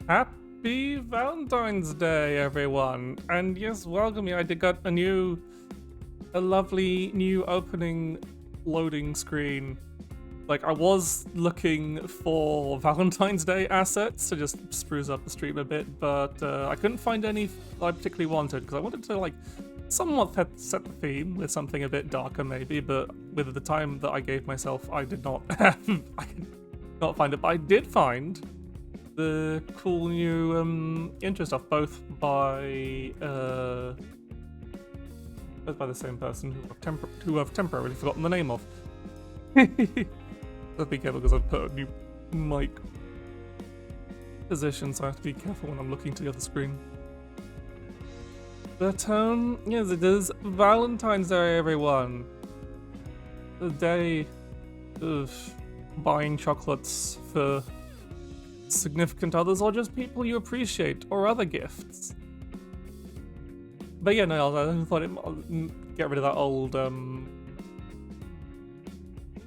Happy Valentine's Day, everyone! And yes, welcome. I did got a lovely new opening loading screen. Like, I was looking for Valentine's Day assets to just spruce up the stream a bit, but I couldn't find any I particularly wanted, because I wanted to, like, somewhat set the theme with something a bit darker, maybe, but with the time that I gave myself, I did not I could not find it, but I did find the cool new intro stuff, both by the same person who I've temporarily forgotten the name of. Let's be careful because I've put a new mic position, so I have to be careful when I'm looking to the other screen. But yes, it is Valentine's Day, everyone. The day of buying chocolates for significant others, or just people you appreciate, or other gifts. But yeah, no, I thought I'd get rid of that old.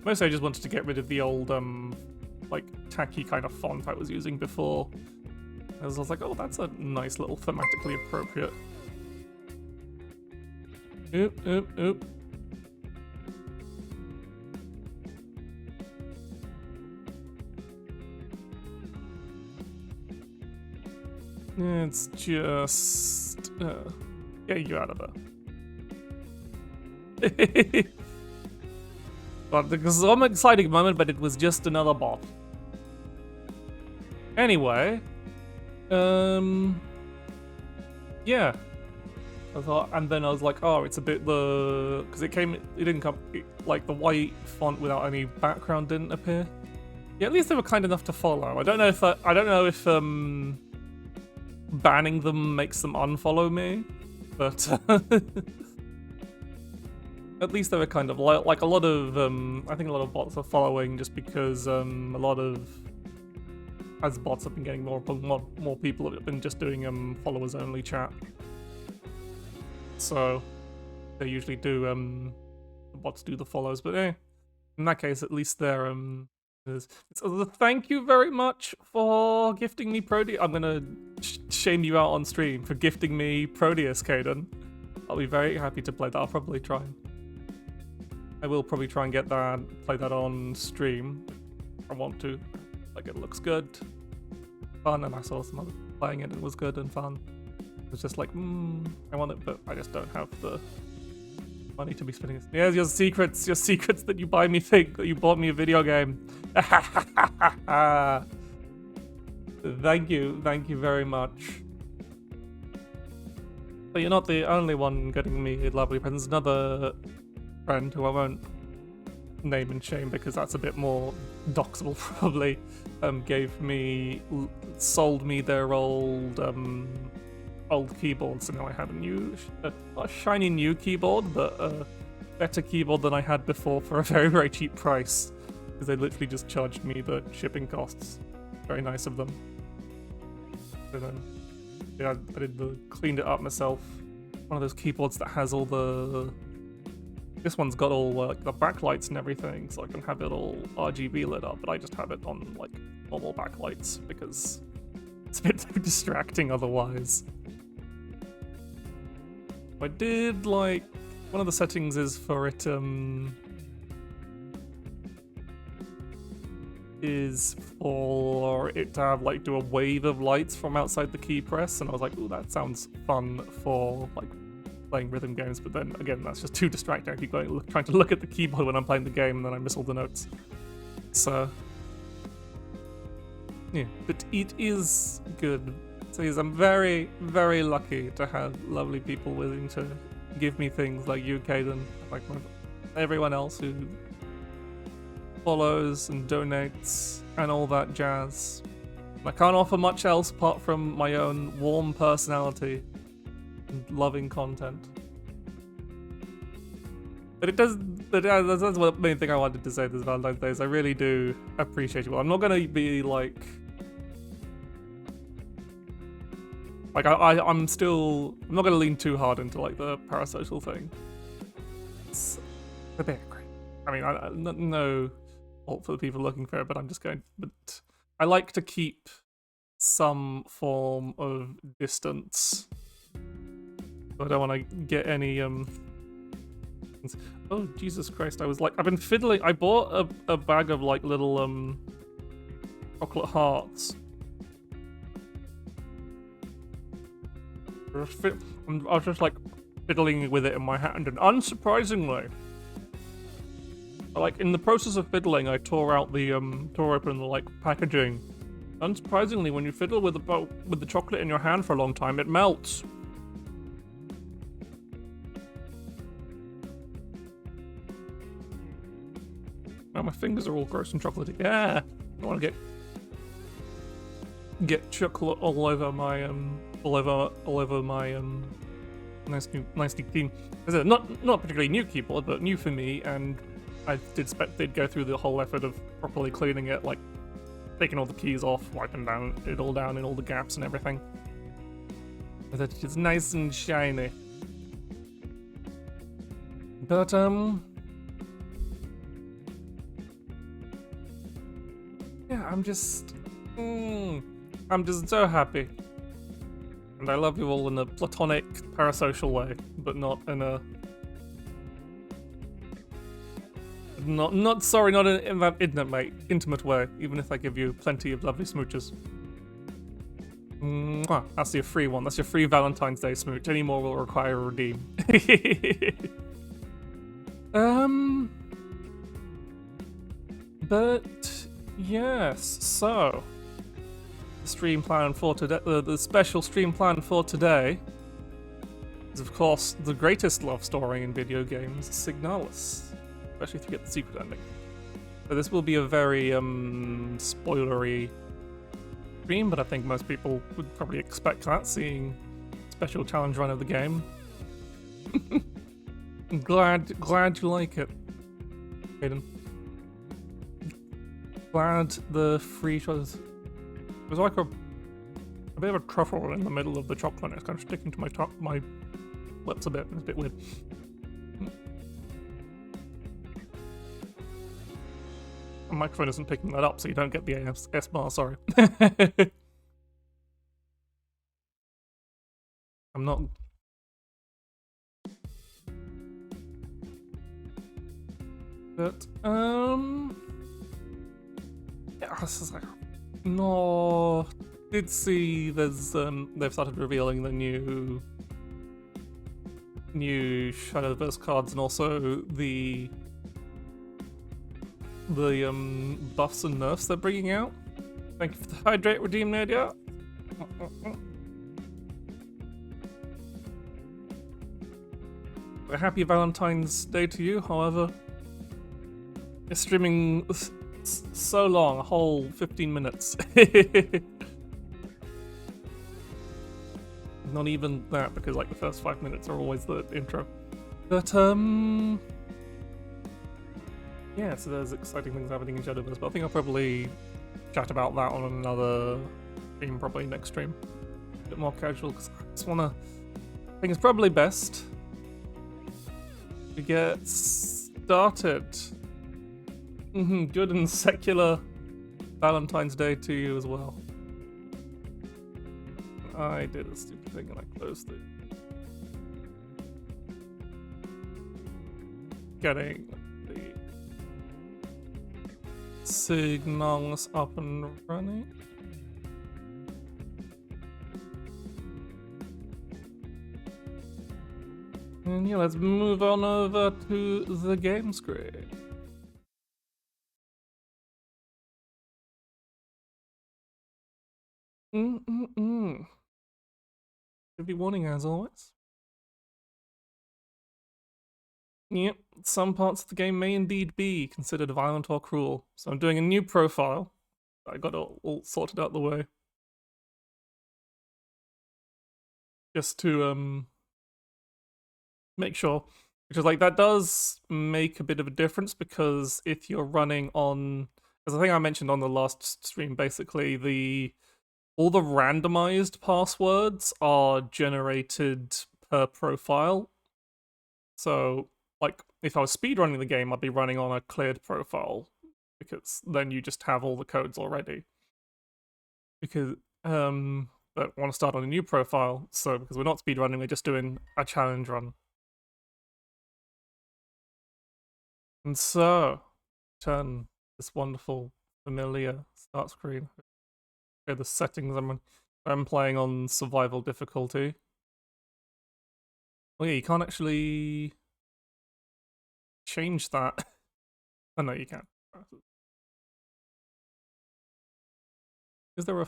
Mostly, I just wanted to get rid of the old, like tacky kind of font I was using before. I was like, oh, that's a nice little thematically appropriate. Oop. It's just get you out of there. But it's an exciting moment, but it was just another bot. Anyway, yeah. I thought, and then I was like, oh, it's a bit because it didn't come like the white font without any background didn't appear. Yeah, at least they were kind enough to follow. I don't know if banning them makes them unfollow me, but at least they were kind of like a lot of I think a lot of bots are following just because a lot of as bots have been getting more people have been just doing followers only chat, so they usually do the bots do the follows, but in that case at least they're so thank you very much for gifting me Proteus. I'm gonna shame you out on stream for gifting me Proteus, Caden. I'll be very happy to play that. I'll probably try. I will probably try and play that on stream. I want to. Like, it looks good, fun, and I saw some other playing it and it was good and fun. It was just like, I want it, but I just don't have the money to be spending it. Yeah, your secrets that you buy me think that you bought me a video game. Thank you very much. But you're not the only one getting me lovely presents. Another friend who I won't name and shame because that's a bit more doxable probably, sold me their old keyboard, so now I have not a shiny new keyboard, but a better keyboard than I had before for a very, very cheap price, because they literally just charged me the shipping costs. Very nice of them. So then, yeah, cleaned it up myself. One of those keyboards that has all this one's got all the backlights and everything, so I can have it all RGB lit up, but I just have it on like normal backlights because it's a bit too distracting otherwise. I did like one of the settings is for it is for it to have like do a wave of lights from outside the key press, and I was like, ooh, that sounds fun for like playing rhythm games, but then again that's just too distracting. I keep trying to look at the keyboard when I'm playing the game and then I miss all the notes. So yeah, but it is good. So yes, I'm very, very lucky to have lovely people willing to give me things like you, Caden, like everyone else who follows and donates and all that jazz. I can't offer much else apart from my own warm personality and loving content. But that's the main thing I wanted to say this Valentine's Day is I really do appreciate you all. I'm not going to be like I'm not going to lean too hard into like the parasocial thing. It's a bit great. I mean, no fault for the people looking for it, but I'm just going. But I like to keep some form of distance. I don't want to get any oh Jesus Christ! I've been fiddling. I bought a bag of like little chocolate hearts. I was just like fiddling with it in my hand, and unsurprisingly, like in the process of fiddling, I tore open the like packaging. Unsurprisingly, when you fiddle with the chocolate in your hand for a long time, it melts. Now my fingers are all gross and chocolatey. Yeah, I want to get chocolate all over my nicely clean. Not particularly new keyboard, but new for me, and I did expect they'd go through the whole effort of properly cleaning it, like taking all the keys off, wiping it all down in all the gaps and everything. But it's nice and shiny. But yeah, I'm just so happy. And I love you all in a platonic, parasocial way, but not in a... Not in that intimate way, even if I give you plenty of lovely smooches. Mwah, that's your free one. That's your free Valentine's Day smooch. Any more will require a redeem. But yes, so the stream plan for today, the special stream plan for today is of course the greatest love story in video games, Signalis. Especially if you get the secret ending. So this will be a very spoilery stream, but I think most people would probably expect that, seeing special challenge run of the game. I'm glad you like it, Hayden. Glad the free choice. There's like a bit of a truffle in the middle of the chocolate. It's kind of sticking to my lips a bit. It's a bit weird. The microphone isn't picking that up, so you don't get the ASMR, sorry. I'm not... But, yeah, this is like... No... Did see there's, they've started revealing the new Shadowverse cards, and also the buffs and nerfs they're bringing out. Thank you for the hydrate redeem, Nadia. A happy Valentine's Day to you, however. You're streaming so long, a whole 15 minutes. Not even that, because like the first 5 minutes are always the intro. But yeah, so there's exciting things happening in Shadowverse, but I think I'll probably chat about that on another stream, probably next stream. A bit more casual, because I just wanna... I think it's probably best to get started. Good and secular Valentine's Day to you as well. I did a stupid thing and I closed it. Getting the SIGNALIS up and running. And yeah, let's move on over to the game screen. Should be warning as always. Yep, some parts of the game may indeed be considered violent or cruel, so I'm doing a new profile. I got it all sorted out the way. Just to make sure. Because like that does make a bit of a difference, because if you're running on, as I think I mentioned on the last stream, basically all the randomized passwords are generated per profile. So like if I was speedrunning the game, I'd be running on a cleared profile, because then you just have all the codes already. Because that want to start on a new profile. So because we're not speedrunning, we're just doing a challenge run. And so, turn this wonderful, familiar start screen. Okay, the settings I'm playing on survival difficulty. Oh yeah, you can't actually change that. Oh no, you can. Is there a?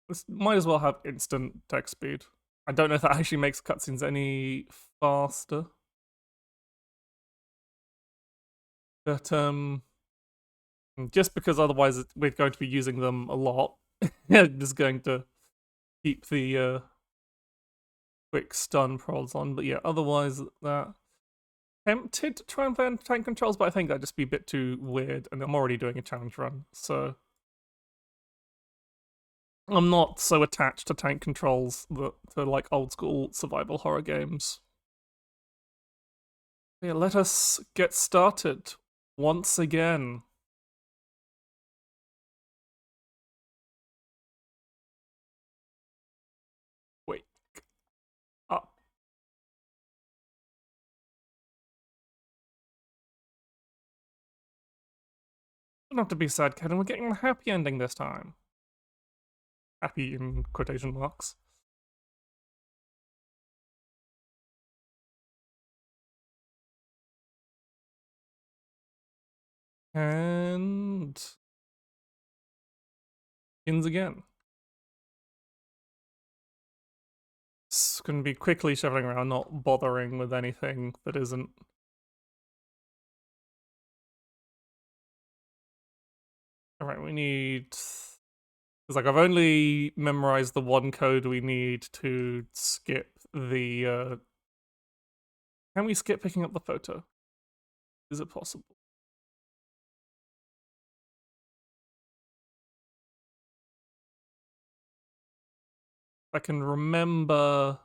This might as well have instant text speed. I don't know if that actually makes cutscenes any faster. But just because otherwise we're going to be using them a lot, I'm just going to keep the quick stun prods on. But yeah, otherwise that tempted to try and play on tank controls, but I think that'd just be a bit too weird, and I'm already doing a challenge run, so I'm not so attached to tank controls to like old school survival horror games. Yeah, let us get started once again. Wake up. Don't have to be sad, Ken. We're getting a happy ending this time. Happy in quotation marks. And begins again. It's gonna be quickly shuffling around, not bothering with anything that isn't. Alright, we need. It's like I've only memorized the one code we need to skip the. Can we skip picking up the photo? Is it possible? I can remember.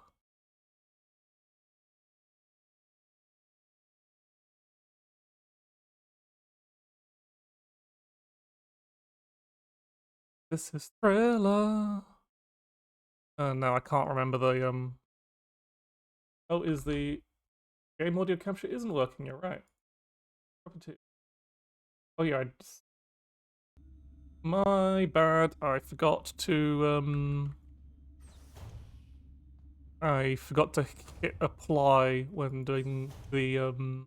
This is Thriller. No, I can't remember the Oh, is the game audio capture isn't working? You're right. Oh yeah, my bad. I forgot to hit apply when doing the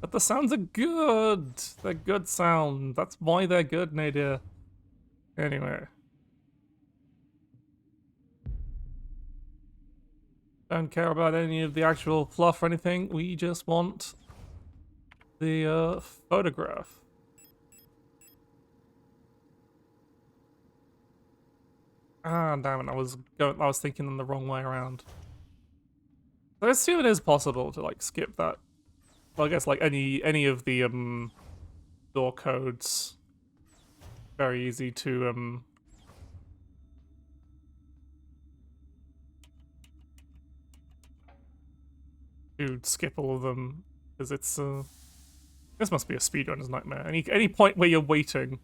But the sounds are good. They're good sound. That's why they're good, Nadia. Anyway. Don't care about any of the actual fluff or anything. We just want the photograph. Ah, damn it! I was thinking them the wrong way around. I assume it is possible to like skip that. Well, I guess like any of the door codes. Very easy to skip all of them because it's this must be a speedrunner's nightmare. Any point where you're waiting.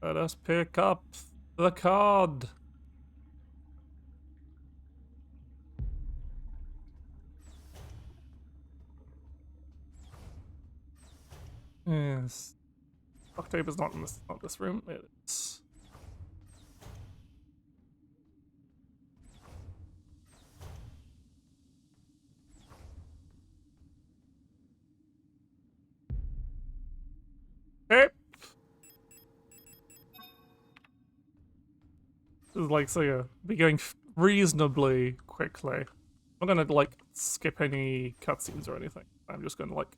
Let us pick up the card. Yes. October's not in this room. It's hey. This is like so yeah, be going reasonably quickly. I'm not gonna like skip any cutscenes or anything. I'm just gonna like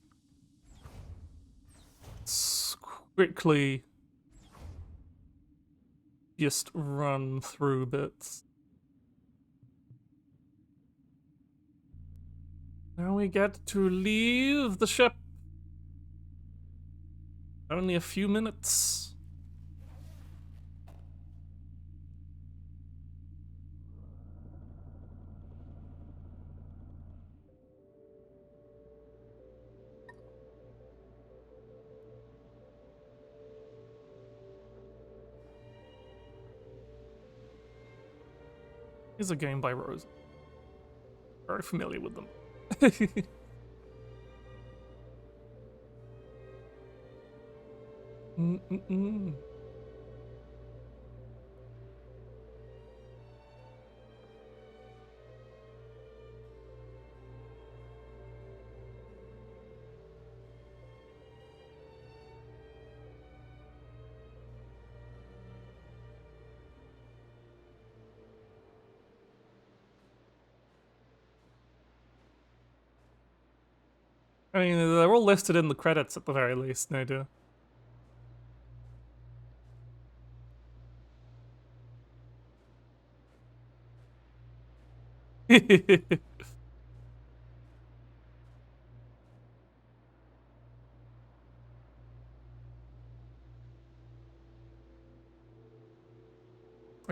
quickly just run through bits. Now we get to leave the ship. Only a few minutes. is a game by Rose. Very familiar with them. Mm-mm-mm. I mean, they're all listed in the credits at the very least, no do. I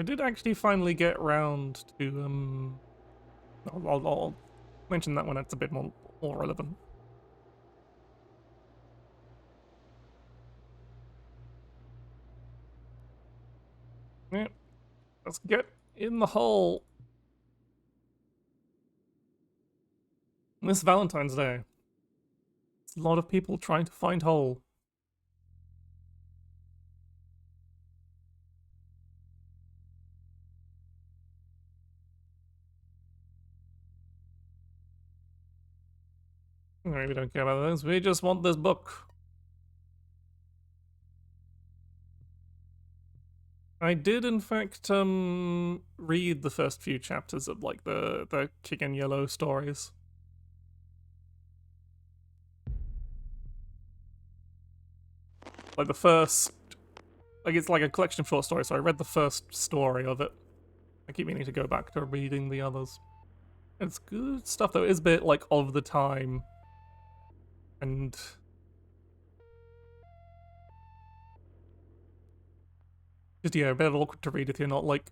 did actually finally get round to I'll mention that when it's a bit more relevant. Yeah, let's get in the hole. This Valentine's Day, it's a lot of people trying to find hole. Alright, we don't care about those. We just want this book. I did, in fact, read the first few chapters of like the King in Yellow stories. Like the first, like it's like a collection of short stories. So I read the first story of it. I keep meaning to go back to reading the others. It's good stuff though. It is a bit like of the time, and just yeah, a bit awkward to read if you're not like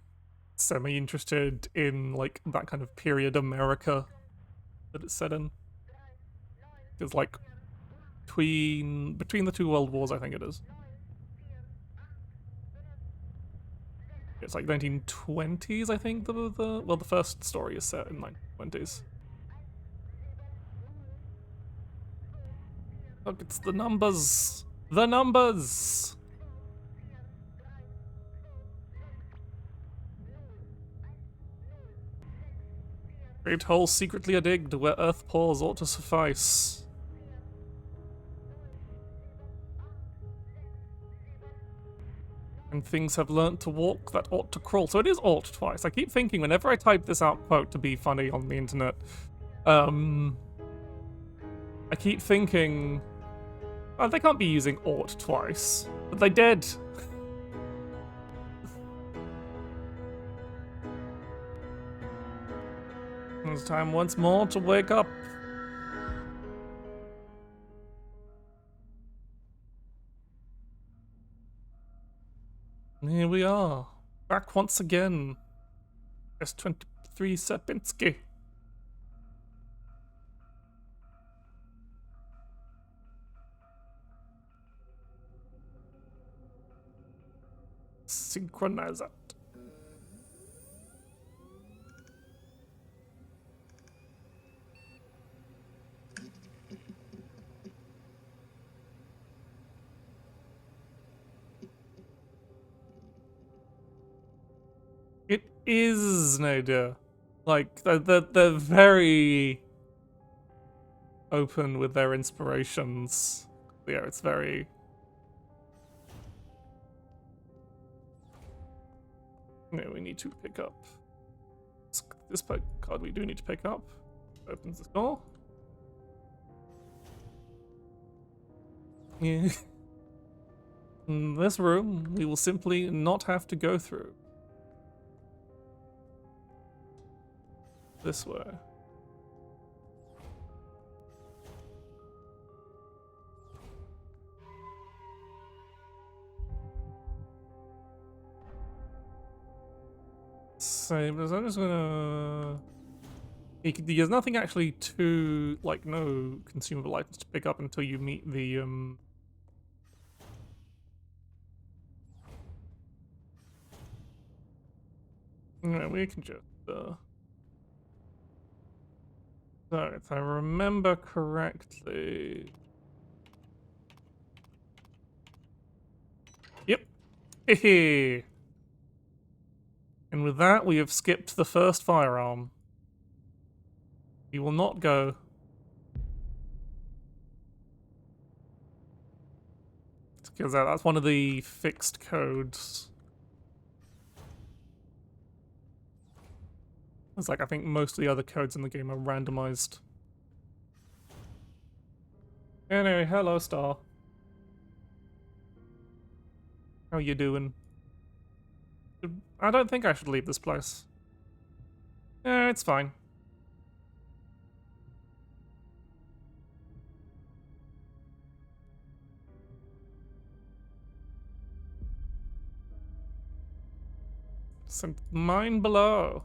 semi-interested in like that kind of period America that it's set in. It's like between the two world wars, I think it is. It's like 1920s, I think. The first story is set in 1920s. Look, it's the numbers. The numbers. Great hole secretly adigged where earth pores ought to suffice. And things have learnt to walk that ought to crawl. So it is ought twice. I keep thinking whenever I type this out quote to be funny on the internet, I keep thinking, oh, they can't be using ought twice. But they did. It's time once more to wake up. And here we are, back once again. S23 Serpinski. Synchronize it. It is, Nadia. Like, they're very open with their inspirations. Yeah, it's very... Yeah, we need to pick up. This card we do need to pick up. Opens the door. Yeah. In this room, we will simply not have to go through. This way. So, but I'm just gonna... There's nothing actually to, like, no consumable items to pick up until you meet the, No, we can just So, if I remember correctly... Yep. Hehe. And with that, we have skipped the first firearm. We will not go. Because that's one of the fixed codes. It's like, I think most of the other codes in the game are randomized. Anyway, hello, Star. How you doing? I don't think I should leave this place. It's fine. Some mine below.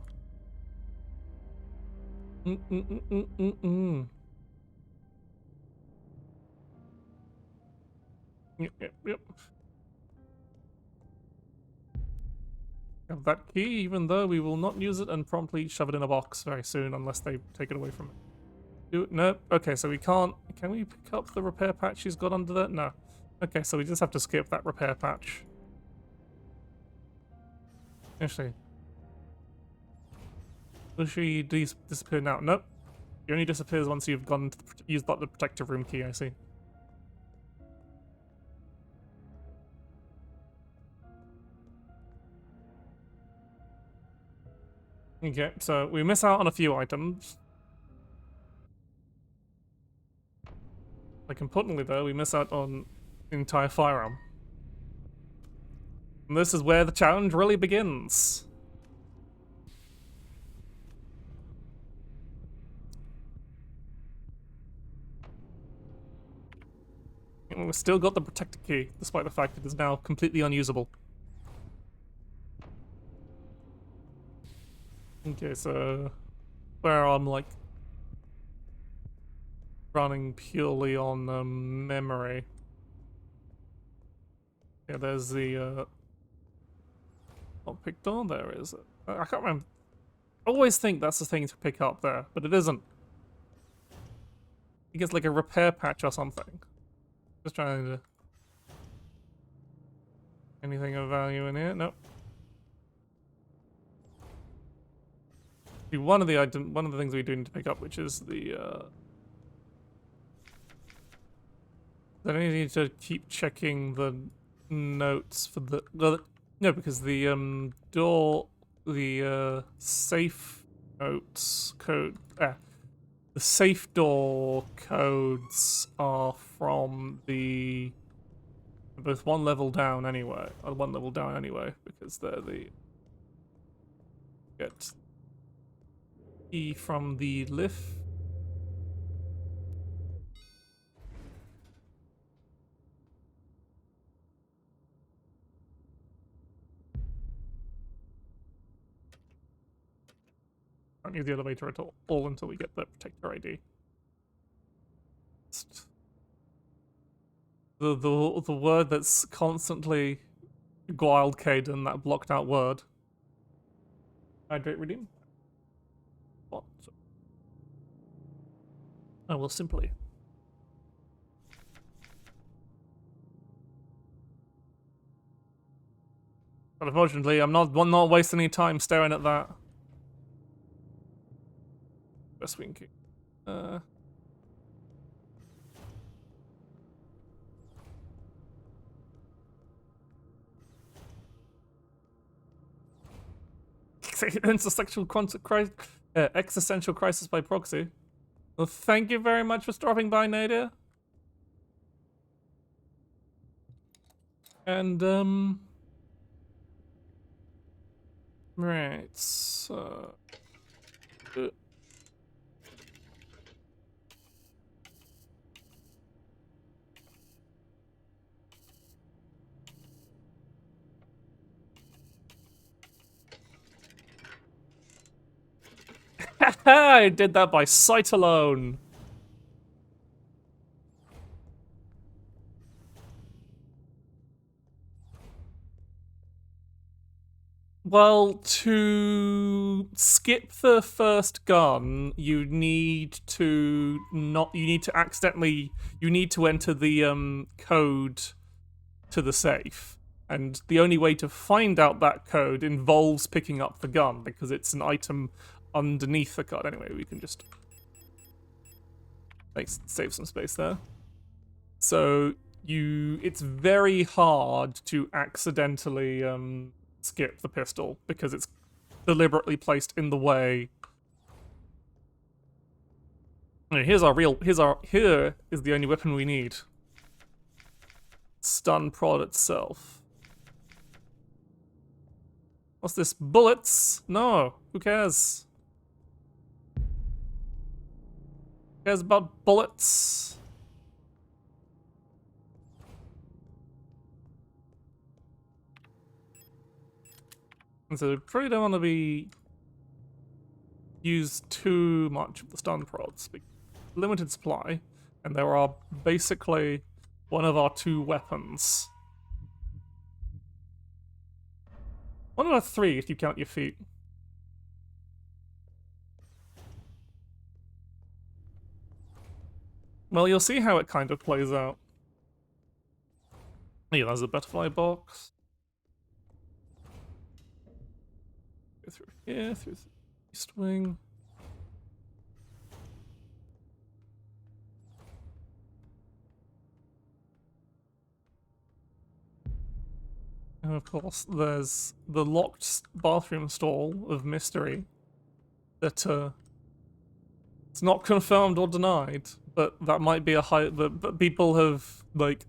Yep. Have that key, even though we will not use it and promptly shove it in a box very soon unless they take it away from it. Nope. Okay, so we can't... Can we pick up the repair patch she's got under there? No. Okay, so we just have to skip that repair patch. Actually... Will she disappear now? Nope. She only disappears once you've gone to used the protective room key, I see. Okay, so we miss out on a few items. Like, importantly though, we miss out on the entire firearm. And this is where the challenge really begins. And we've still got the protector key, despite the fact it is now completely unusable. Okay, so where I'm like running purely on memory. Yeah, there's the lockpick door. There is. I can't remember. I always think that's the thing to pick up there, but it isn't. He gets like a repair patch or something. Just trying to. Anything of value in here? Nope. See, one of the things we do need to pick up, which is the. Then I need to keep checking the notes for the. No, because the door, the safe notes code. The safe door codes are from the both one level down anyway, because they're the get key from the lift. Don't use the elevator at all until we get the protector ID. The word that's constantly wild Caden, that blocked out word. Hydrate redeem. What? I will simply. But unfortunately, I'm not wasting any time staring at that. Best we can keep. Existential crisis by proxy. Well, thank you very much for stopping by, Nadia. And right, so I did that by sight alone. Well, to skip the first gun, you need to enter the code to the safe. And the only way to find out that code involves picking up the gun, because it's an item underneath the card. Anyway, we can just save some space there. So it's very hard to accidentally skip the pistol, because it's deliberately placed in the way. Here is the only weapon we need. Stun prod itself. What's this? Bullets? No, who cares? Who cares about bullets? And so probably don't want to use too much of the stun prods. Limited supply, and there are basically one of our 2 weapons. One of our 3 if you count your feet. Well, you'll see how it kind of plays out. Yeah, there's a butterfly box. Go through here, through the east wing. And of course, there's the locked bathroom stall of mystery that it's not confirmed or denied, but that might be but people have, like,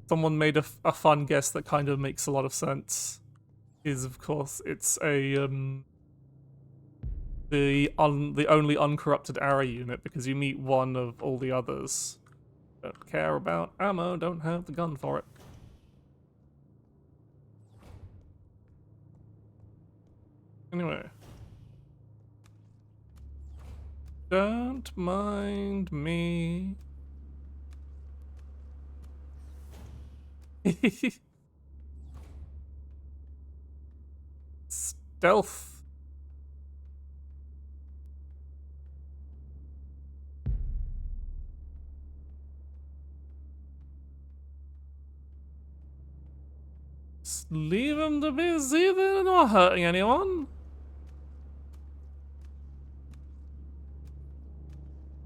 someone made a fun guess that kind of makes a lot of sense. Is, of course, it's a the only uncorrupted arrow unit, because you meet one of all the others. Don't care about ammo, don't have the gun for it. Anyway. Don't mind me. Stealth. Just leave him to be busy, they're not hurting anyone.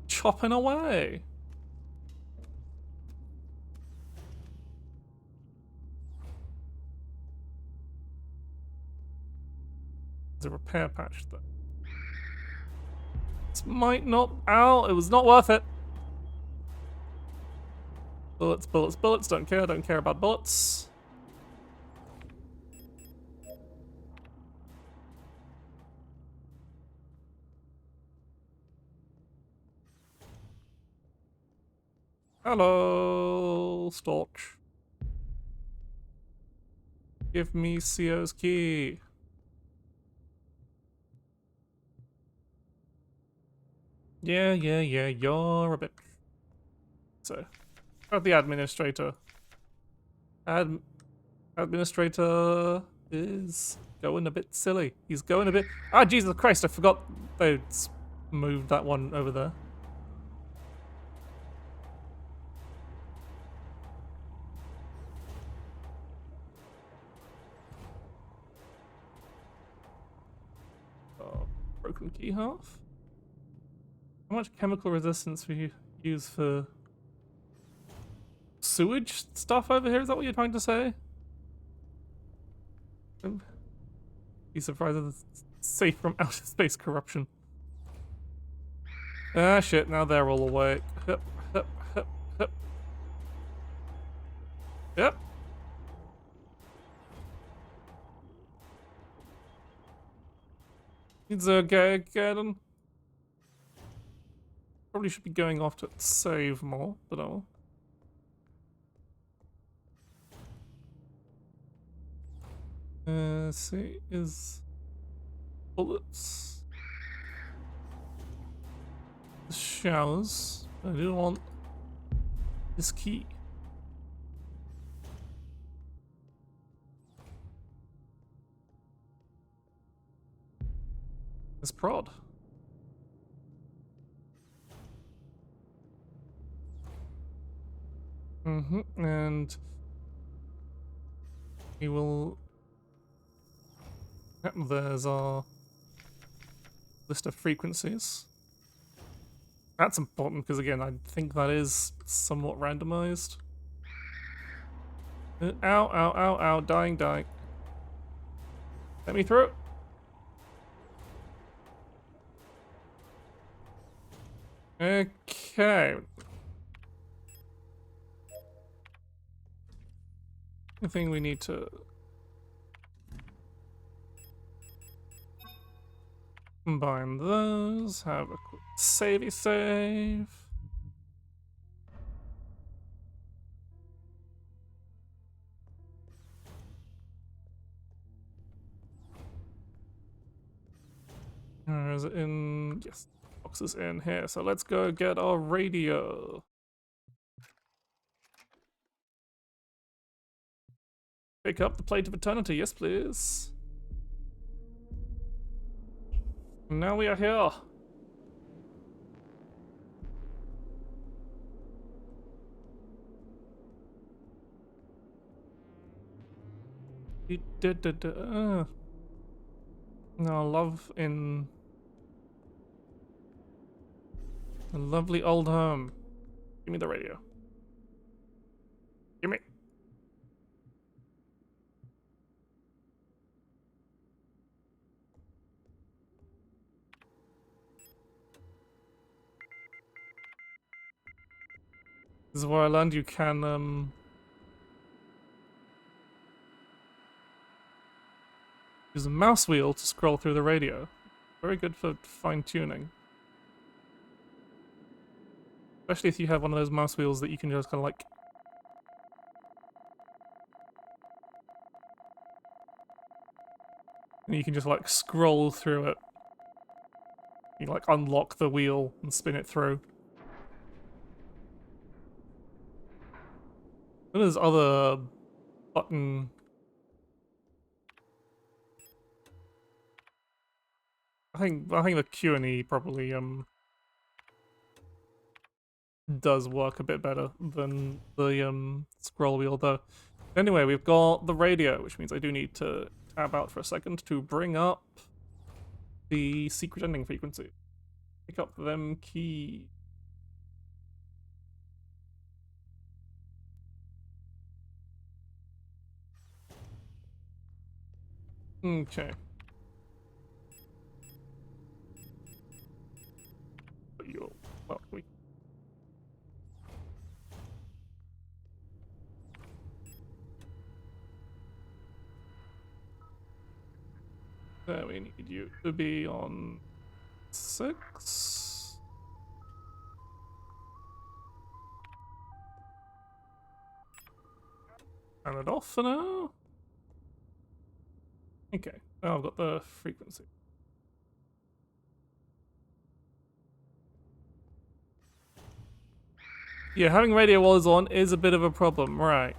Chopping away. There's a repair patch there. This might not. Ow, it was not worth it. Bullets, bullets, bullets. Don't care about bullets. Hello, Storch. Give me CO's key. Yeah, you're a bitch. So, the administrator. Administrator is going a bit silly. He's going a bit... Ah, Jesus Christ, I forgot they'd moved that one over there. Broken key half. How much chemical resistance we use for sewage stuff over here? Is that what you're trying to say? Be surprised if it's safe from outer space corruption. Ah shit, now they're all awake. Hup, hup, hup, hup. Yep. It's okay, Gaden. Probably should be going off to save more, but oh. See, is bullets. Showers. I do want this key. This prod. And we will. Yep, there's our list of frequencies. That's important because, again, I think that is somewhat randomized. Ow, ow, ow, ow, dying, dying. Let me through. Okay. I think we need to combine those, have a quick savey save. Or is it in? Yes, box is in here. So let's go get our radio. Pick up the plate of eternity, yes please. Now we are here. No, love in a lovely old home. Give me the radio. Give me. This is where I learned you can use a mouse wheel to scroll through the radio. Very good for fine-tuning. Especially if you have one of those mouse wheels that you can just kind of like... And you can just like scroll through it. You like unlock the wheel and spin it through. Then there's other button... I think the Q and E probably does work a bit better than the scroll wheel though. Anyway, we've got the radio, which means I do need to tab out for a second to bring up the secret ending frequency. Pick up them key. Okay. Well, we... There, we need you to be on 6. Turn it off for now. Okay, now I've got the frequency. Yeah, having radio while it's on is a bit of a problem, right?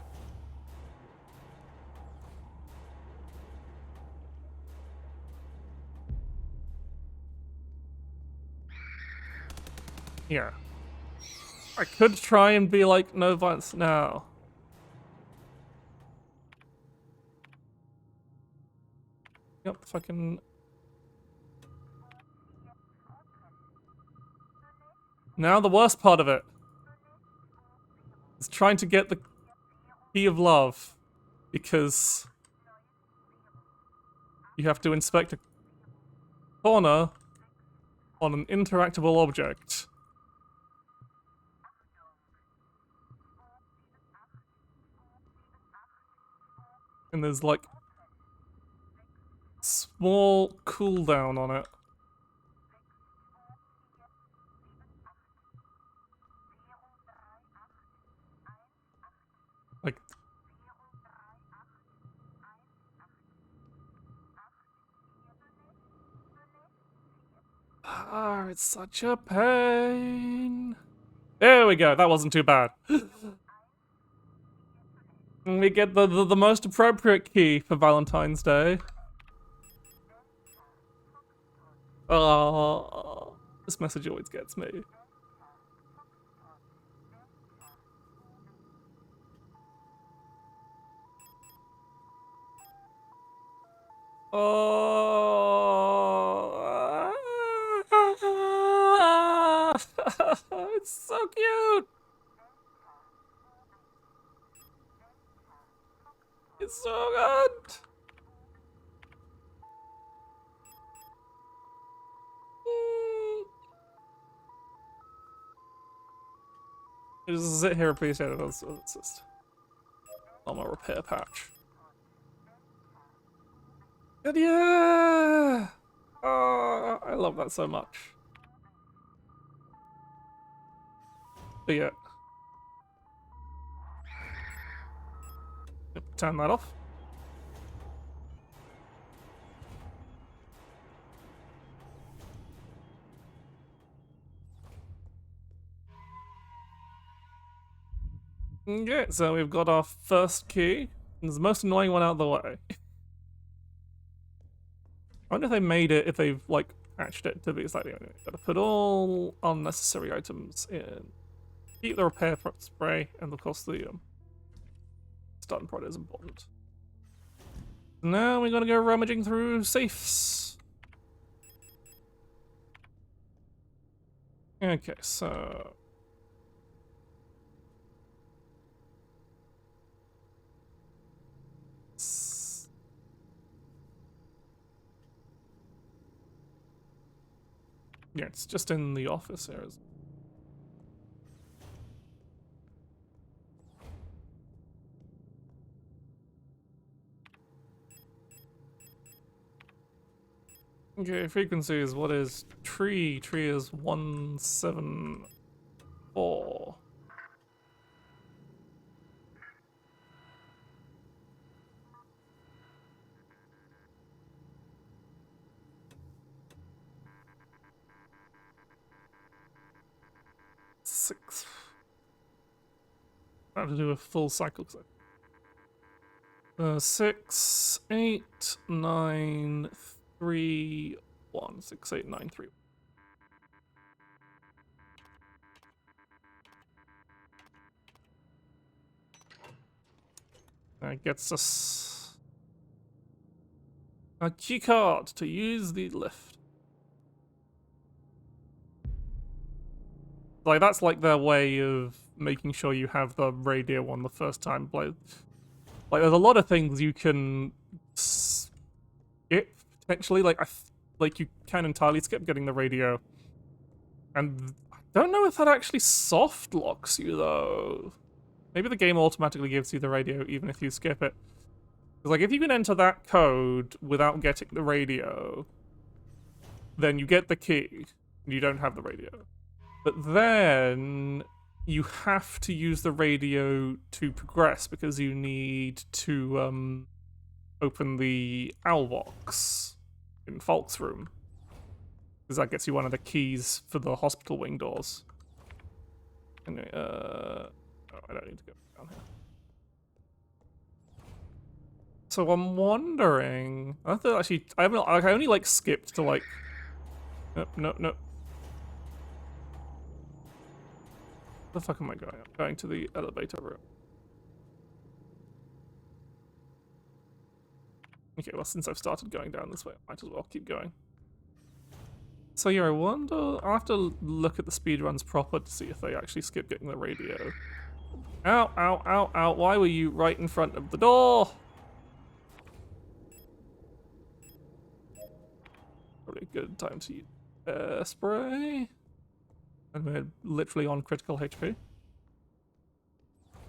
Yeah. I could try and be like, no violence now. Yep, fucking... Now the worst part of it is trying to get the key of love, because you have to inspect a corner on an interactable object. And there's like small cooldown on it. Like... Ah, it's such a pain. There we go, that wasn't too bad. And we get the most appropriate key for Valentine's Day. Oh, this message always gets me. Oh, it's so cute. It's so good. Just sit here, appreciate it. It's just on my repair patch. And yeah, oh, I love that so much. But yeah, turn that off. Okay, so we've got our first key. It's the most annoying one out of the way. I wonder if they made it, if they've like patched it to be slightly. Gotta put all unnecessary items in. Keep the repair spray, and of course the stun prod is important. Now we gotta go rummaging through safes. Okay, so yeah, it's just in the office areas. Okay, frequencies, what is tree? Tree is 174. Six. I have to do a full cycle. 6, 8, 9, 3, 1. 6, 8, 9, 3. That gets us a key card to use the lift. Like, that's like their way of making sure you have the radio on the first time play. Like, there's a lot of things you can skip, potentially. Like, like you can entirely skip getting the radio. And I don't know if that actually soft locks you, though. Maybe the game automatically gives you the radio even if you skip it. Because, like, if you can enter that code without getting the radio, then you get the key, and you don't have the radio. But then you have to use the radio to progress because you need to open the owl box in Falk's room. Because that gets you one of the keys for the hospital wing doors. Anyway, oh, I don't need to go down here. So I'm wondering. I thought actually I only like skipped to like. No. Where the fuck am I going? I'm going to the elevator room. Okay, well, since I've started going down this way, I might as well keep going. So yeah, I wonder. I'll have to look at the speedruns proper to see if they actually skip getting the radio. Ow, ow, ow, ow. Why were you right in front of the door? Probably a good time to use air spray. And we're literally on critical HP.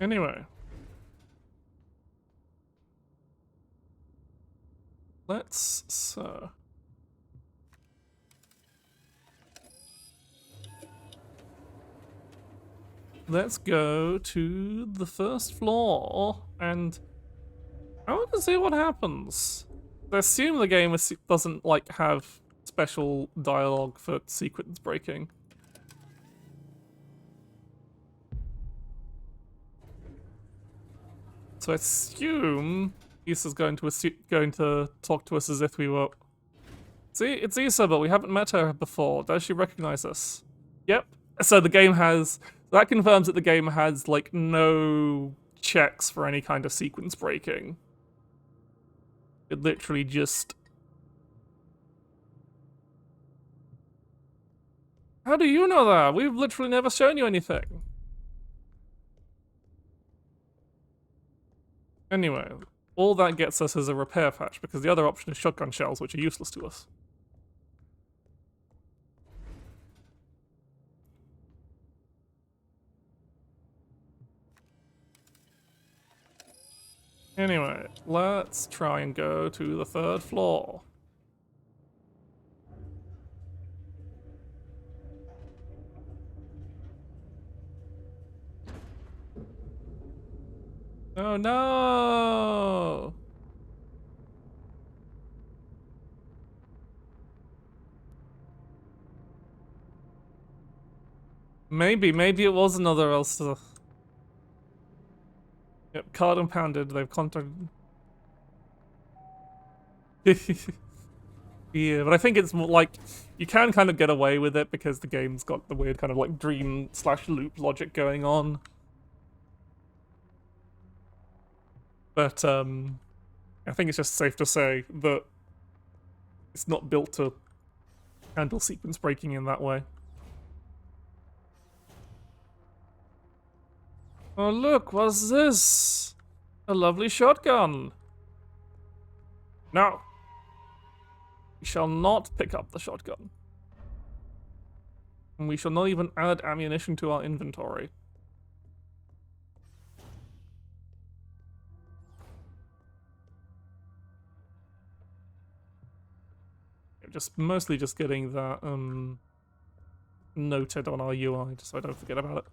Anyway. Let's go to the first floor, and I want to see what happens. I assume the game doesn't like have special dialogue for sequence breaking. So I assume Issa's going to talk to us as if we were See, it's Issa, but we haven't met her before. Does she recognize us? Yep. So the game has... That confirms that the game has, like, no checks for any kind of sequence breaking. It literally just... How do you know that? We've literally never shown you anything. Anyway, all that gets us is a repair patch, because the other option is shotgun shells, which are useless to us. Anyway, let's try and go to the 3rd floor. Oh no! Maybe it was another Elsa. Yep, card impounded, they've contacted... Yeah, but I think it's more like, you can kind of get away with it because the game's got the weird kind of like dream/loop logic going on. But, I think it's just safe to say that it's not built to handle sequence breaking in that way. Oh look, what's this? A lovely shotgun. No. We shall not pick up the shotgun. And we shall not even add ammunition to our inventory. Mostly just getting that noted on our UI, just so I don't forget about it.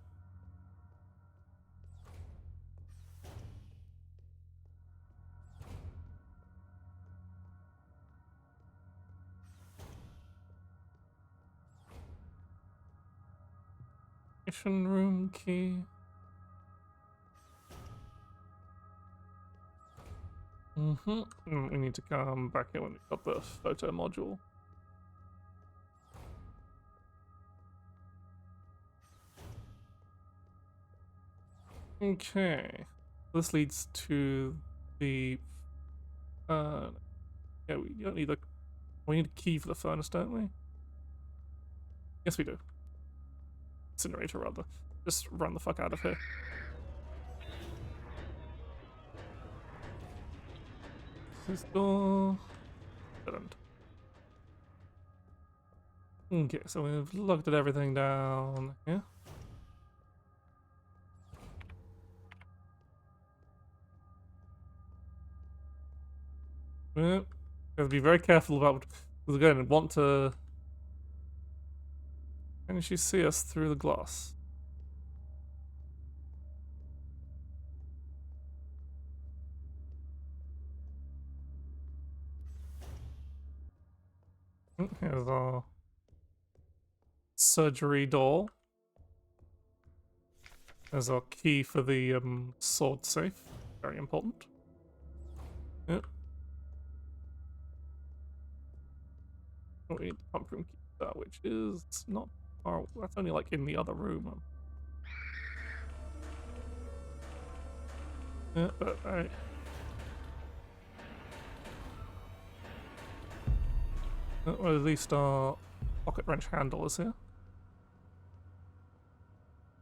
Mission room key. We need to come back here when we've got the photo module. Okay. This leads to the... yeah, we don't need we need a key for the furnace, don't we? Yes, we do. Incinerator, rather. Just run the fuck out of here. This door... Didn't. Okay, so we've looked at everything down here. Well, gotta be very careful about, because again, I want to... Can she see us through the glass? Here's our surgery door. There's our key for the sword safe. Very important. Yep. We need the pump room key, which is not far. That's only like in the other room. Yeah, but well, at least our pocket wrench handle is here.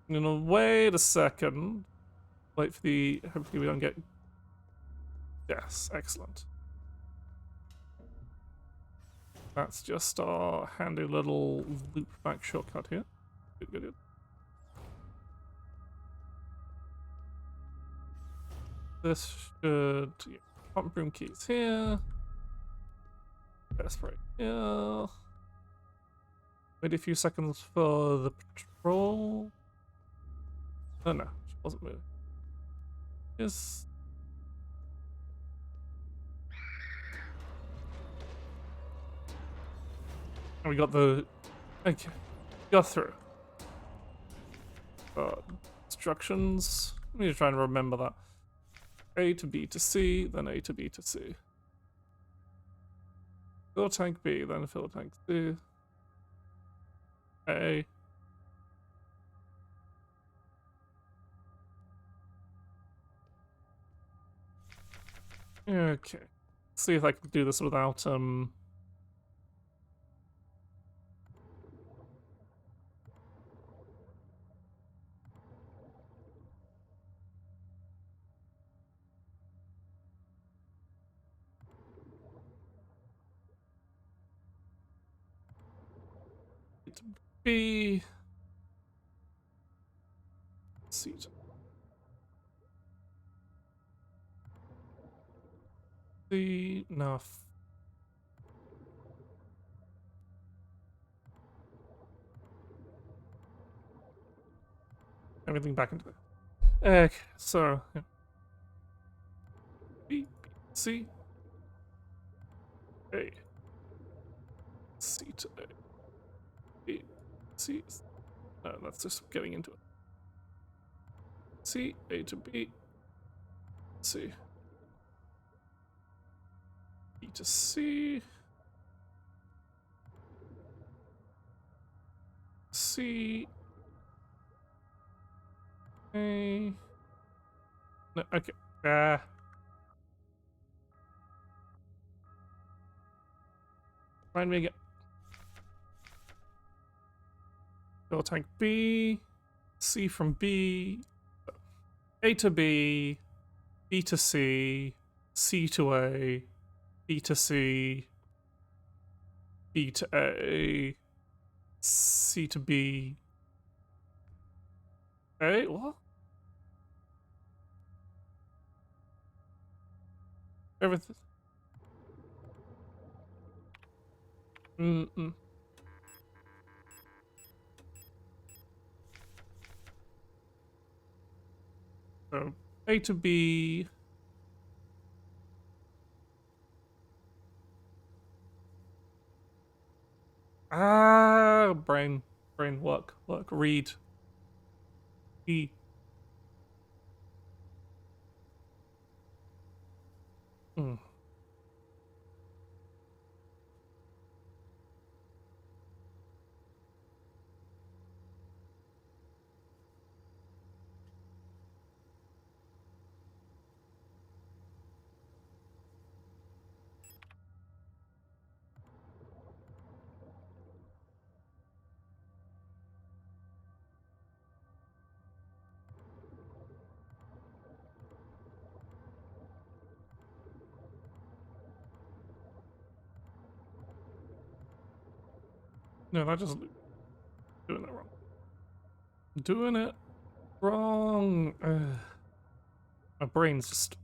I'm gonna wait a second. Wait for the... Hopefully we don't get... Yes, excellent. That's just our handy little loop back shortcut here. Good. This should... Yeah, pump room keys here. Best right here. Wait a few seconds for the patrol. Oh no, she wasn't moving. Yes. And we got the... Okay. Got through. Instructions. Let me try and remember that. A to B to C, then A to B to C. Fill tank B, then fill tank C. A. Okay. See if I can do this without B. C. C. No. Everything back into it. Okay, so yeah. B, C, A, C to A, B, C. No, that's just getting into it. C, A to B, C, B to C, C, A. No, okay. Find me again. Fill tank B, C from B, A to B, B to C, C to A, B to C, B to A, C to B. A? What? Everything. Mm-mm. So A to B. Brain, work, read. E. Mm. No, I just doing it wrong. Doing it wrong. My brain's just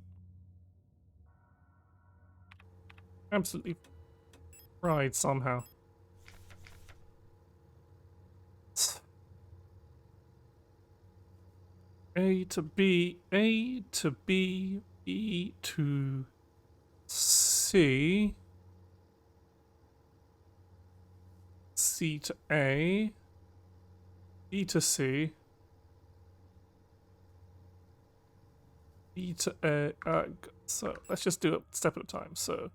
absolutely fried somehow. A to B, A to B, B to C, C to A, B to C, B to A. So let's just do it step at a time. So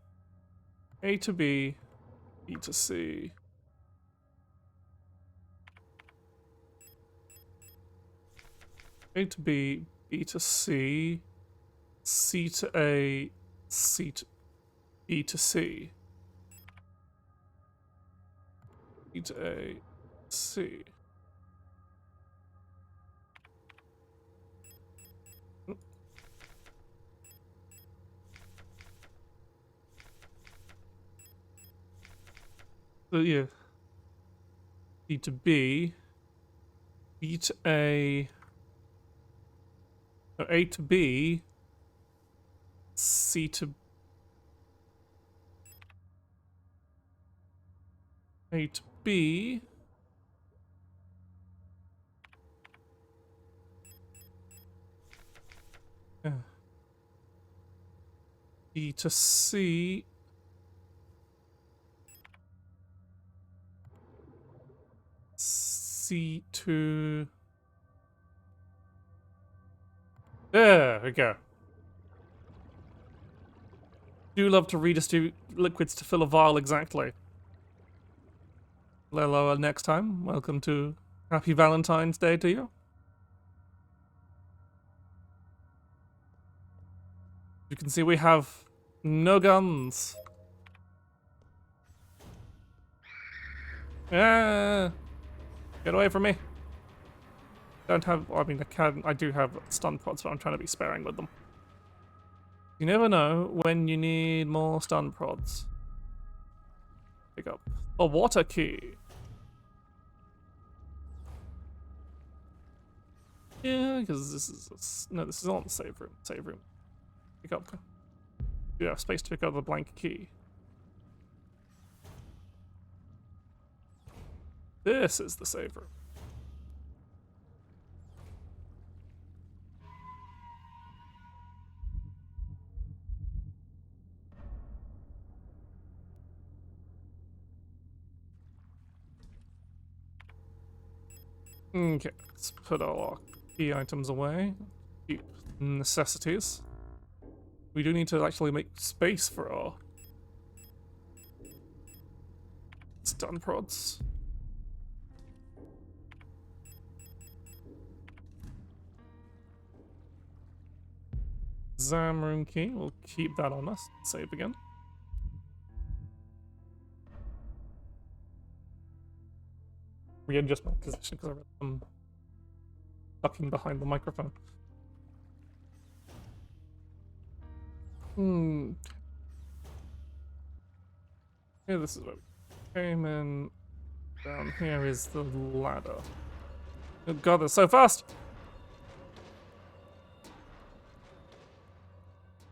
A to B, B to C, A to B, B to C, C to A, C to B to C, B to A, C. So yeah, B to B, B to A, no, A to B, C to A to B, B to C, C to... There we go. do love to redistribute liquids to fill a vial exactly. Hello, next time. Welcome to Happy Valentine's Day to you. You can see we have no guns. Ah, get away from me. Don't have, I mean, I do have stun prods, but I'm trying to be sparing with them. You never know when you need more stun prods. Pick up a water key. Yeah, because this is no, this is not the save room. Save room. Pick up. You have space to pick up the blank key. This is the save room. Okay, let's put our key items away. Keep necessities. We do need to actually make space for our stun prods. Exam room key, we'll keep that on us. Save again. Readjust my position because I'm ducking behind the microphone. Yeah, this is where we came in. Down here is the ladder. Oh god, they're so fast!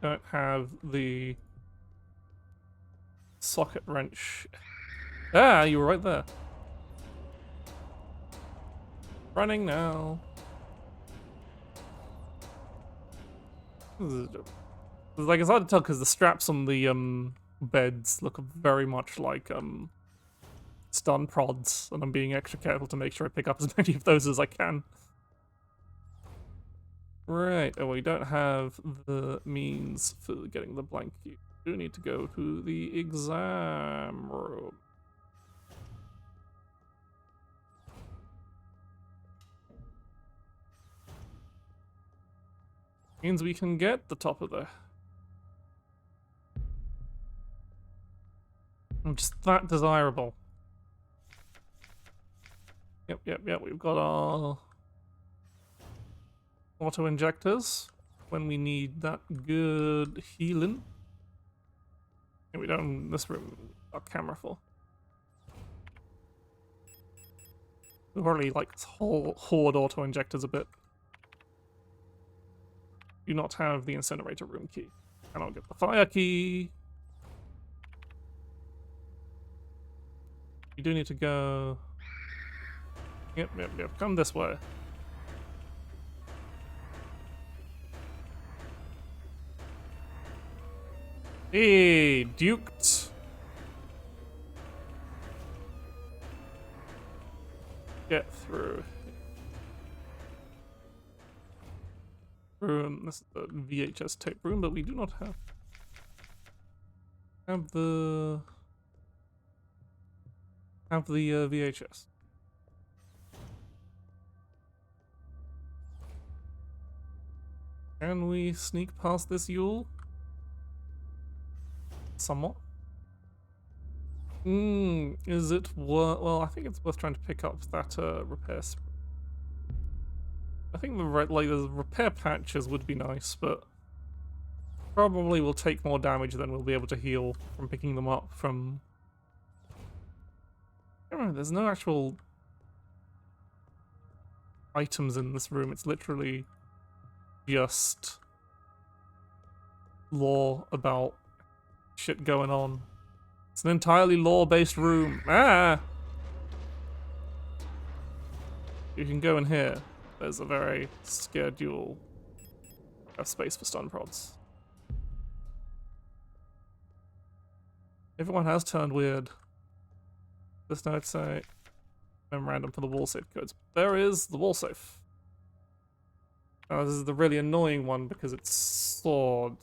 Don't have the socket wrench. Ah, you were right there. Running now. Like, it's hard to tell because the straps on the beds look very much like stun prods, and I'm being extra careful to make sure I pick up as many of those as I can. Right, oh, we don't have the means for getting the blank key. We do need to go to the exam room. Means we can get the top of the... I'm just that desirable. Yep, we've got our auto injectors when we need that good healing. And we don't, this room, our camera full. We've already like hoard auto injectors a bit. Do not have the incinerator room key. And I'll get the fire key. You do need to go... Yep, come this way. Hey, duked. Get through. Room. This is the VHS tape room, but we do not have the VHS. Can we sneak past this Yule? Somewhat. Is it worth... Well, I think it's worth trying to pick up that repair... I think the repair patches would be nice, but probably will take more damage than we'll be able to heal from picking them up from... I don't know, there's no actual items in this room. It's literally just lore about shit going on. It's an entirely lore-based room. Ah! You can go in here. There's a very scared duel. Have space for stun prods. Everyone has turned weird. This note say memorandum for the wall safe codes. There is the wall safe. Now this is the really annoying one because it's sword.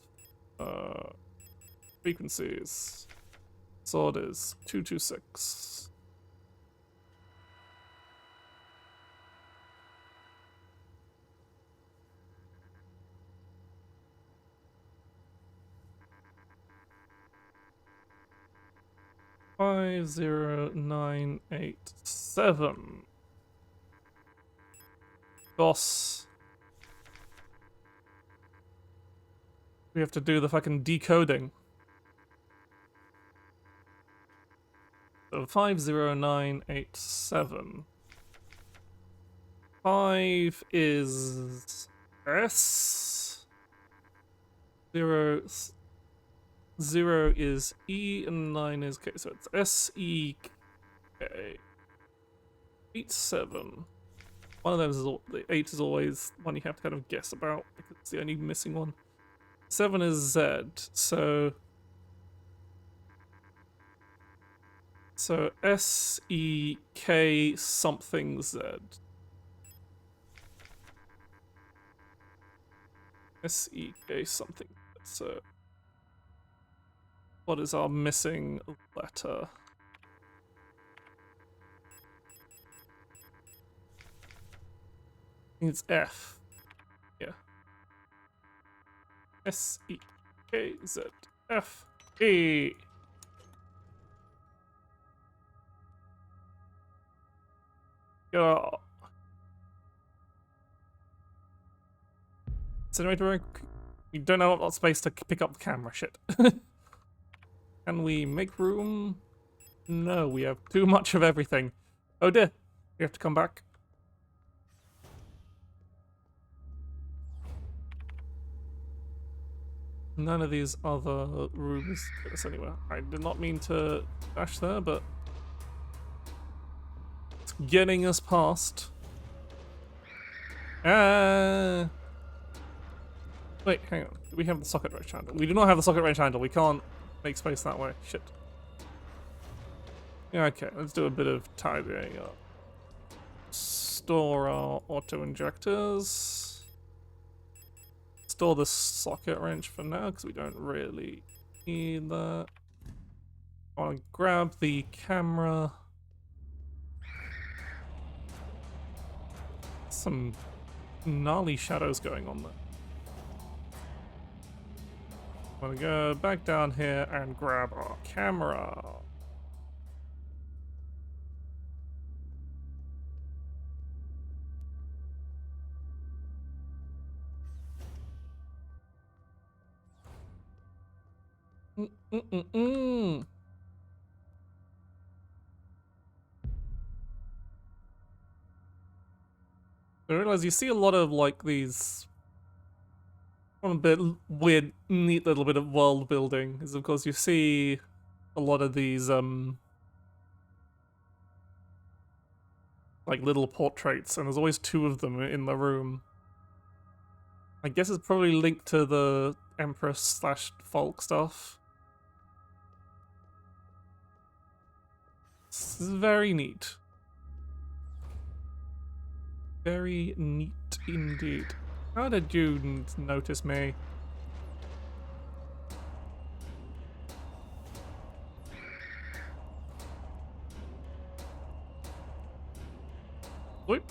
Frequencies. Sword is 226. Five 0987. Boss. We have to do the fucking decoding. So 50987. 5 is S. 0 is E and 9 is K. So it's S-E-K. 87. One of them is the 8 is always one you have to kind of guess about because it's the only missing one. 7 is Z. So S-E-K something Z. S-E-K something. So what is our missing letter? I think it's F. Yeah. S-E-K-Z-F-E. Yeah. Incinerator. We don't have a lot of space to pick up the camera. Shit. Can we make room? No, we have too much of everything. Oh dear. We have to come back. None of these other rooms get us anywhere. I did not mean to dash there, but it's getting us past. Wait, hang on. Do we have the socket range handle? We do not have the socket range handle. We can't make space that way. Shit. Yeah, okay, let's do a bit of tidying up. Store our auto injectors. Store the socket wrench for now because we don't really need that. I want to grab the camera. Some gnarly shadows going on there. I'm gonna go back down here and grab our camera. I realize you see a lot of like these. One bit weird, neat little bit of world building is, of course, you see a lot of these like little portraits, and there's always two of them in the room. I guess it's probably linked to the Empress / Folk stuff. This is very neat. Very neat indeed. How did you notice me? Whoop.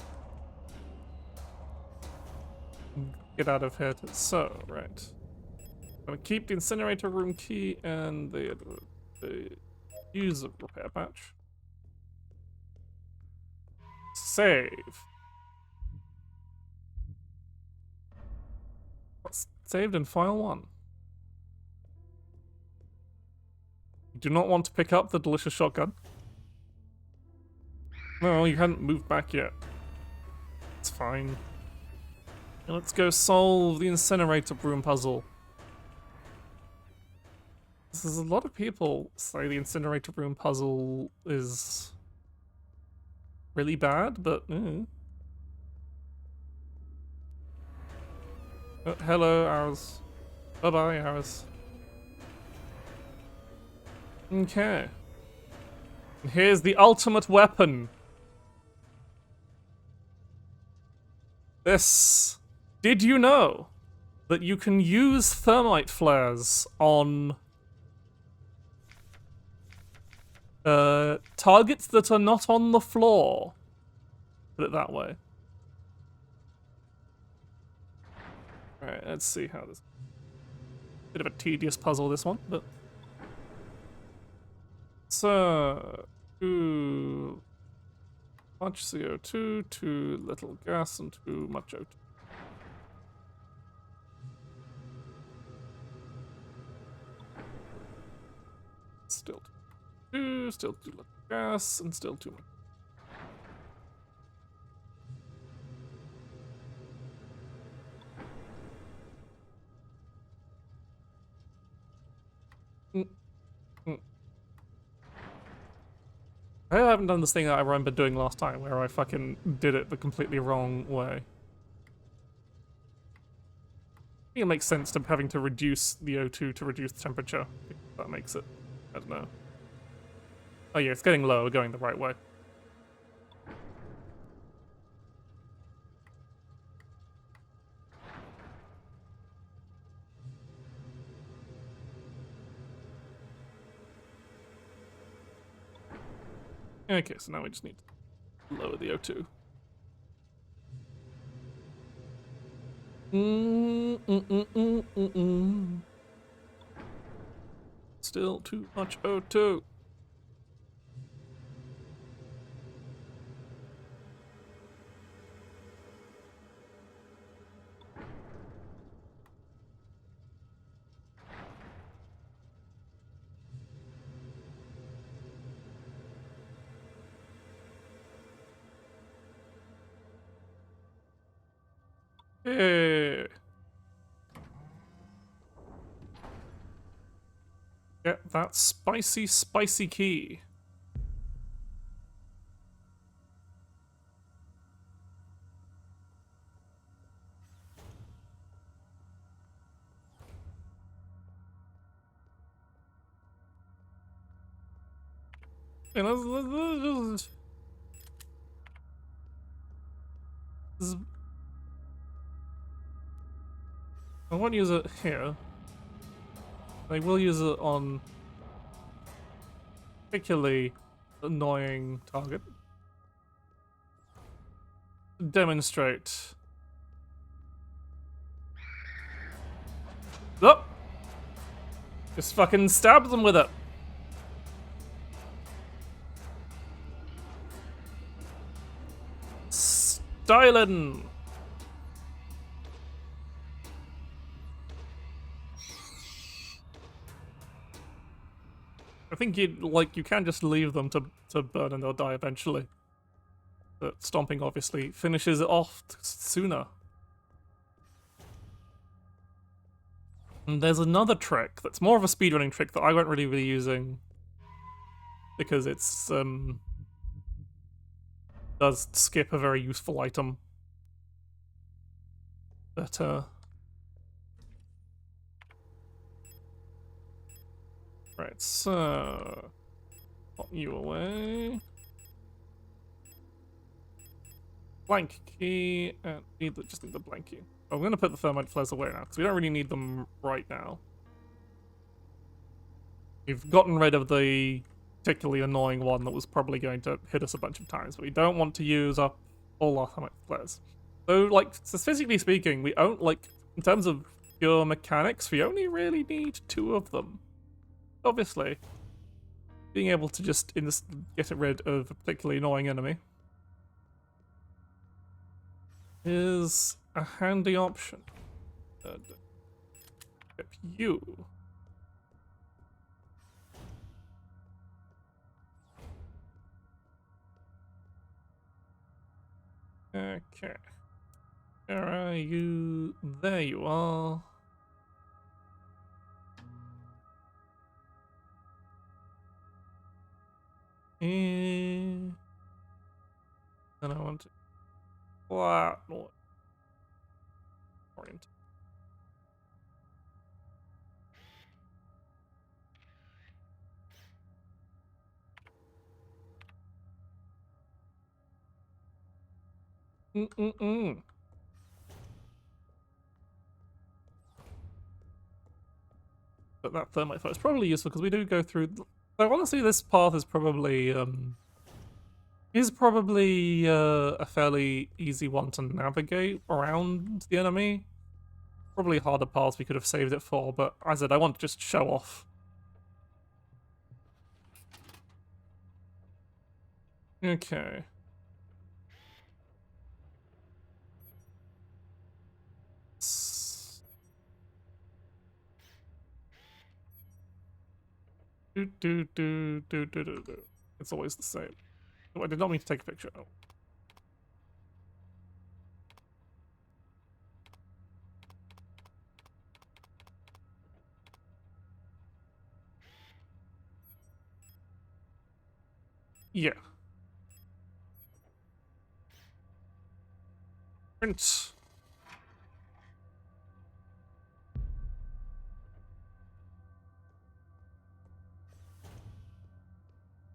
Get out of here. So, right. I'm gonna keep the incinerator room key and the user repair patch. Save. What's saved in file 1? You do not want to pick up the delicious shotgun? No, you hadn't moved back yet. It's fine. Now let's go solve the incinerator room puzzle. There's a lot of people say the incinerator room puzzle is really bad, but hello, Aris. Bye-bye, Aris. Okay. And here's the ultimate weapon. This. Did you know that you can use thermite flares on Targets that are not on the floor. Put it that way. Alright, let's see how this... Bit of a tedious puzzle, this one, but... So... Too much CO2, too little gas, and too much O2. Still still too little gas, and still too much. I haven't done this thing that I remember doing last time, where I fucking did it the completely wrong way. I think it makes sense to having to reduce the O2 to reduce the temperature. That makes it, I don't know. Oh yeah, it's getting low, we're going the right way. Okay, so now we just need to lower the O2. Still too much O2. Hey. Get that spicy, spicy key. And I won't use it here. I will use it on particularly annoying target. Demonstrate. Oh! Just fucking stab them with it. Stylen. I think you can just leave them to burn and they'll die eventually. But stomping obviously finishes it off sooner. And there's another trick that's more of a speedrunning trick that I won't really be using because it's does skip a very useful item. But right, so pop you away. Blank key, and just need the blank key. I'm gonna put the thermite flares away now, because we don't really need them right now. We've gotten rid of the particularly annoying one that was probably going to hit us a bunch of times, but we don't want to use up all our thermite flares. So, like, physically speaking, we don't, like, in terms of pure mechanics, we only really need 2 of them. Obviously, being able to just get rid of a particularly annoying enemy is a handy option. Equip you. Okay. Where are you? There you are. And then I want to flat orient. But that thermite fire is probably useful because we do go through. So honestly, this path is probably a fairly easy one to navigate around the enemy. Probably harder paths we could have saved it for, but as I said, I want to just show off. Okay. Do. It's always the same. Oh, I did not mean to take a picture. Oh. Yeah. Print.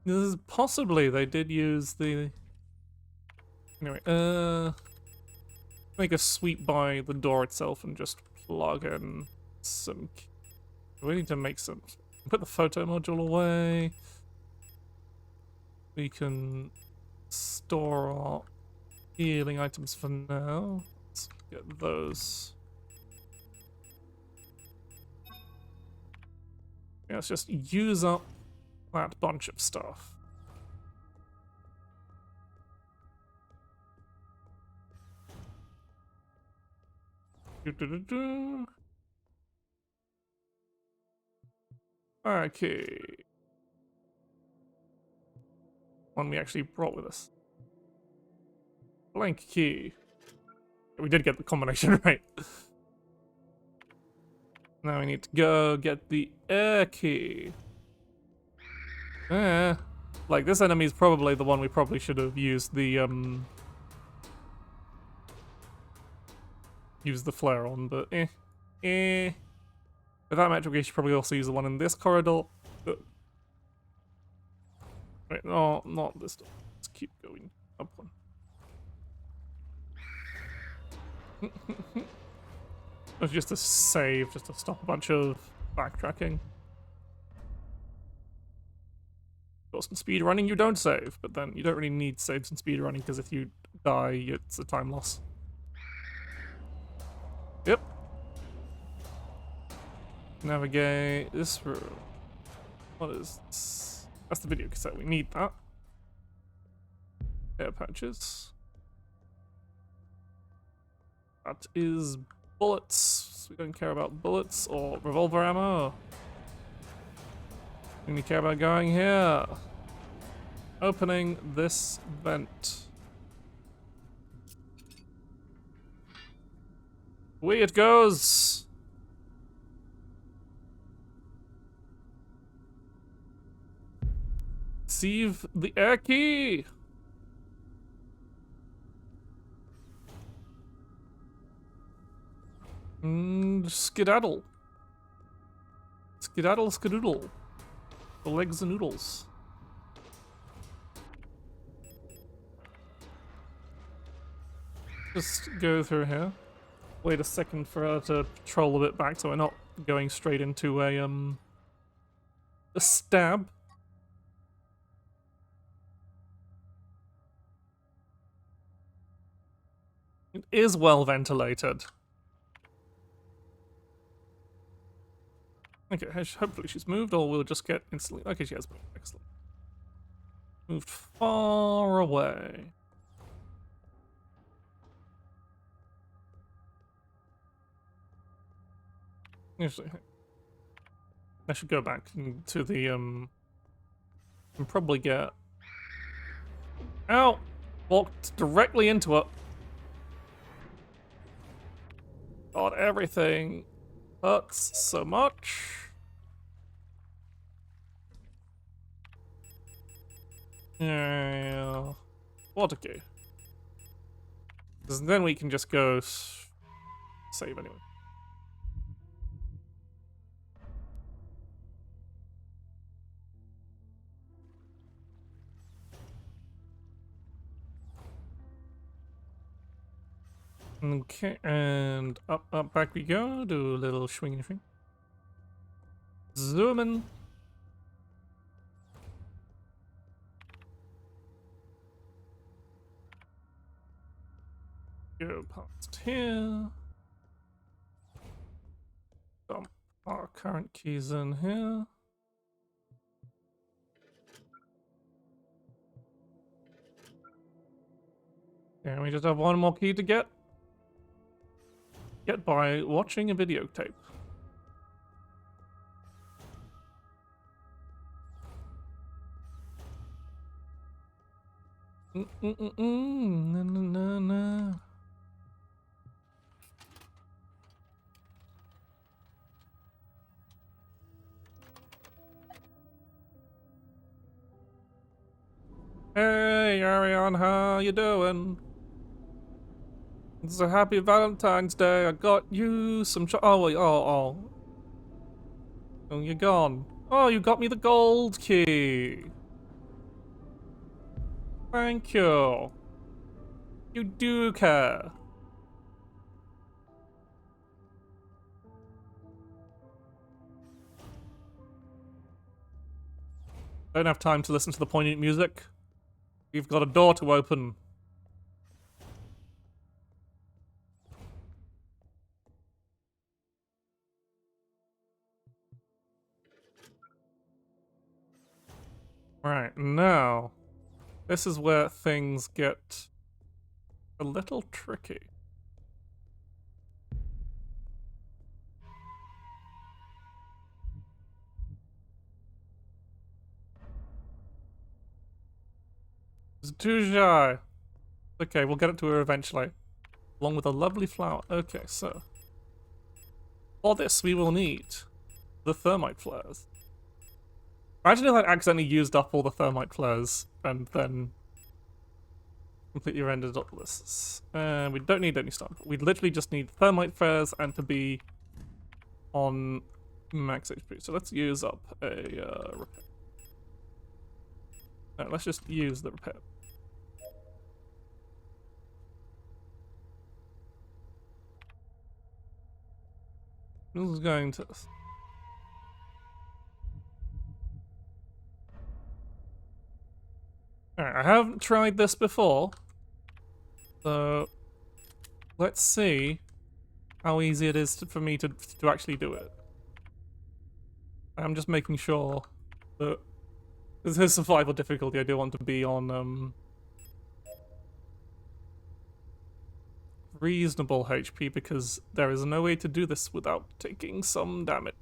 This is possibly they did use the. Anyway, make a sweep by the door itself and just plug in some. We need to make some. Put the photo module away. We can store our healing items for now. Let's get those. Yeah, let's just use up that bunch of stuff. Okay. One we actually brought with us. Blank key. We did get the combination right. Now we need to go get the air key. Like this enemy is probably the one we probably should have used the flare on, but With that metric, we should probably also use the one in this corridor. Wait, no, not this door. Let's keep going up one. It's just a save, just to stop a bunch of backtracking. Of course, in speedrunning you don't save, but then you don't really need saves in speedrunning because if you die, it's a time loss. Yep. Navigate this room. What is this? That's the video cassette. We need that. Air patches. That is bullets. We don't care about bullets or revolver ammo. We only care about going here. Opening this vent. Away it goes. Receive the air key. Skedaddle. Skedaddle, skedoodle. The legs and noodles. Just go through here. Wait a second for her to patrol a bit back so we're not going straight into a stab. It is well ventilated. Okay, hopefully she's moved, or we'll just get instantly. Okay, she has moved. Excellent. Moved far away. Usually, I should go back to the and probably get. Ow! Walked directly into it. God, everything hurts so much. Yeah. Water key. Because then we can just go save anyway. Okay, and up, back we go. Do a little swing and swing. Zoom in. Go past here. Dump our current keys in here. And we just have one more key to get. Get by watching a videotape. Na, na, na, na. Hey, Ariane, how you doing? It's a happy Valentine's Day. I got you some oh, wait, oh, you're gone. Oh, you got me the gold key. Thank you. You do care. Don't have time to listen to the poignant music. We've got a door to open. Right, now, this is where things get a little tricky. It's too shy. Okay, we'll get it to her eventually. Along with a lovely flower. Okay, so. For this, we will need the thermite flares. Imagine if I accidentally used up all the thermite flares and then completely rendered up lists. And we don't need any stuff. We literally just need thermite flares and to be on max HP. So let's use up a repair. No, let's just use the repair. This is going to... Alright, I haven't tried this before. So let's see how easy it is for me to actually do it. I'm just making sure that this is survival difficulty. I do want to be on reasonable HP because there is no way to do this without taking some damage.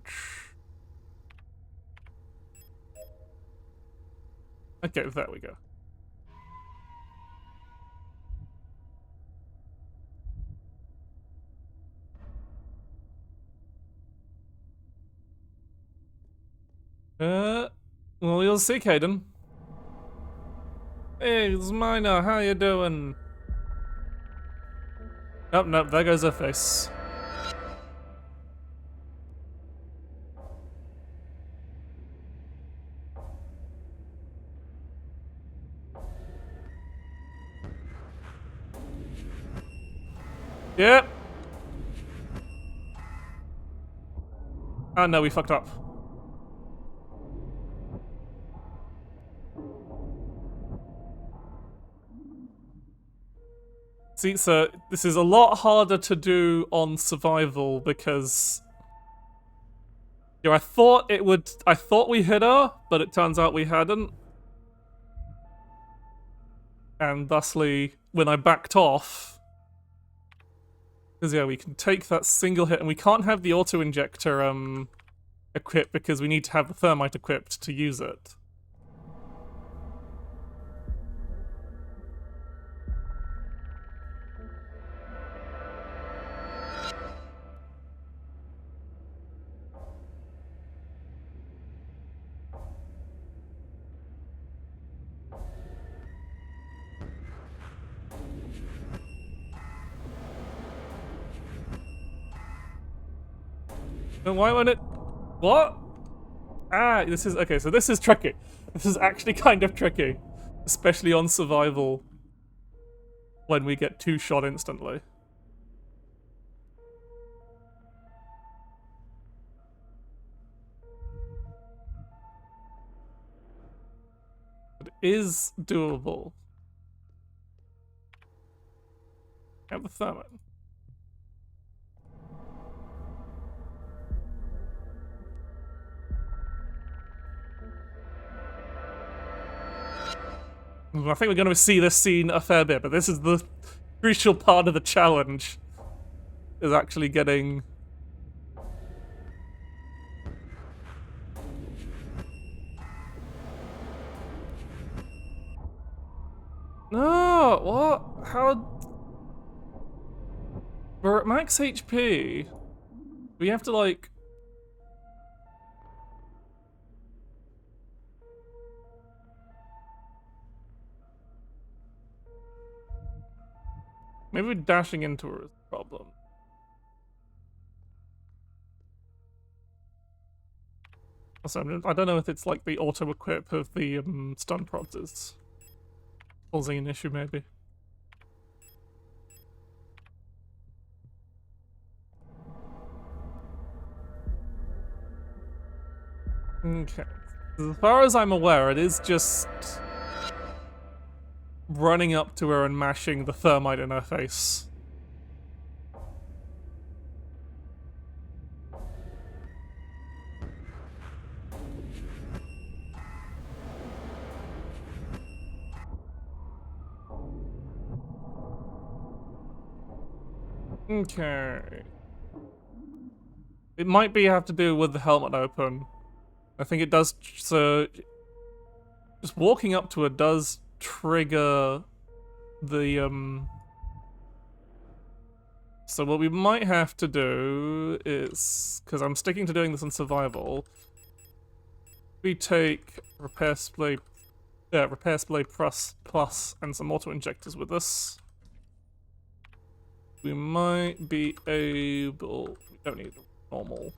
Okay, there we go. Well, you'll see, Caden. Hey, it's Mina, how you doing? Oh, no, there goes her face. Yep. Oh no, we fucked up. See, so this is a lot harder to do on survival because I thought we hit her, but it turns out we hadn't. And thusly, when I backed off, because yeah, we can take that single hit, and we can't have the auto-injector equipped because we need to have the thermite equipped to use it. Then why won't it? What? Ah, this is okay. So this is tricky. This is actually kind of tricky, especially on survival when we get two-shot instantly. It is doable. Have the thermite. I think we're going to see this scene a fair bit, but this is the crucial part of the challenge. Is actually getting... No, what? How... We're at max HP. We have to, like... Maybe dashing into her is the problem. Also, I don't know if it's like the auto-equip of the stun prods is causing an issue, maybe. Okay. As far as I'm aware, it is just running up to her and mashing the thermite in her face. Okay. It might be have to do with the helmet open. I think it does, so just walking up to it does trigger the so what we might have to do is, because I'm sticking to doing this in survival, we take repair splay plus and some auto injectors with us. We might be able, we don't need normal.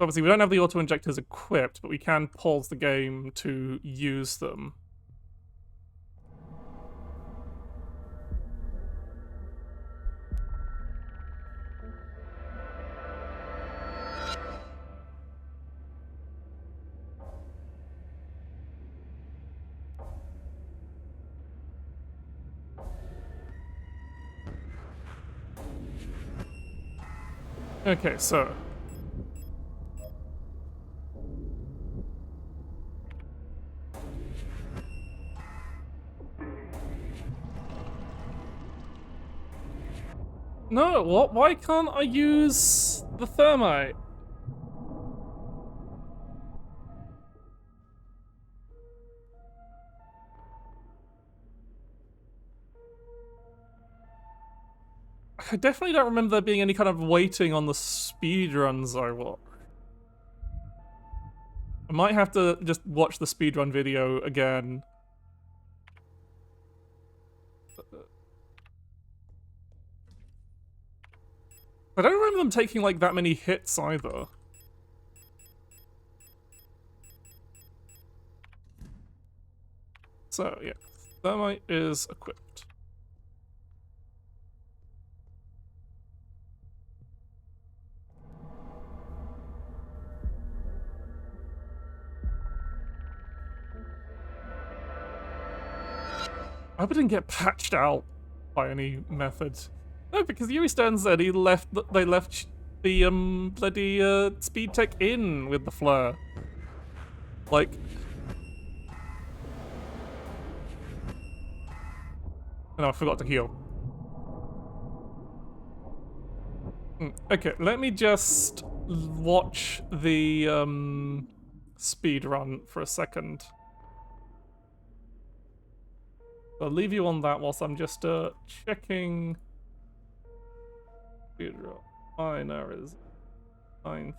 Obviously, we don't have the auto-injectors equipped, but we can pause the game to use them. Okay, so... No, what? Why can't I use the thermite? I definitely don't remember there being any kind of waiting on the speedruns I watch. I might have to just watch the speedrun video again. I don't remember them taking like that many hits either. So yeah, thermite is equipped. I hope it didn't get patched out by any method. No, because Yuri Stern said they left the bloody speed tech in with the flare. Like, no, I forgot to heal. Okay, let me just watch the speed run for a second. I'll leave you on that whilst I'm just checking. Speed run. Minor is 9.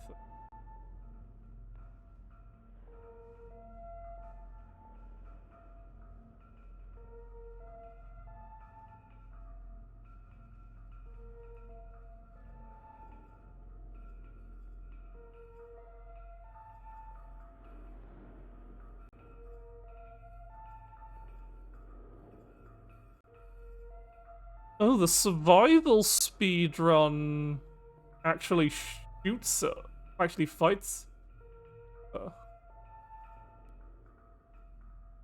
Oh, the survival speedrun actually shoots her. Actually fights her.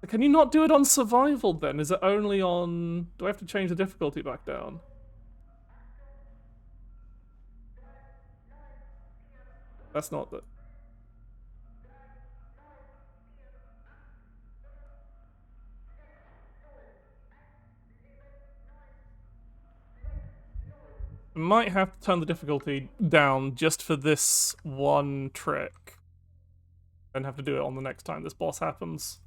Can you not do it on survival then? Is it only on... Do I have to change the difficulty back down? That's not the... I might have to turn the difficulty down just for this one trick. And have to do it on the next time this boss happens.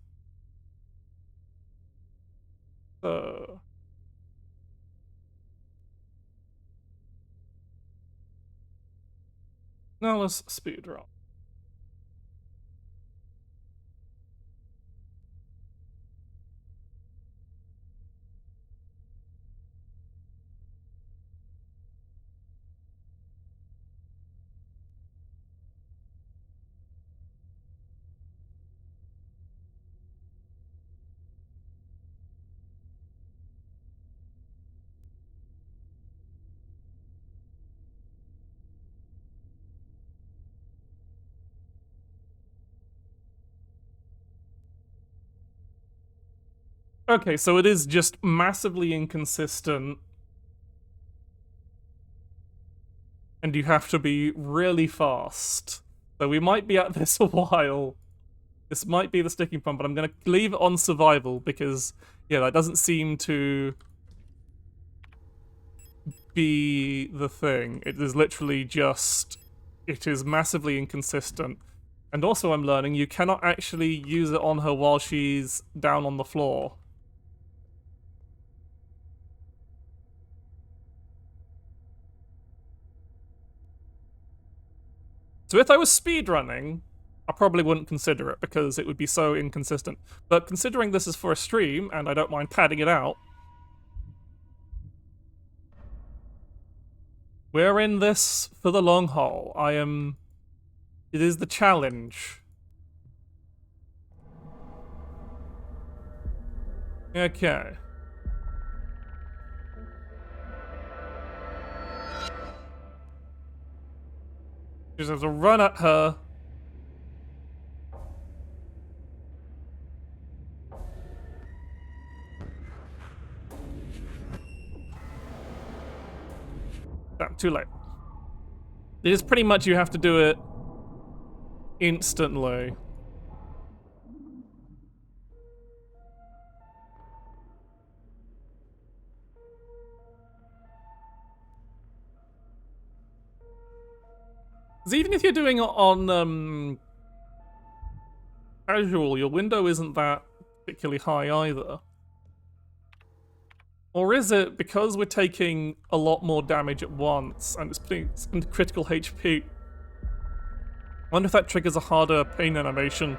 So... Now let's speedrun. Okay, so it is just massively inconsistent. And you have to be really fast. So we might be at this a while. This might be the sticking point, but I'm going to leave it on survival because, yeah, that doesn't seem to be the thing. It is literally just... It is massively inconsistent. And also I'm learning you cannot actually use it on her while she's down on the floor. So if I was speedrunning, I probably wouldn't consider it because it would be so inconsistent. But considering this is for a stream, and I don't mind padding it out, we're in this for the long haul. It is the challenge. Okay. Just have to run at her. Damn, too late. It is pretty much you have to do it instantly. Because even if you're doing it on casual, your window isn't that particularly high either. Or is it because we're taking a lot more damage at once and it's putting us into critical HP? I wonder if that triggers a harder pain animation.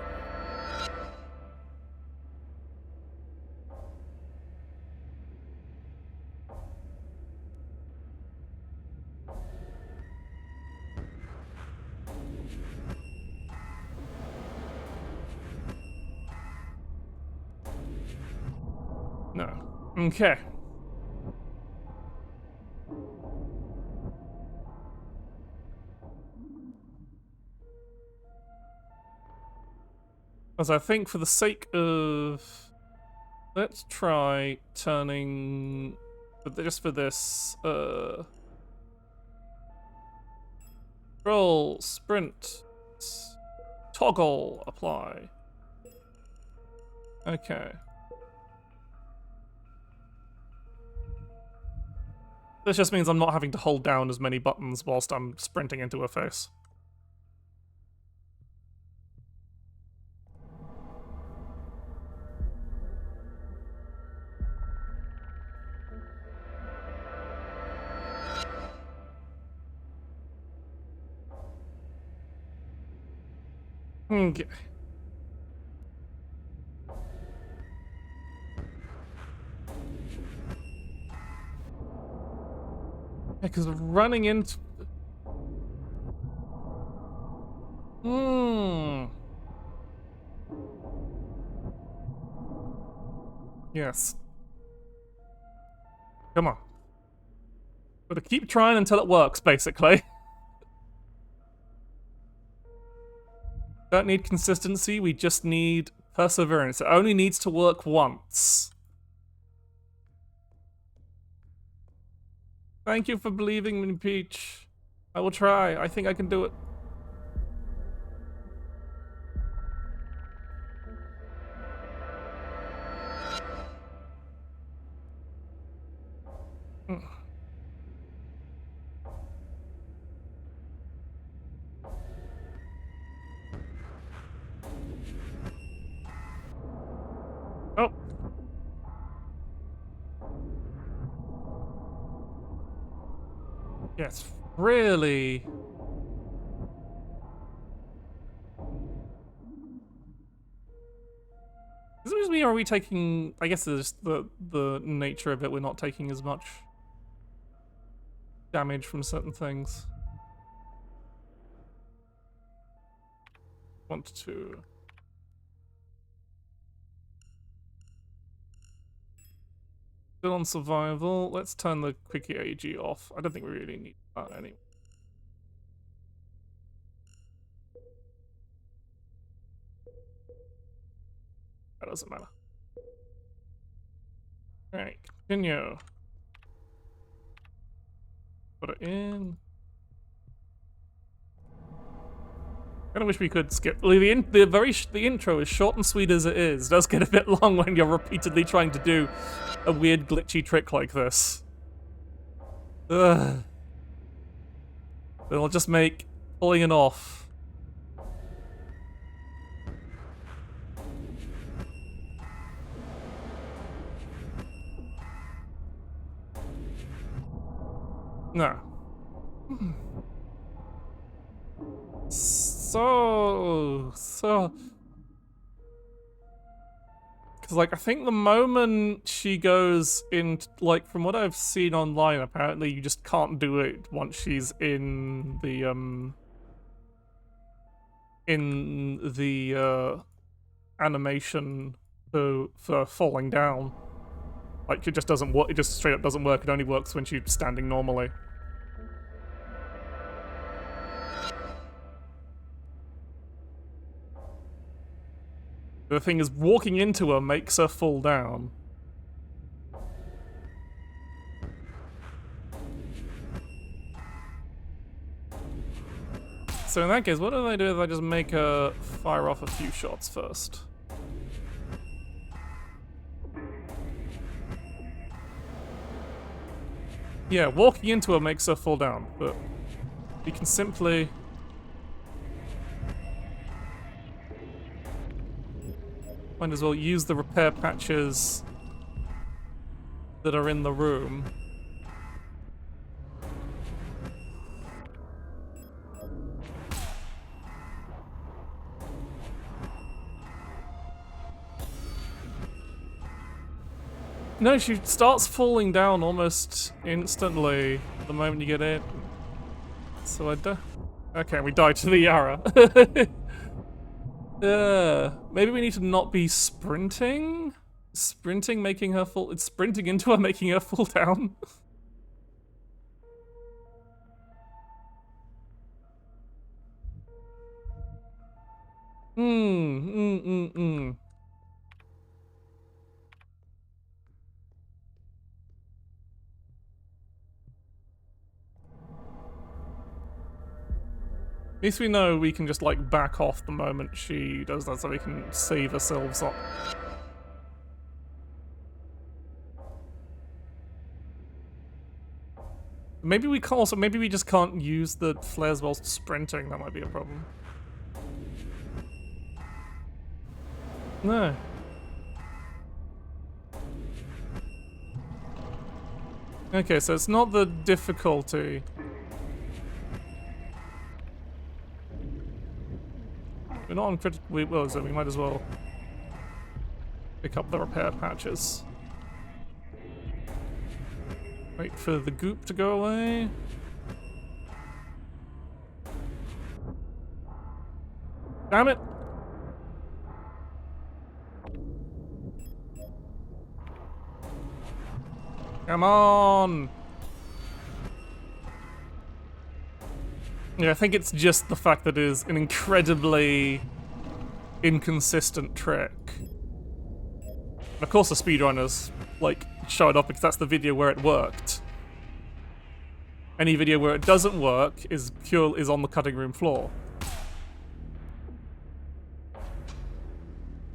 No. Okay. As I think for the sake of... Let's try turning... Just for this... Roll, sprint, toggle, apply. Okay. This just means I'm not having to hold down as many buttons whilst I'm sprinting into her face. Okay. Because running into... Yes. Come on. Gotta keep trying until it works, basically. Don't need consistency, we just need Perseverance. It only needs to work once. Thank you for believing in me, Peach. I will try. I think I can do it. Oh. Yes, really. Does it just mean, are we taking, I guess it's just the nature of it, we're not taking as much damage from certain things. 1 to 2. Still on survival. Let's turn the quickie AG off. I don't think we really need that anyway. That doesn't matter. Alright, continue. Put it in. Kinda wish we could skip. The intro, as short and sweet as it is, does get a bit long when you're repeatedly trying to do a weird glitchy trick like this. Ugh. It'll just make pulling it off. No. So... Because, like, I think the moment she goes in, like, from what I've seen online, apparently you just can't do it once she's in the animation for falling down. Like, it just doesn't work, it just straight up doesn't work, it only works when she's standing normally. The thing is, walking into her makes her fall down. So in that case, what do I do if I just make her fire off a few shots first? Yeah, walking into her makes her fall down, but we can simply... might as well use the repair patches that are in the room. No, she starts falling down almost instantly the moment you get in. So I do. Okay, we died to the Yara. Maybe we need to not be sprinting? Sprinting making her fall... It's sprinting into her making her fall down. At least we know we can just, like, back off the moment she does that so we can save ourselves up. Maybe we can't also, maybe we just can't use the flares whilst sprinting, that might be a problem. No. Okay, so it's not the difficulty. We're not on critical will, so we might as well pick up the repair patches. Wait for the goop to go away. Damn it! Come on! Yeah, I think it's just the fact that it is an incredibly inconsistent trick. And of course the speedrunners, like, show it off because that's the video where it worked. Any video where it doesn't work is on the cutting room floor.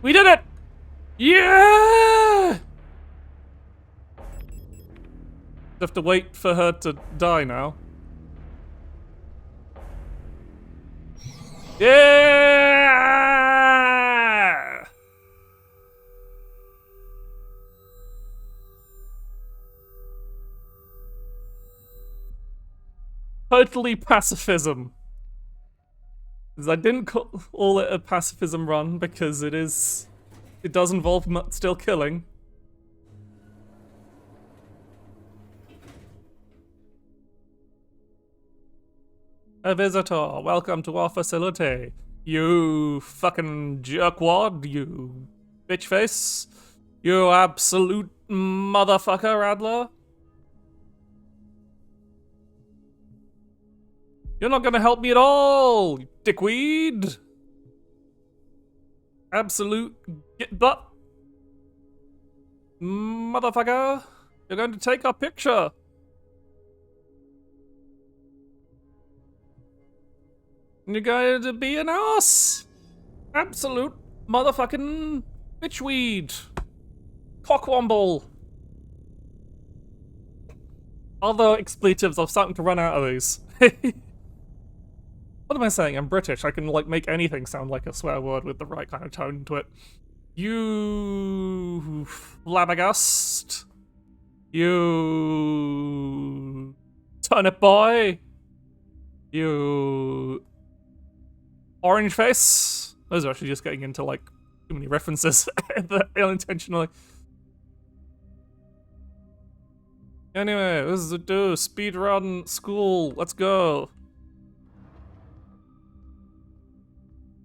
We did it! Yeah! Have to wait for her to die now. Yeah! Totally pacifism. I didn't call it a pacifism run because it does involve still killing. A visitor, welcome to our facility. You fucking jerkwad, you bitch face. You absolute motherfucker, Adler. You're not gonna help me at all, you dickweed. Absolute get butt. Motherfucker. You're going to take our picture. You're going to be an ass. Absolute motherfucking bitchweed. Cockwomble. Other expletives, I'm starting to run out of these. What am I saying? I'm British. I can, like, make anything sound like a swear word with the right kind of tone to it. You flabbergast. You turnip boy. You orange face. Those are actually just getting into, like, too many references unintentionally. Anyway, this is a speedrun school. Let's go.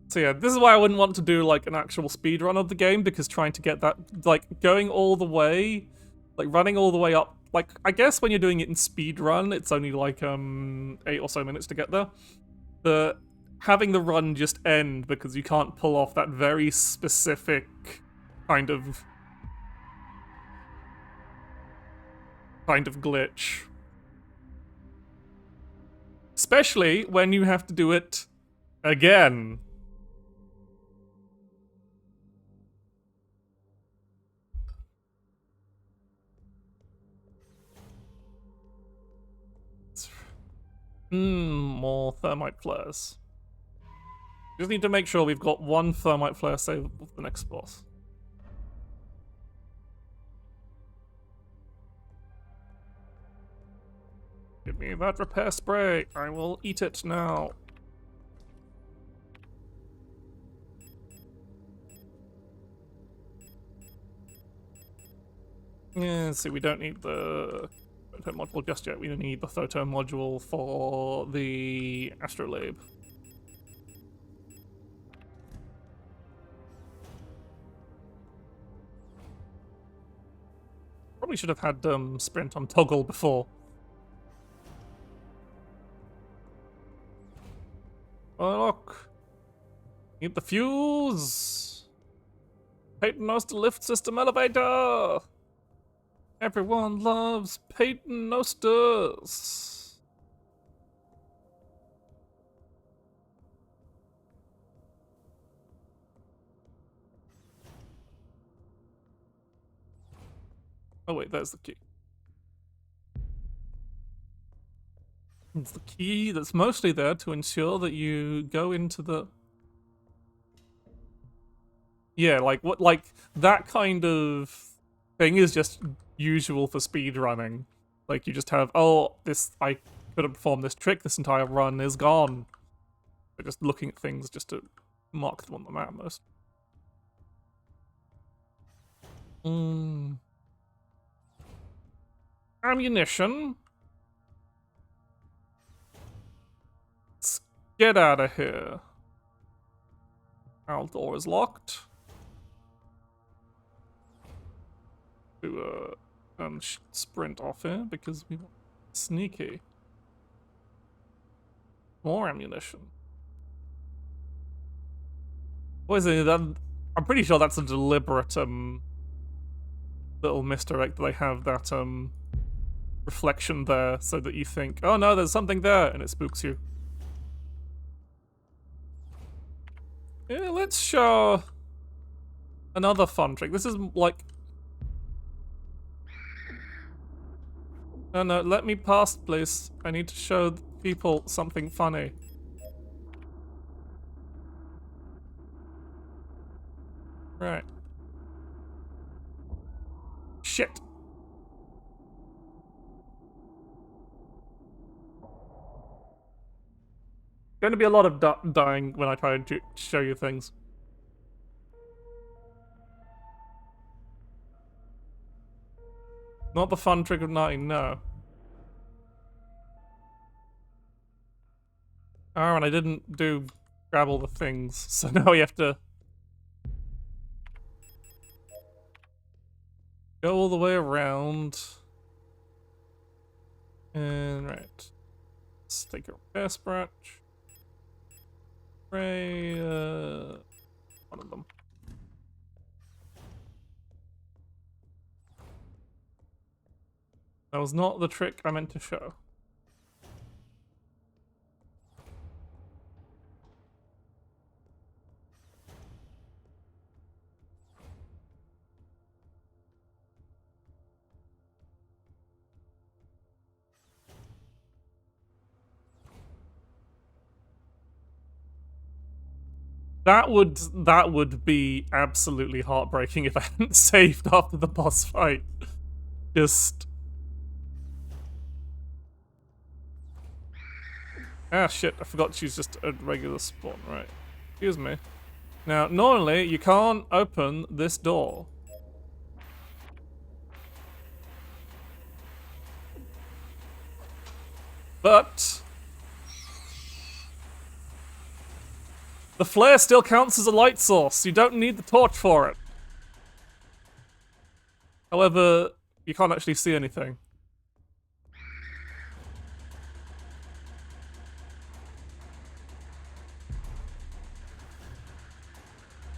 So yeah, this is why I wouldn't want to do like an actual speedrun of the game, because trying to get that, like, going all the way, like running all the way up, like, I guess when you're doing it in speedrun, it's only like 8 or so minutes to get there. But having the run just end because you can't pull off that very specific kind of glitch. Especially when you have to do it again. More thermite flares. Just need to make sure we've got one thermite flare saved for the next boss. Give me that repair spray. I will eat it now. Yeah, see, we don't need the photo module just yet. We need the photo module for the astrolabe. Probably should have had sprint on toggle before. Oh look! Need the fuse! Paternoster lift system elevator! Everyone loves Paternosters! Oh wait, there's the key. It's the key that's mostly there to ensure that you go into the... Yeah, like, what, like, that kind of thing is just usual for speedrunning. Like, you just have, oh, this, I could have performed this trick, this entire run is gone. But just looking at things just to mark them on the map most. Ammunition. Let's get out of here. Our door is locked. To sprint off here because we want sneaky. More ammunition. What is it? I'm pretty sure that's a deliberate little misdirect that they have that reflection there so that you think, oh no, there's something there, and it spooks you. Yeah, let's show another fun trick. This is like... No, let me pass, please. I need to show people something funny. Right. Shit. Going to be a lot of dying when I try to show you things. Not the fun trick of 9, no. Oh, and I didn't grab all the things, so now we have to go all the way around. And right. Let's take a repair scratch. Spray one of them. That was not the trick I meant to show. That would be absolutely heartbreaking if I hadn't saved after the boss fight. Just... Ah, shit, I forgot she's just a regular spawn, right. Excuse me. Now, normally, you can't open this door. But... the flare still counts as a light source. You don't need the torch for it. However, you can't actually see anything.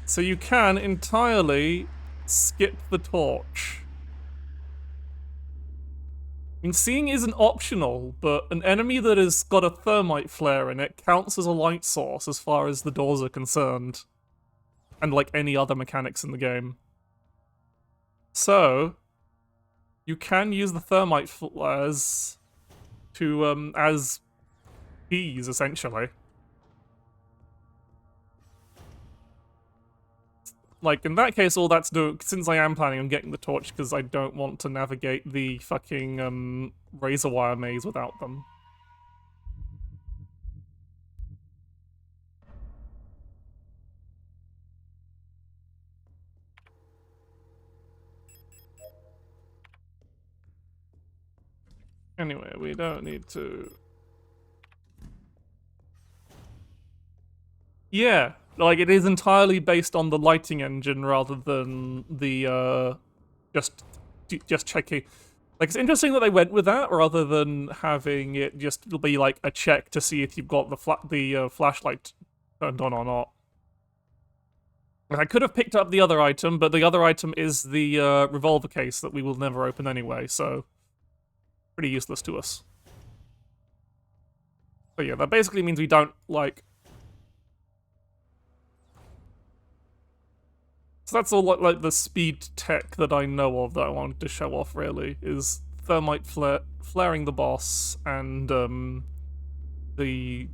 So you can entirely skip the torch. I mean, seeing isn't optional, but an enemy that has got a thermite flare in it counts as a light source as far as the doors are concerned. And like any other mechanics in the game. So, you can use the thermite flares to, as keys, essentially. Like, in that case, all that's doing, since I am planning on getting the torch because I don't want to navigate the fucking, razor wire maze without them. Anyway, we don't need to... Yeah, like, it is entirely based on the lighting engine rather than the, just checking. Like, it's interesting that they went with that rather than having it just be, like, a check to see if you've got the flashlight turned on or not. I could have picked up the other item, but the other item is the, revolver case that we will never open anyway, so... pretty useless to us. But yeah, that basically means we don't, like... So that's all like the speed tech that I know of that I wanted to show off, really, is thermite flaring the boss and the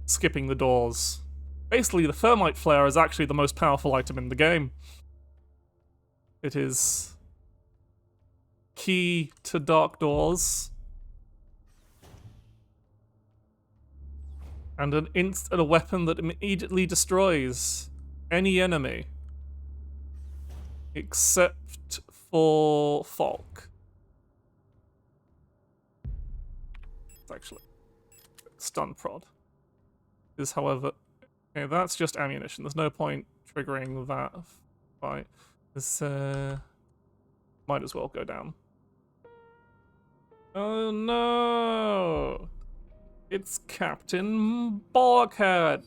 skipping the doors. Basically, the thermite flare is actually the most powerful item in the game. It is key to dark doors. And a weapon that immediately destroys any enemy. Except for Falk. It's actually stun prod. Is, however... Okay, that's just ammunition. There's no point triggering that fight. This, might as well go down. Oh no! It's Captain Bulkhead!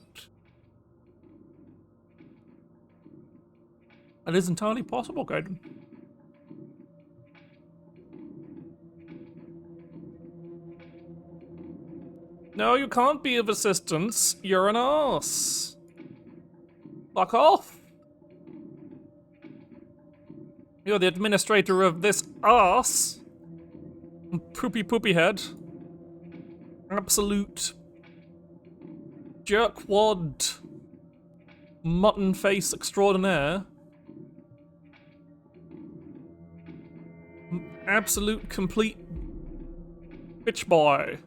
That is entirely possible, Gaiden. No, you can't be of assistance. You're an arse. Fuck off. You're the administrator of this arse. Poopy head. Absolute jerkwad mutton face extraordinaire. Absolute complete bitch boy.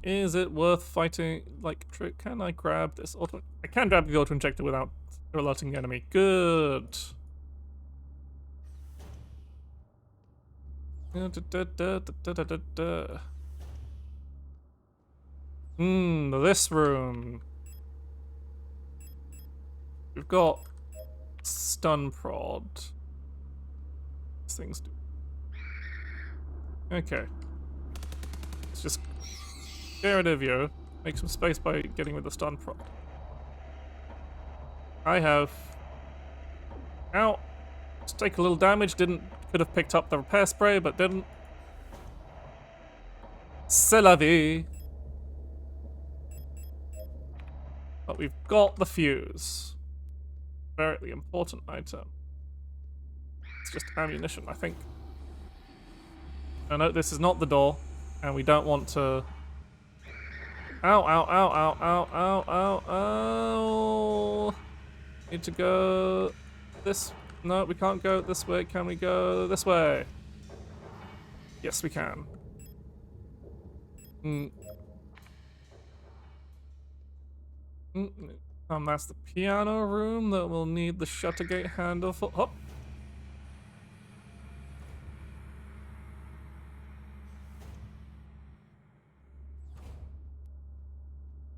Is it worth fighting? Like, can I grab this auto? I can grab the auto injector without alerting the enemy. Good. This room. We've got stun prod. These things do. Okay. Let's just get rid of you. Make some space by getting rid of the stun prod. I have. Ow. Just take a little damage. Could have picked up the repair spray, but didn't. C'est la vie. But we've got the fuse. Very important item. It's just ammunition, I think. No, this is not the door, and we don't want to. Ow, ow, ow, ow, ow, ow, ow, ow. Need to go this. No, we can't go this way. Can we go this way? Yes, we can. That's the piano room that will need the shutter gate handle for. Hop.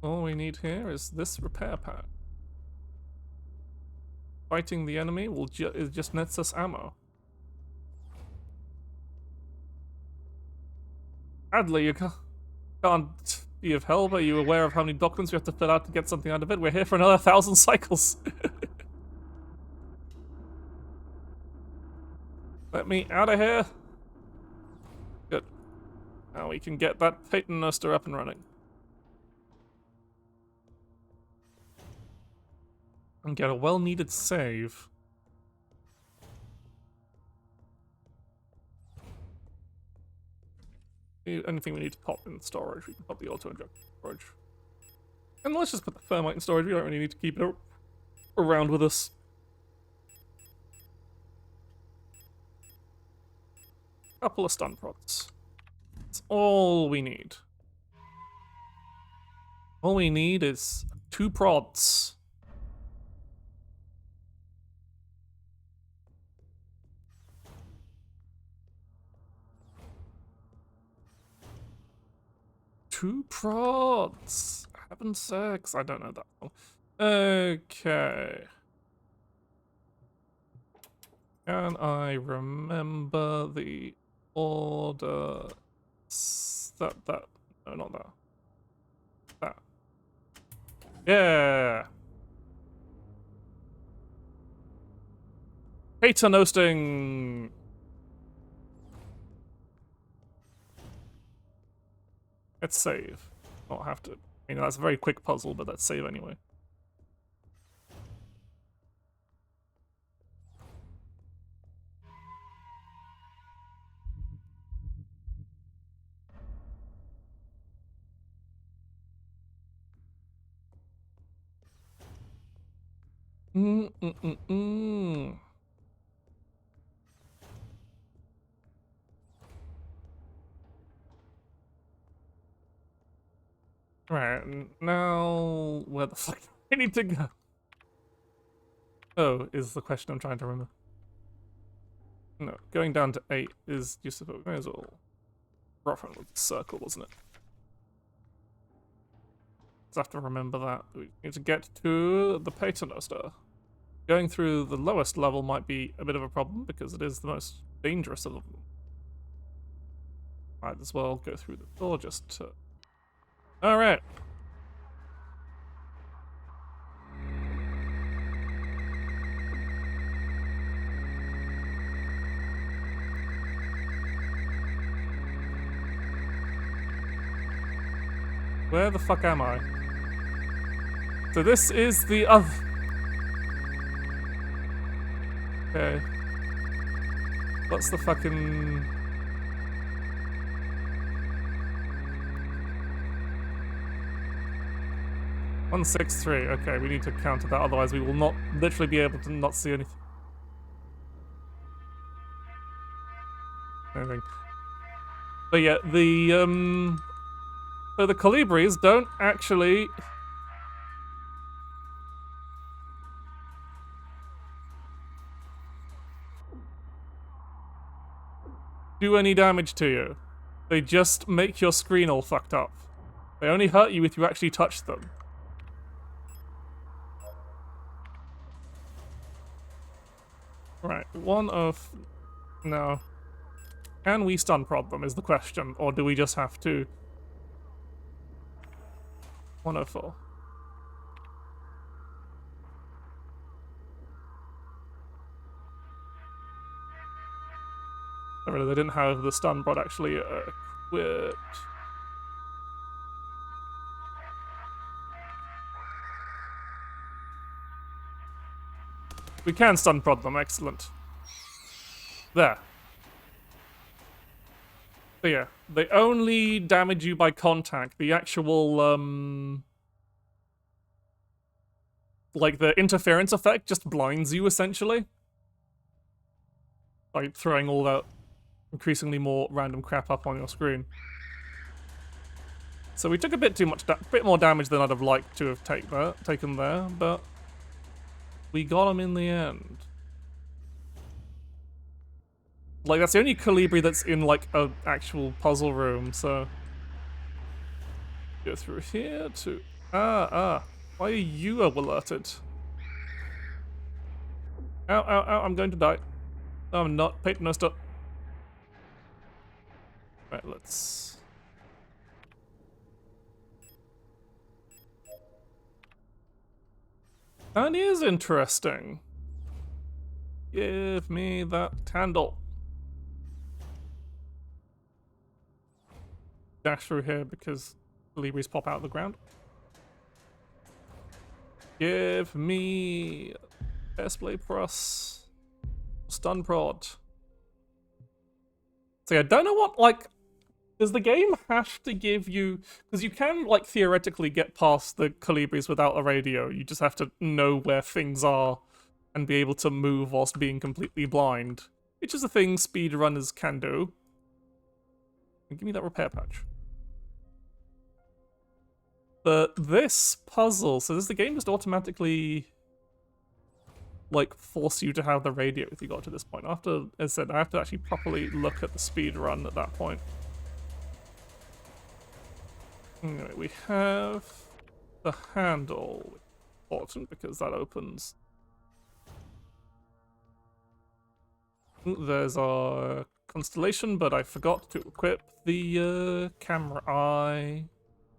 All we need here is this repair pack. Fighting the enemy will it just nets us ammo. Adley, you can't be of help. Are you aware of how many documents we have to fill out to get something out of it? We're here for another 1,000 cycles. Let me out of here. Good. Now we can get that paternoster up and running. And get a well-needed save. Anything we need to pop in storage, we can pop the auto-injector in storage. And let's just put the thermite in storage, we don't really need to keep it around with us. Couple of stun prods. That's all we need. All we need is 2 prods. Two prods. Having sex. I don't know that one. Okay. Can I remember the order? That. No, not that. That. Yeah. Paternosting. Let's save. Not have to. I mean, that's a very quick puzzle, but let's save anyway. Right, now where the fuck do I need to go? Oh, is the question I'm trying to remember. No, going down to 8 is just may as well rough around with the circle, wasn't it? Just have to remember that. We need to get to the paternoster. Going through the lowest level might be a bit of a problem because it is the most dangerous of them. Might as well go through the door just to. Alright. Where the fuck am I? So this is the other... Okay. What's the fucking... $163. Okay, we need to counter that, otherwise we will not literally be able to not see anything. But yeah, so the Colibris don't actually do any damage to you. They just make your screen all fucked up. They only hurt you if you actually touch them. Right, one of... No. Can we stun prod them is the question, or do we just have to... 104. Oh, really, they didn't have the stun prod actually equipped. We can stun prod them, excellent. There. So yeah, they only damage you by contact. The actual, like the interference effect just blinds you, essentially. By throwing all that increasingly more random crap up on your screen. So we took a bit bit more damage than I'd have liked to have taken there, but we got him in the end. Like, that's the only Colibri that's in, like, a actual puzzle room, so... Go through here to... Why are you alerted? Ow, ow, ow, I'm going to die. No, I'm not. Peyton, no, stop. Right, let's... That is interesting. Give me that handle. Dash through here because Colibris pop out of the ground. Give me Best Blade Press. Stun prod. So yeah, I don't know what, like, does the game have to give you, because you can, like, theoretically get past the Colibris without a radio. You just have to know where things are and be able to move whilst being completely blind, which is a thing speedrunners can do. And give me that repair patch. But this puzzle, so does the game just automatically, like, force you to have the radio if you got to this point? After, as I said, I have to actually properly look at the speed run at that point. Anyway, we have the handle, important because that opens. There's our constellation, but I forgot to equip the camera eye.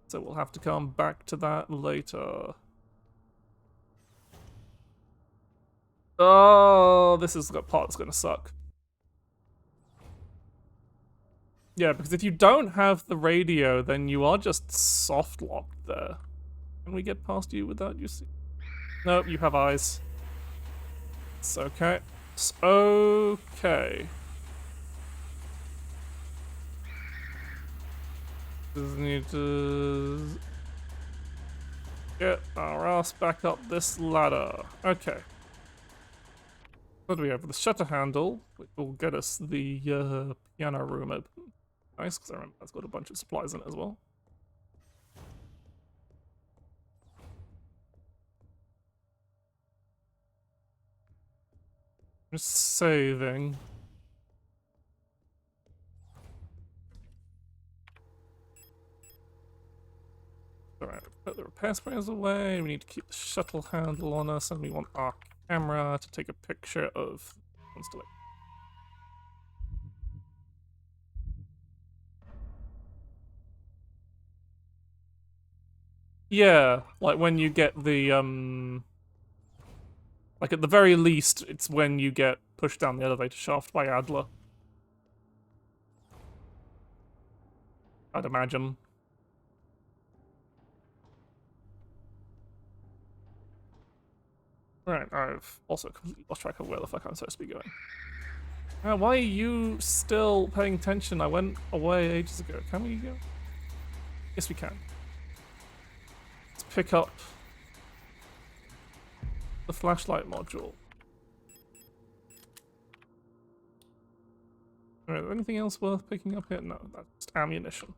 So we'll have to come back to that later. Oh, this is the part that's gonna suck. Yeah, because if you don't have the radio, then you are just soft locked there. Can we get past you without you see? Nope, you have eyes. It's okay. It's okay. Just need to get our ass back up this ladder. Okay. What do we have? The shutter handle, which will get us the piano room open. Nice, because I remember that's got a bunch of supplies in it as well. Just saving. Alright, put the repair sprays away. We need to keep the shuttle handle on us, and we want our camera to take a picture of the constellation. Yeah, like when you get the like at the very least, it's when you get pushed down the elevator shaft by Adler. I'd imagine. Right, I've also completely lost track of where the fuck I'm supposed to be going. Why are you still paying attention? I went away ages ago. Can we go? Yes, we can. Let's pick up the flashlight module. Alright, anything else worth picking up here? No, that's just ammunition.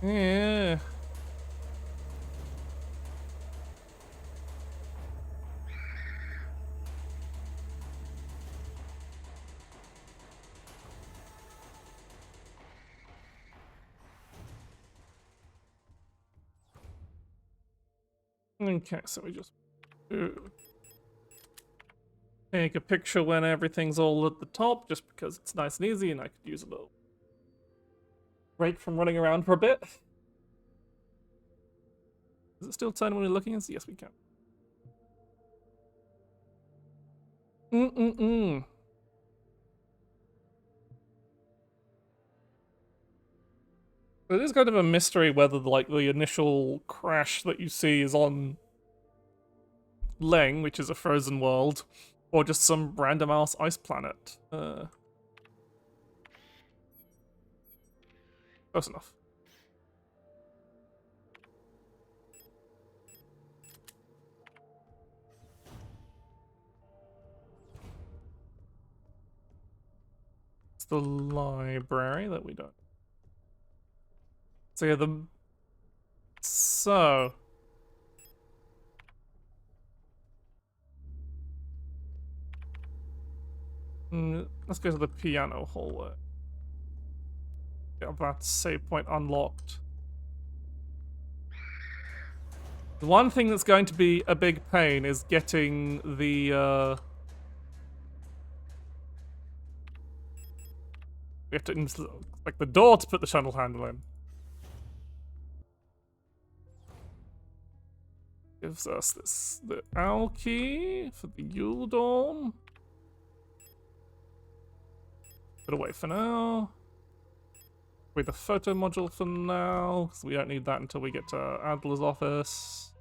Yeah. Okay, so we just take a picture when everything's all at the top, just because it's nice and easy, and I could use a little break from running around for a bit. Is it still turn when we're looking? Yes, we can. It is kind of a mystery whether, like, the initial crash that you see is on Leng, which is a frozen world, or just some random ass ice planet. Close enough. It's the library that we don't. So yeah, let's go to the piano hallway. Get that save point unlocked. The one thing that's going to be a big pain is getting the we have to like the door to put the shuttle handle in. Gives us the owl key for the Yule Dawn. Put away for now. With the photo module for now, because we don't need that until we get to Adler's office.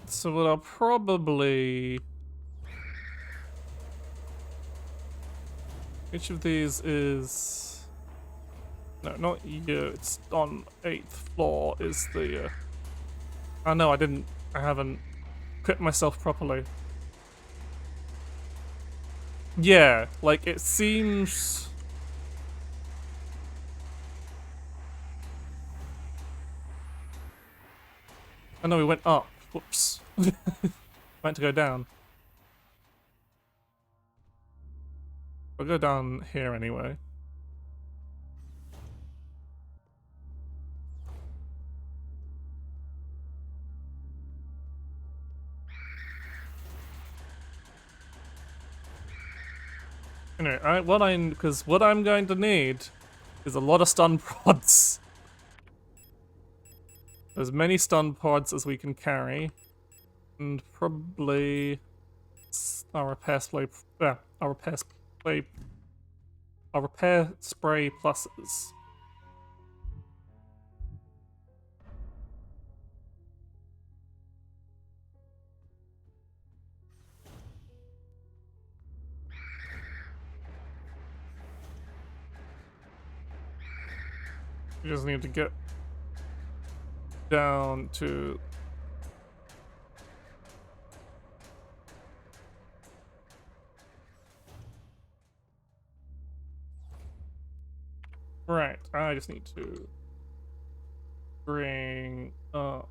So what I'll probably... Which of these is... No, not you. It's on 8th floor is the... Oh no, I haven't equipped myself properly. Yeah, like it seems... Oh no, we went up. Whoops. Meant to go down. I'll go down here anyway. Anyway, what I'm going to need is a lot of stun pods. As many stun pods as we can carry, and probably our repair spray pluses. We just need to get down to right. I just need to bring up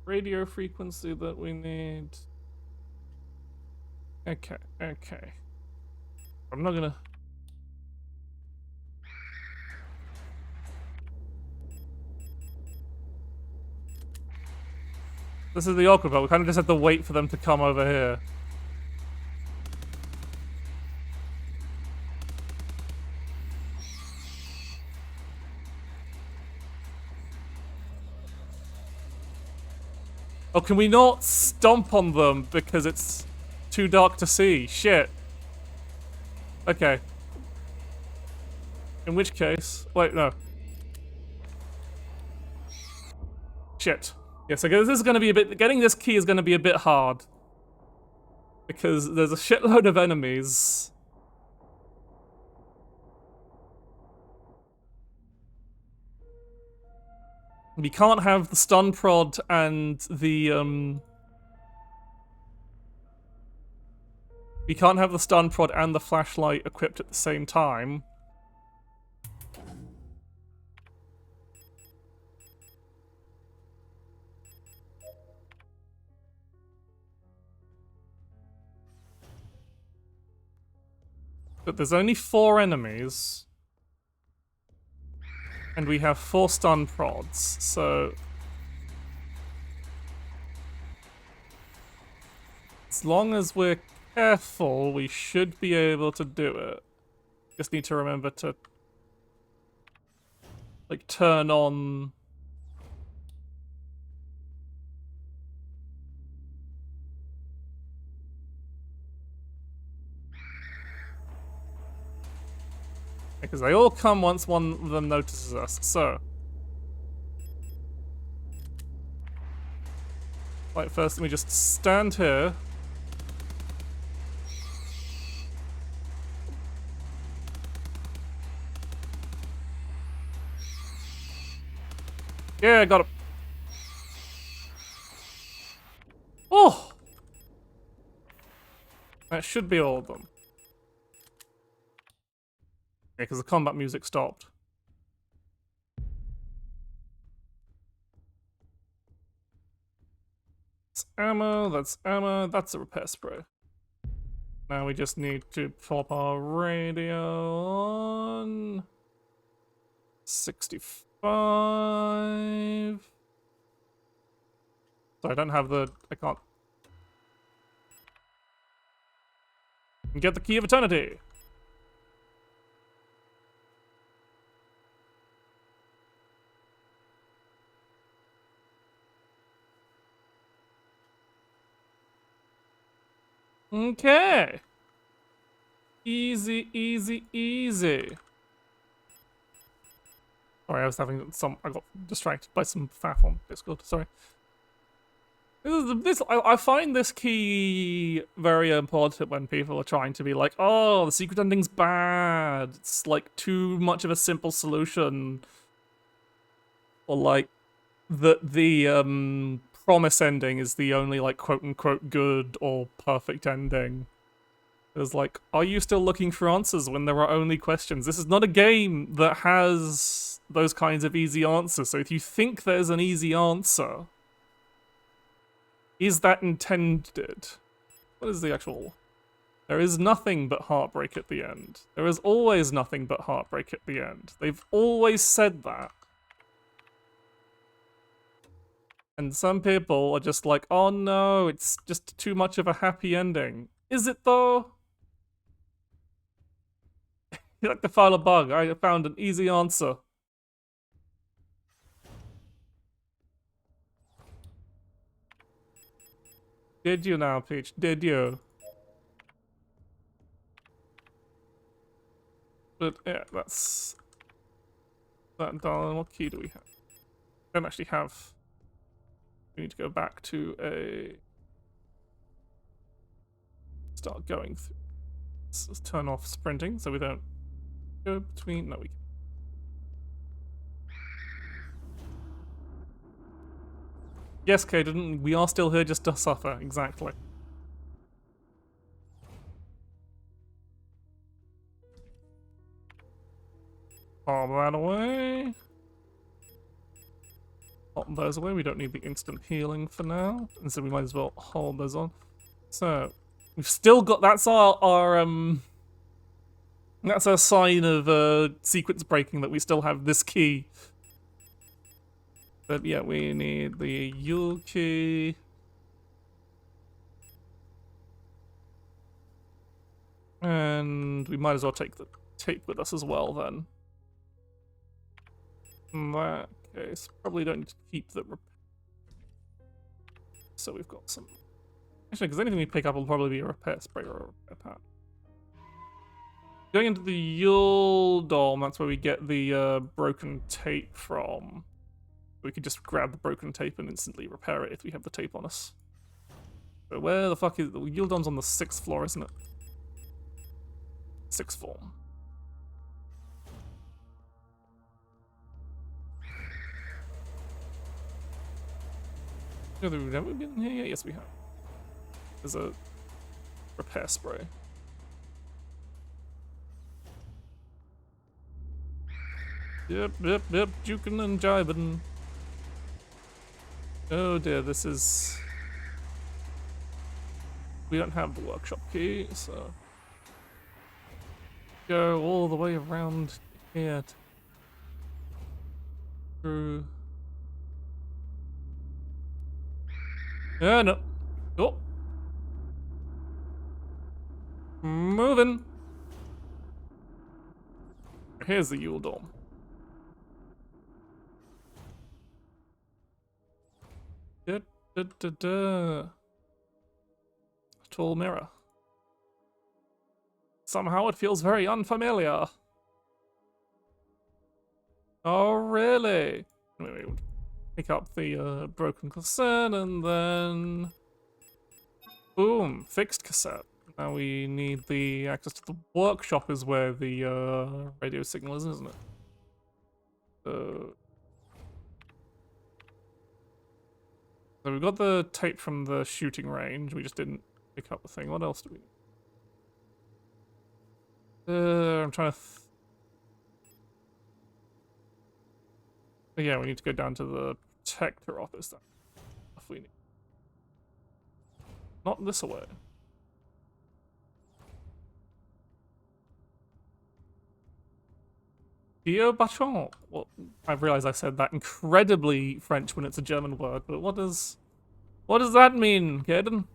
radio frequency that we need. Okay. I'm not gonna. This is the awkward part. We kind of just have to wait for them to come over here. Oh, can we not stomp on them because it's too dark to see? Shit. Okay. In which case... Wait, no. Shit. Yeah, so this is going to be a bit... Getting this key is going to be a bit hard. Because there's a shitload of enemies. We can't have the stun prod and the, We can't have the stun prod and the flashlight equipped at the same time. But there's only 4 enemies. And we have 4 stun prods, so... As long as we're careful, we should be able to do it. Just need to remember to... like, turn on... Because they all come once one of them notices us, so... Right, first let me just stand here. Yeah, I got it. Oh! That should be all of them. Yeah, because the combat music stopped. That's ammo, that's a repair spray. Now we just need to pop our radio on. 65. So I don't have the... I can't... Get the key of eternity! Okay. Easy, easy, easy. Sorry, I was having some... I got distracted by some faff on Discord, sorry. I find this key very important when people are trying to be like, oh, the secret ending's bad. It's like too much of a simple solution. Or like, the promise ending is the only like quote-unquote good or perfect ending. It's like, are you still looking for answers when there are only questions? This is not a game that has those kinds of easy answers, so if you think there's an easy answer, is that intended? What is the actual... There is nothing but heartbreak at the end. There is always nothing but heartbreak at the end. They've always said that. And some people are just like, oh no, it's just too much of a happy ending. Is it though? You like to file a bug. I found an easy answer. Did you now, Peach? Did you? But yeah, that's that done. What key do we have? We don't actually have. We need to go back to a... Start going through. Let's turn off sprinting so we don't go between... No, we can. Yes, Caden, we are still here just to suffer, exactly. Pop that away. Pop those away, we don't need the instant healing for now, and so we might as well hold those on. So, we've still got, that's our that's our sign of sequence breaking, that we still have this key. But yeah, we need the Yule key. And we might as well take the tape with us as well then. In that case, probably don't need to keep the... So we've got some... Actually, because anything we pick up will probably be a repair spray or a repair pad. Going into the Yule Dome, that's where we get the broken tape from. We could just grab the broken tape and instantly repair it if we have the tape on us. So where the fuck is... The Yule Dome's on the 6th floor, isn't it? 6th floor. Have we been here? Yes, we have. There's a repair spray. Yep, juking and jiving. Oh dear, this is... We don't have the workshop key, so... Go all the way around here. Through... No. Oh. Moving. Here's the Yule Dome. Tall mirror. Somehow it feels very unfamiliar. Oh, really? Anyway, we'll pick up the broken cassette and then... Boom, fixed cassette. Now we need the access to the workshop is where the radio signal is, isn't it? So we've got the tape from the shooting range. We just didn't pick up the thing. What else do we need? I'm trying to... Yeah, we need to go down to the protector office. That's stuff we need. Not this way. Dio Bachon. Well, I realize I said that incredibly French when it's a German word, but what does that mean, Caden?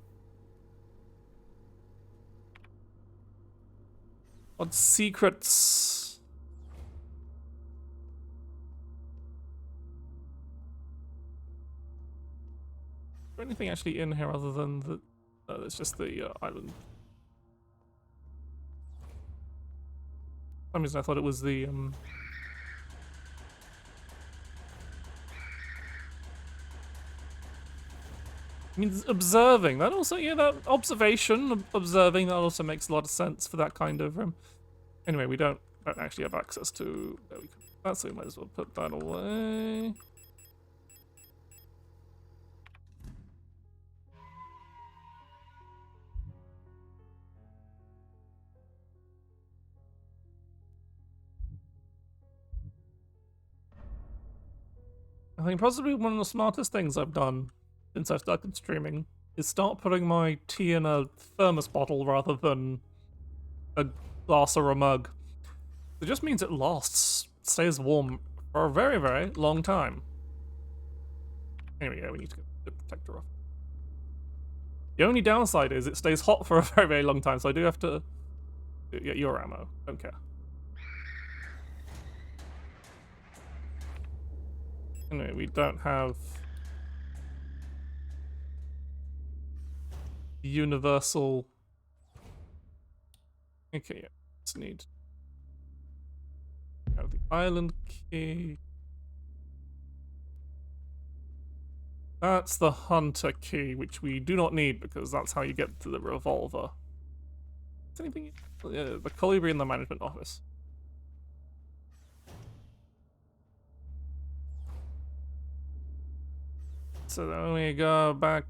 What secrets? Is there anything actually in here other than the... it's just the island. For some reason I thought it was the... I mean, observing. That also, yeah, that observation, observing, that also makes a lot of sense for that kind of... Anyway, we don't actually have access to... There we go. That's so we might as well put that away. I think possibly one of the smartest things I've done since I started streaming is start putting my tea in a thermos bottle rather than a glass or a mug. It just means it lasts, stays warm for a very, very long time. Anyway, yeah, we need to get the protector off. The only downside is it stays hot for a very, very long time, so I do have to get your ammo. Don't care. Anyway, we don't have universal... Okay, yeah, let's need... Have the island key. That's the hunter key, which we do not need because that's how you get to the revolver. Is anything... Yeah, the colibri in the management office. So then we go back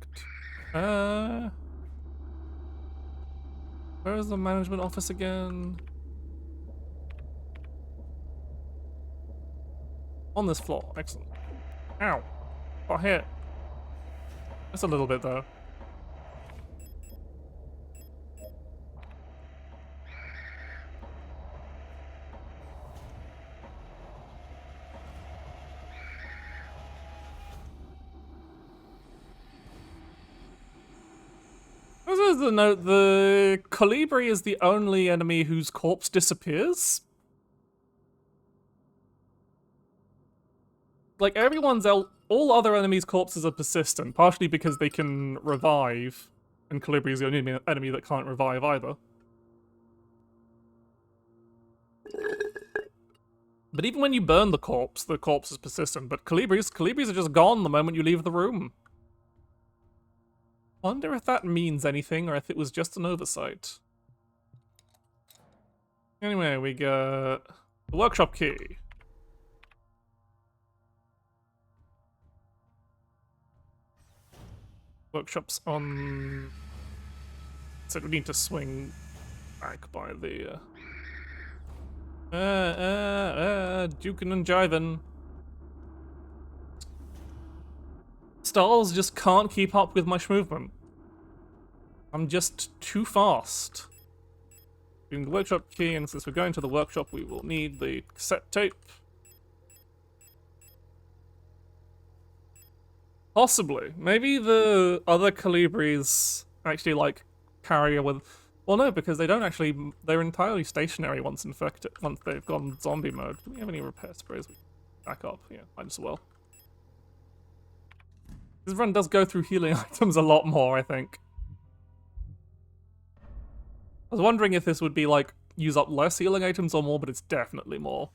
to... where is the management office again? On this floor. Excellent. Ow. Got hit. Just a little bit though. This is the note, the colibri is the only enemy whose corpse disappears. like all other enemies' corpses are persistent, partially because they can revive, and Calibri is the only enemy that can't revive either. But even when you burn the corpse is persistent. But Calibris are just gone the moment you leave the room. Wonder if that means anything, or if it was just an oversight. Anyway, we got the workshop key. Workshop's on... So we need to swing back by the... Jukin' and jivin'. Styles just can't keep up with my movement. I'm just too fast. Doing the workshop key, and since we're going to the workshop, we will need the cassette tape. Possibly. Maybe the other Calibris actually, like, carry with... Well, no, because they don't actually... They're entirely stationary once infected, once they've gone zombie mode. Do we have any repair sprays? We back up. Yeah, might as well. This run does go through healing items a lot more, I think. I was wondering if this would be, like, use up less healing items or more, but it's definitely more.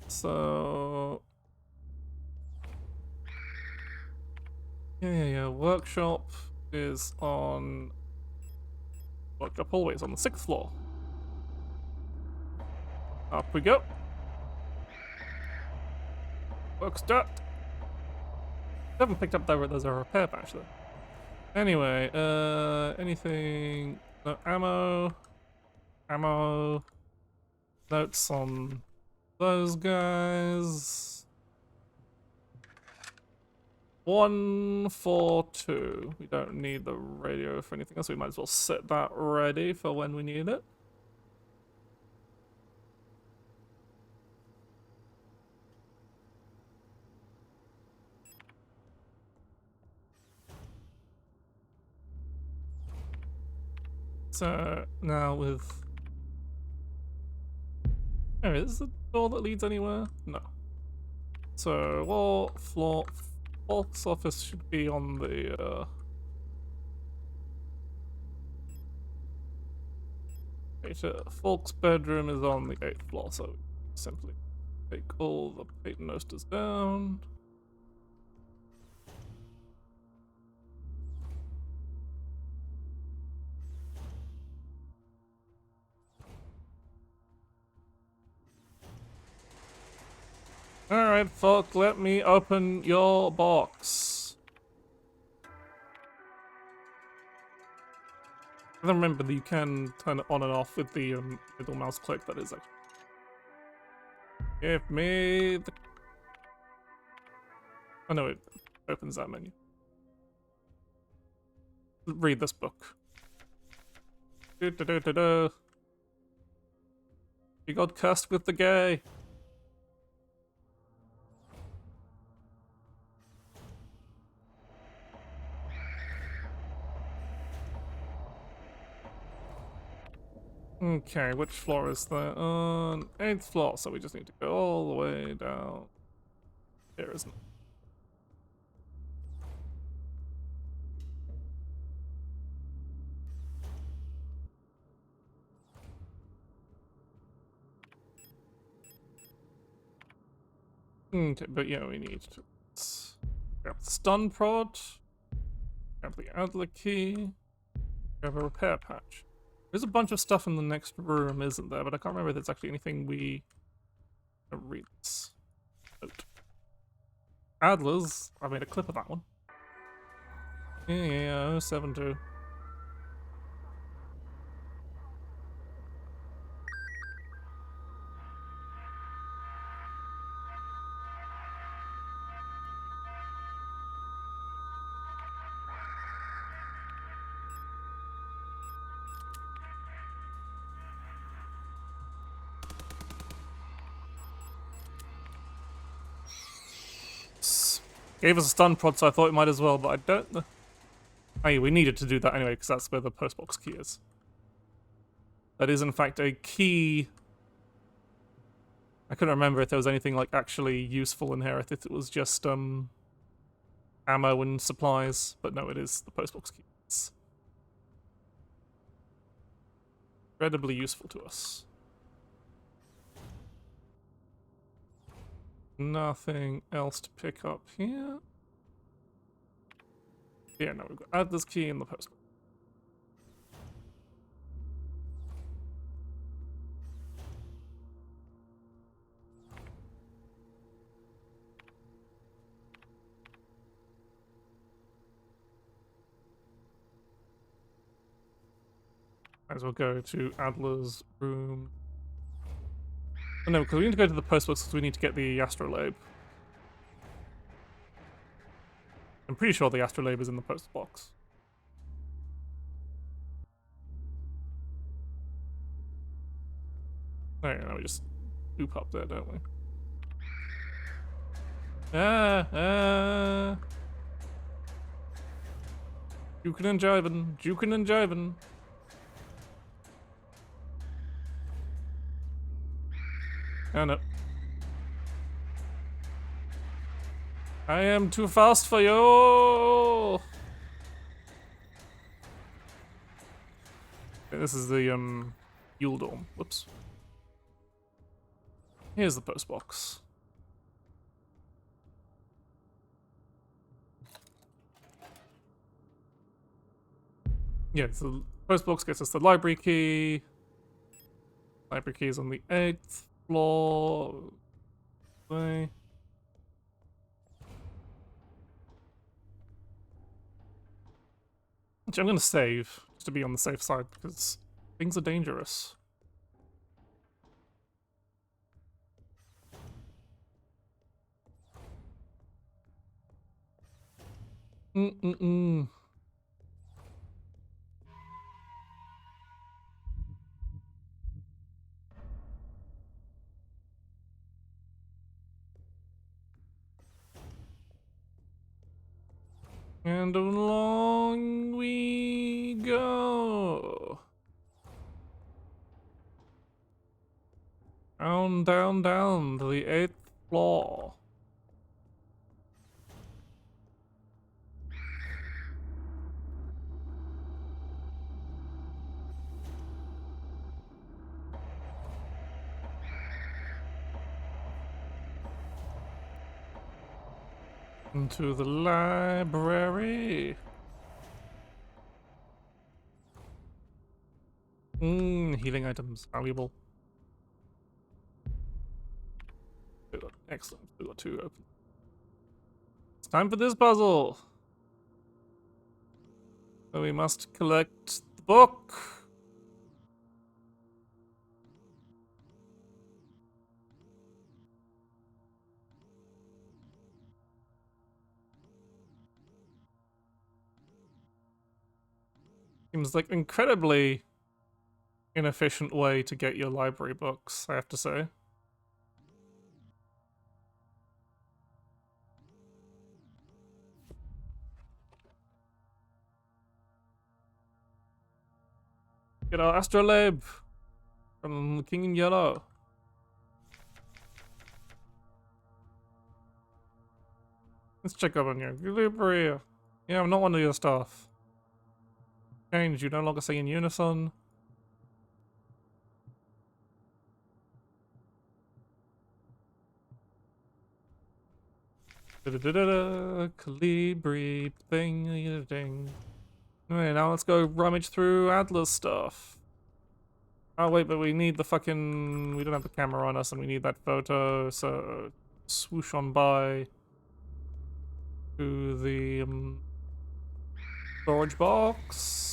So... Yeah. Workshop is on... Workshop always on the 6th floor. Up we go. Work's done. Haven't picked up that there's a repair patch though. Anyway, anything... No, ammo. Notes on those guys. 142. We don't need the radio for anything else. We might as well set that ready for when we need it. So now with... Oh, is the door that leads anywhere? No. So what floor? Falk's office should be on the Falk's bedroom is on the 8th floor, so simply take all the paternosters down. Alright, Falk, let me open your box. I remember that you can turn it on and off with the middle mouse click, that is actually. Give me the... Oh no, it opens that menu. Read this book. You got cursed with the gay. Okay, which floor is that? On 8th floor, so we just need to go all the way down. There, isn't it? Okay, but yeah, we need to grab the stun prod, grab the Adler key, grab a repair patch. There's a bunch of stuff in the next room, isn't there? But I can't remember if there's actually anything we... read this. Note. Adler's... I made a clip of that one. Yeah, 072. Gave us a stun prod, so I thought it might as well, but I don't know. Oh yeah, we needed to do that anyway, because that's where the postbox key is. That is, in fact, a key I couldn't remember if there was anything like actually useful in here. If it was just ammo and supplies, but no, it is the postbox key. It's incredibly useful to us. Nothing else to pick up here. Yeah, no, we've got add this key in the postbox. Might as well go to Adler's room. Oh, no, because we need to go to the postbox because we need to get the astrolabe. I'm pretty sure the astrolabe is in the postbox. Oh, yeah, no, we just loop up there, don't we? Jukin' and jivin', jukin' and jivin'. Oh no. I am too fast for you! Okay, this is the, Yule Dome. Whoops. Here's the postbox. Yeah, so the postbox gets us the library key. Library key is on the 8th floor. Okay. Which I'm gonna save, just to be on the safe side, because things are dangerous. Mm-mm-mm. And along we go. Down, down, down to the 8th floor. Into the library. Healing items, valuable. Excellent, we got 2 open. It's time for this puzzle. So we must collect the book. Seems like an incredibly inefficient way to get your library books, I have to say. Get our astrolabe from the King in Yellow. Let's check up on your library. Yeah, I'm not one of your staff. Change, you no longer sing in unison. Da-da-da-da-da, Calibri, ding. Alright, now let's go rummage through Adler's stuff. Oh wait, but we need the fucking... we don't have the camera on us and we need that photo, so swoosh on by to the storage box.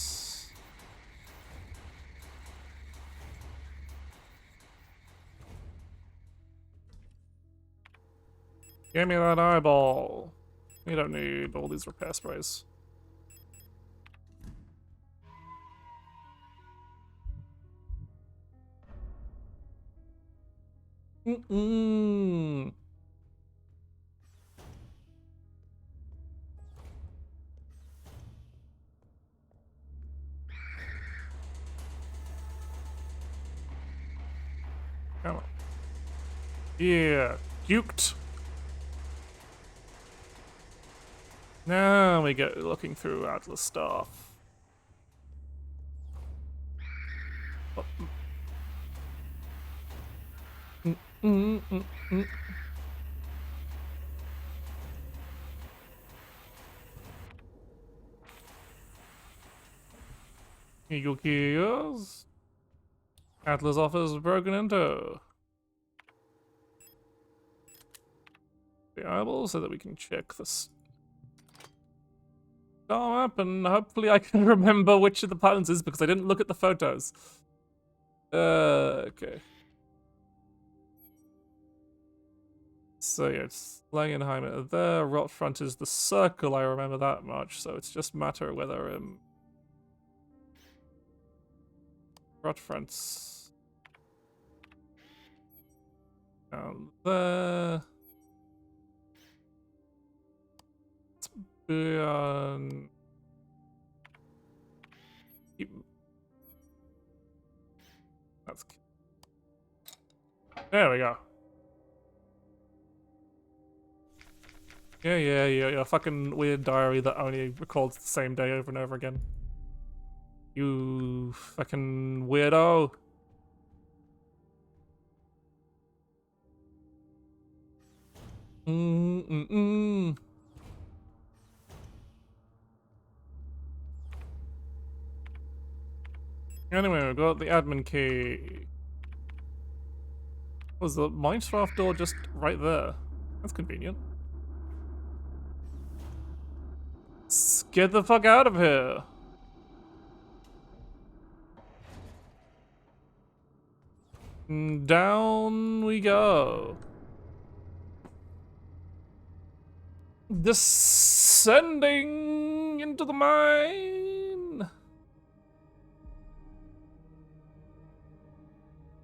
Give me that eyeball. We don't need all these repair sprays. Mm-mm. Come on. Yeah, duked. Now we go looking through Atlas stuff. Mm, mm, mm. Eagle Gears. Atlas office broken into. The eyeball so that we can check this star map, and hopefully I can remember which of the patterns is because I didn't look at the photos. Okay. So yeah, it's Langenheim there. Rotfront is the circle, I remember that much, so it's just a matter of whether Rotfront's down there. It's beyond. That's. There we go. Yeah, your fucking weird diary that only records the same day over and over again. You fucking weirdo. Mm-mm-mm. Anyway, we got the admin key. Was the Minecraft door just right there? That's convenient. Let's get the fuck out of here. And down we go. Descending into the mine.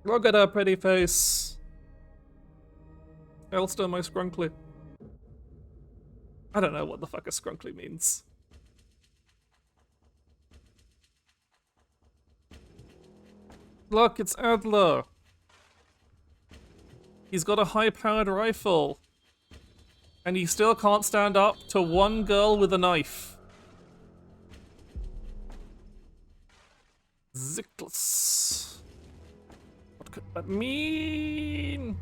Look at her pretty face. Elster, my scrunkly. I don't know what the fuck a scrunkly means. Look, it's Adler. He's got a high-powered rifle. And he still can't stand up to one girl with a knife. SIGNALIS. What could that mean?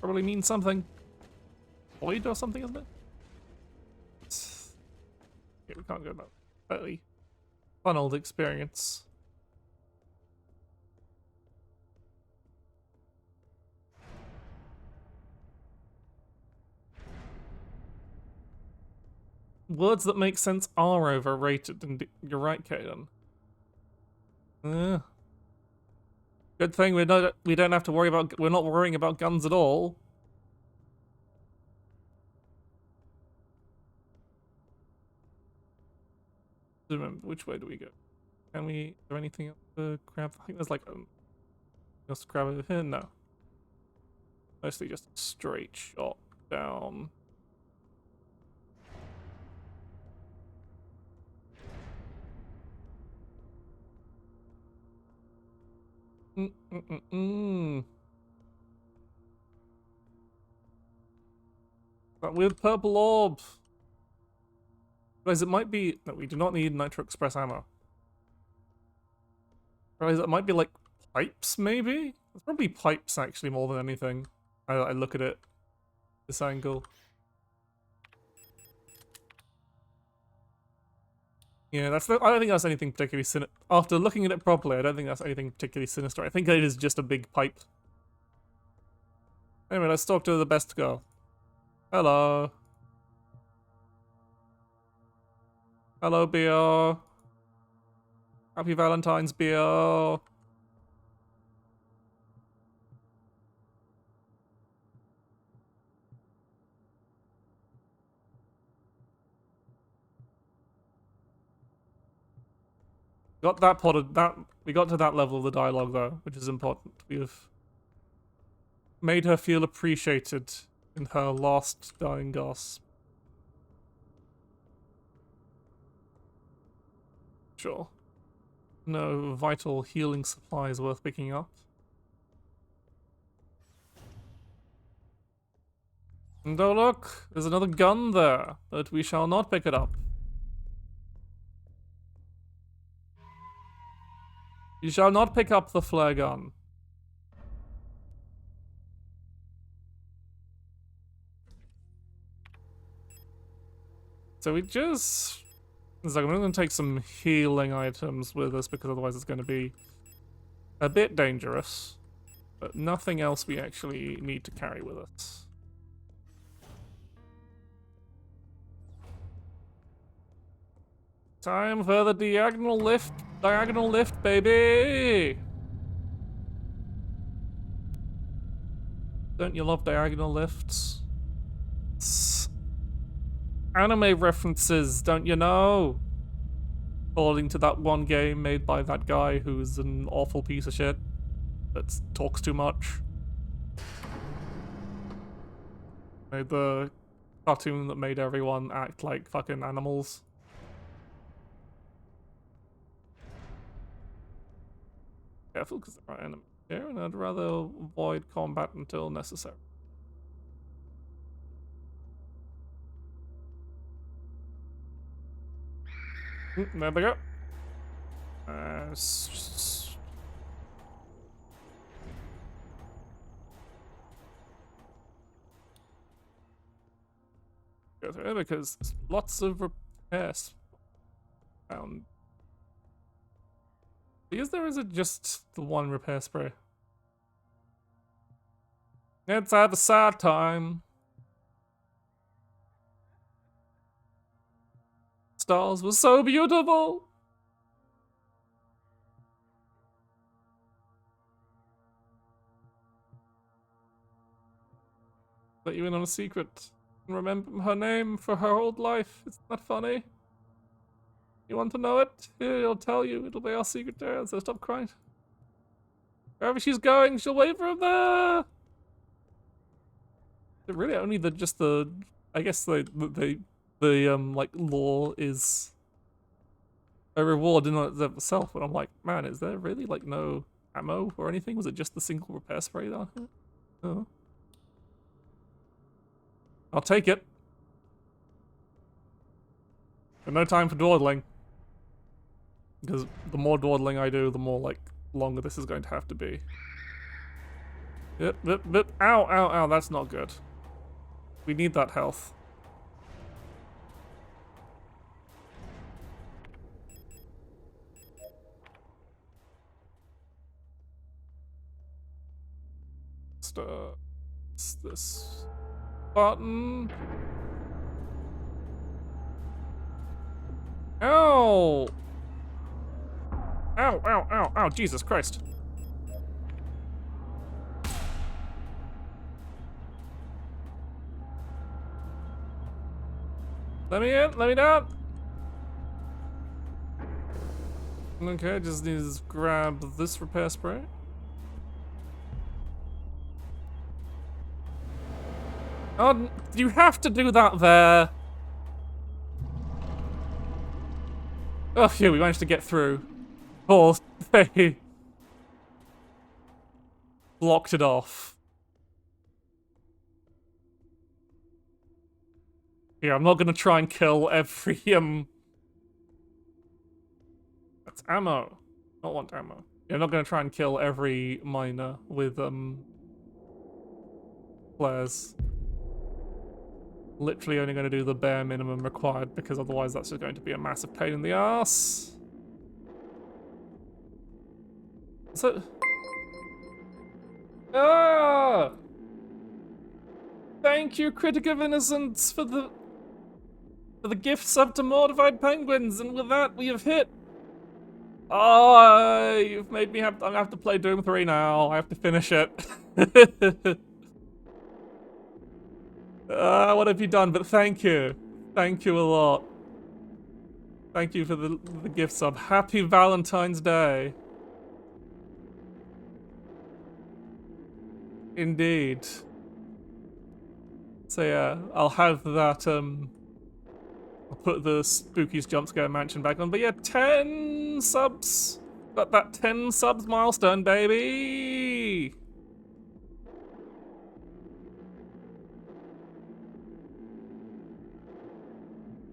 Probably means something. Void or something, isn't it? Yeah, we can't go that fairly funneled experience. Words that make sense are overrated, and you're right, Kaden. Good thing we don't have to worry about. We're not worrying about guns at all. Remember, which way do we go? Can we? Is there anything else to grab? I think there's like else to grab over here. No. Mostly just a straight shot down. That weird purple orb. Guys, it might be that we do not need Nitro Express ammo. Guys, it might be like pipes, maybe? It's probably pipes actually more than anything. I look at it this angle. Yeah, I don't think that's anything particularly sinister. After looking at it properly, I don't think that's anything particularly sinister. I think it is just a big pipe. Anyway, let's talk to the best girl. Hello. Hello, BR. Happy Valentine's, BR. Got that potted that we got to that level of the dialogue though, which is important. We've made her feel appreciated in her last dying gasp. Sure. no vital healing supplies worth picking up. And oh look, there's another gun there, but we shall not pick it up. You shall not pick up the flare gun. So we just... It's like, I'm going to take some healing items with us because otherwise it's going to be a bit dangerous. But nothing else we actually need to carry with us. Time for the diagonal lift. Diagonal lift, baby! Don't you love diagonal lifts? Anime references, don't you know? According to that one game made by that guy who's an awful piece of shit that talks too much. Made the cartoon that made everyone act like fucking animals. Careful, because there are enemies here, and I'd rather avoid combat until necessary. There we go. Go through because there's lots of repairs found. Because there isn't just the one repair spray. Let's have a sad time. Stars were so beautiful. Let you in on a secret. Remember her name for her old life. Isn't that funny? You want to know it? Here, I'll tell you. It'll be our secret there, so stop crying. Wherever she's going, she'll wait for him there. But really, only I guess the like law is a reward in and of itself. But I'm like, man, is there really like no ammo or anything? Was it just the single repair spray down here? Oh. I'll take it. But no time for dawdling. Because the more dawdling I do, the more like longer this is going to have to be. Yep. Ow, ow, ow, that's not good. We need that health. This button. Ow! Ow, ow, ow, ow, Jesus Christ. Let me in, let me down. Okay, just need to grab this repair spray. Oh, you have to do that there. Oh, phew, we managed to get through. Oh, they blocked it off. Yeah, I'm not gonna try and kill every, That's ammo. Not want ammo. Yeah, I'm not gonna try and kill every miner with, flares. Literally only gonna do the bare minimum required because otherwise that's just going to be a massive pain in the ass. So... Ah! Thank you, Critic of Innocence, for the gift sub to Mortified Penguins, and with that we have hit. Oh, you've made me I'm gonna have to play Doom 3 now. I have to finish it. What have you done? But thank you. Thank you a lot. Thank you for the gift sub. Happy Valentine's Day. Indeed. So yeah, I'll have that, I'll put the Spooky's Jump Scare Mansion back on. But yeah, 10 subs Got that 10 subs milestone, baby!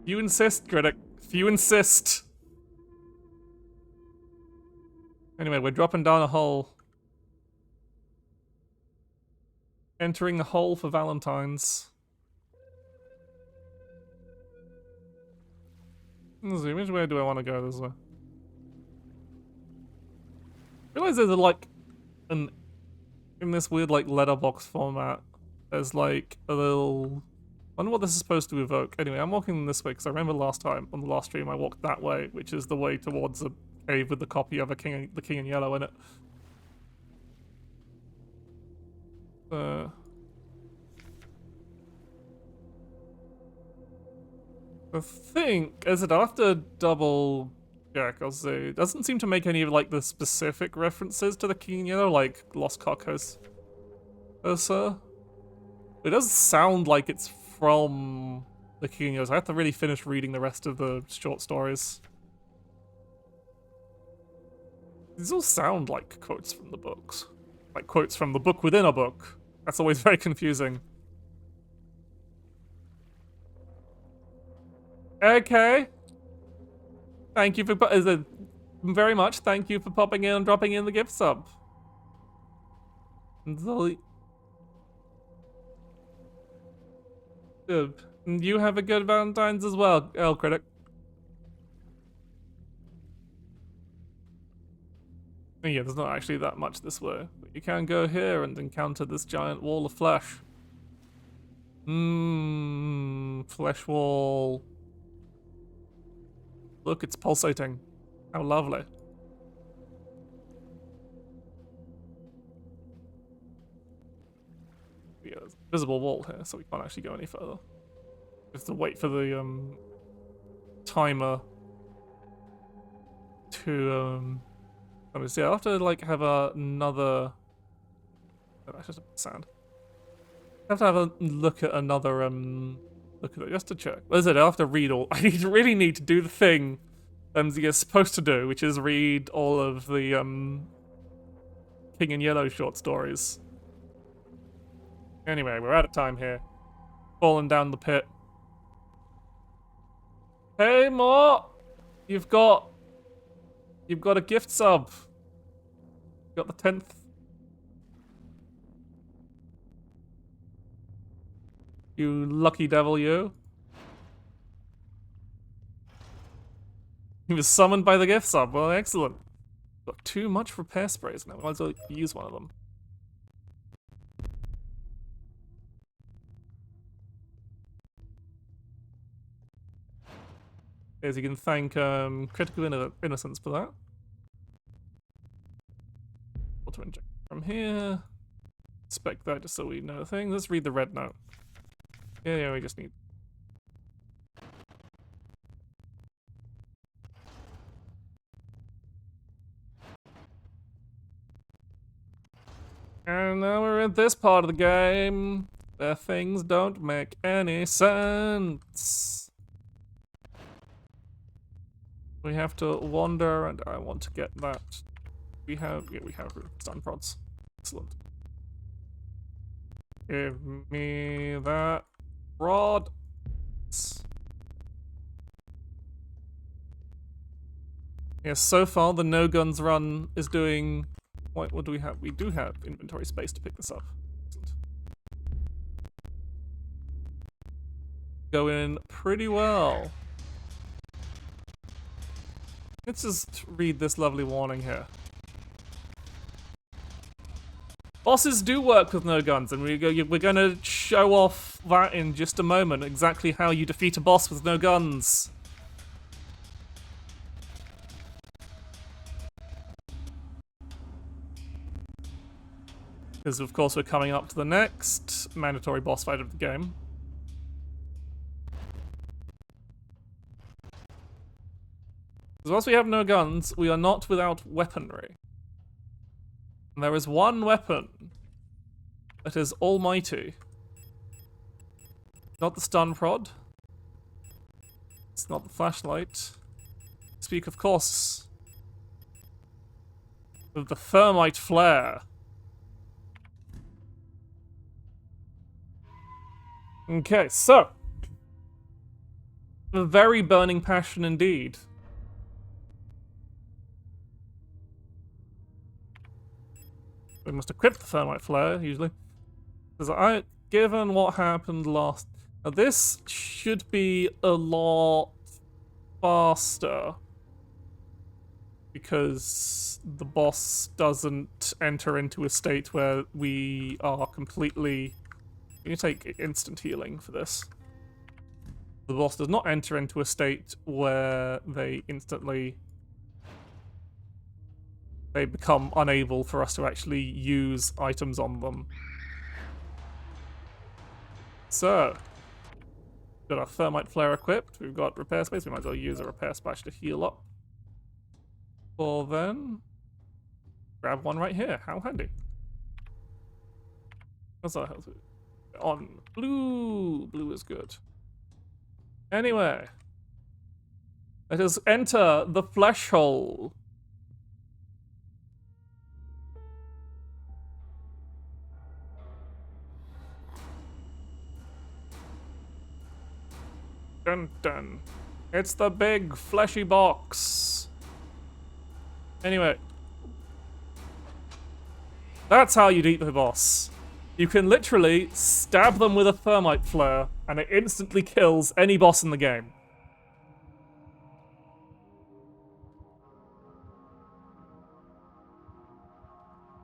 If you insist, critic. If you insist. Anyway, we're dropping down a hole. Entering a hole for Valentine's. Which way do I want to go this way? I realize there's like in this weird like letterbox format, there's like a little. I wonder what this is supposed to evoke. Anyway, I'm walking this way because I remember last time on the last stream I walked that way, which is the way towards a cave with the copy of the King in Yellow in it. I think, is it after double check, I'll say, it doesn't seem to make any of like the specific references to the King in Yellow, like Lost Cockhouse. It does sound like it's from the King in Yellow. I have to really finish reading the rest of the short stories. These all sound like quotes from the books. Like quotes from the book within a book. That's always very confusing. Okay. Thank you for very much. Thank you for popping in and dropping in the gift sub. Good. And you have a good Valentine's as well, L Critic. Yeah, there's not actually that much this way, but you can go here and encounter this giant wall of flesh. Flesh wall. Look, it's pulsating. How lovely. Yeah, there's a visible wall here, so we can't actually go any further. We have to wait for the timer to let me see. I'll have to like have another. Oh, that's just a sound. I have to have a look at another look at it just to check. What is it? I have to read all. I really need to do the thing you're supposed to do, which is read all of the King in Yellow short stories. Anyway, we're out of time here. Falling down the pit. Hey, Mo! You've got a gift sub. You got the 10th. You lucky devil, you. He was summoned by the gift sub. Well, excellent. Got too much repair sprays now. Might as well use one of them. As you can thank Critical Innocence for that. Auto inject from here. Inspect that just so we know the thing. Let's read the red note. Yeah, we just need. And now we're at this part of the game where things don't make any sense. We have to wander, and I want to get that. We have stun prods. Excellent. Give me that rod. Yes, so far the no guns run is doing. What do we have? We do have inventory space to pick this up. Excellent. Going pretty well. Let's just read this lovely warning here. Bosses do work with no guns, and we're going to show off that in just a moment, exactly how you defeat a boss with no guns. Because of course we're coming up to the next mandatory boss fight of the game. Because once we have no guns, we are not without weaponry. And there is one weapon that is almighty. Not the stun prod. It's not the flashlight. Speak, of course, with the thermite flare. Okay, so. A very burning passion indeed. We must equip the thermite flare, usually. Because given what happened last... Now this should be a lot faster. Because the boss doesn't enter into a state where we are completely... You take instant healing for this. The boss does not enter into a state where they instantly... They become unable for us to actually use items on them. So, got our thermite flare equipped. We've got repair space. We might as well use a repair splash to heal up. Or then, grab one right here. How handy. What's our health? On blue. Blue is good. Anyway, let us enter the flesh hole. Dun dun. It's the big fleshy box. Anyway. That's how you beat the boss. You can literally stab them with a thermite flare, and it instantly kills any boss in the game.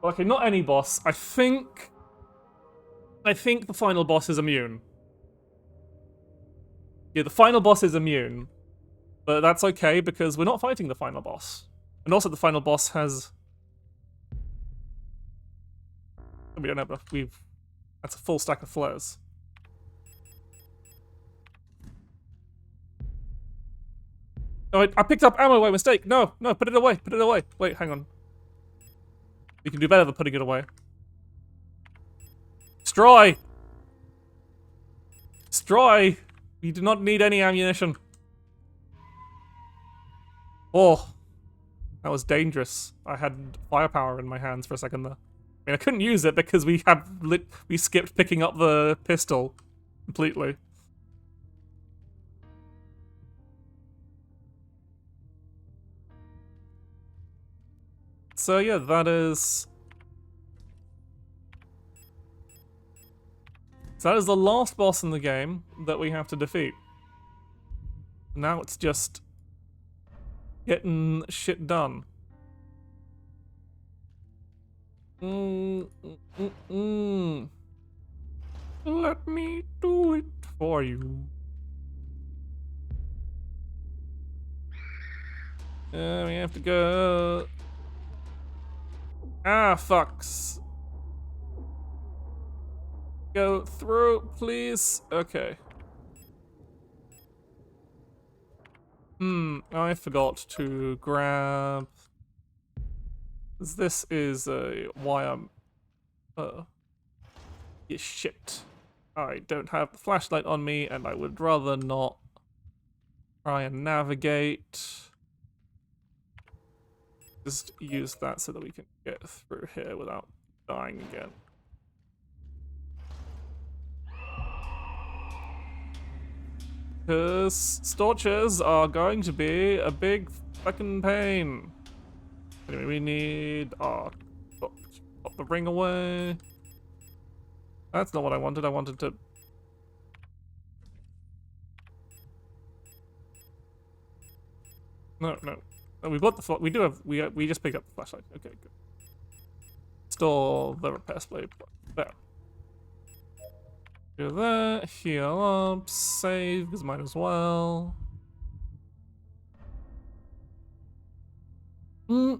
Okay, not any boss. I think the final boss is immune. Yeah, the final boss is immune. But that's okay, because we're not fighting the final boss. And also the final boss has... We don't have enough. That's a full stack of flares. Oh, I picked up ammo by mistake. No, put it away. Put it away. Wait, hang on. You can do better than putting it away. Destroy! Destroy! You do not need any ammunition. Oh. That was dangerous. I had firepower in my hands for a second there. I mean, I couldn't use it because we skipped picking up the pistol completely. So yeah, that is the last boss in the game that we have to defeat. Now it's just getting shit done. Let me do it for you. We have to go. Ah, fucks. Go through, please. Okay. I forgot to grab... This is why I'm... Yeah, shit. I don't have the flashlight on me, and I would rather not try and navigate. Just use that so that we can get through here without dying again. Because torches are going to be a big fucking pain. Anyway, we need pop the ring away. That's not what I wanted. I wanted to... No. Oh, we've got the... We do have... We just picked up the flashlight. Okay, good. Store the repair blade. There. Do that. Heal up. Save, because might as well. Have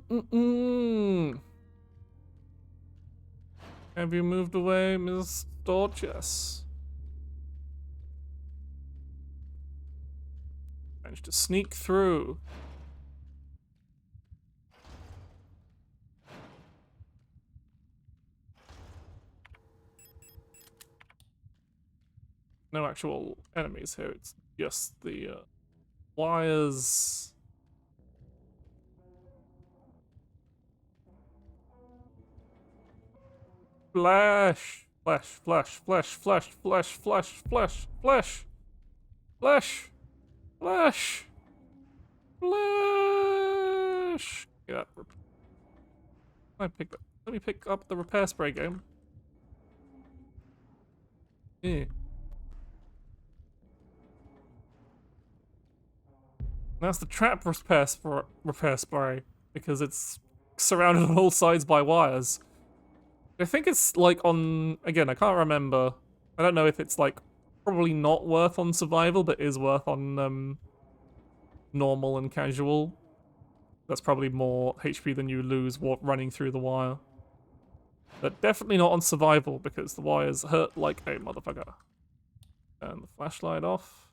you moved away, Miss Dorchess? Managed to sneak through. No actual enemies here, it's just the wires. Flesh. Flesh, flesh, flesh, flesh, flesh, flesh, flesh, flesh, flesh, flesh, flesh. Yeah. Let me pick up the repair spray game. Yeah. That's the trap repair spray because it's surrounded on all sides by wires. I think it's like on, again, I can't remember. I don't know if it's like probably not worth on survival, but is worth on normal and casual. That's probably more HP than you lose running through the wire. But definitely not on survival because the wires hurt like a motherfucker. Turn the flashlight off.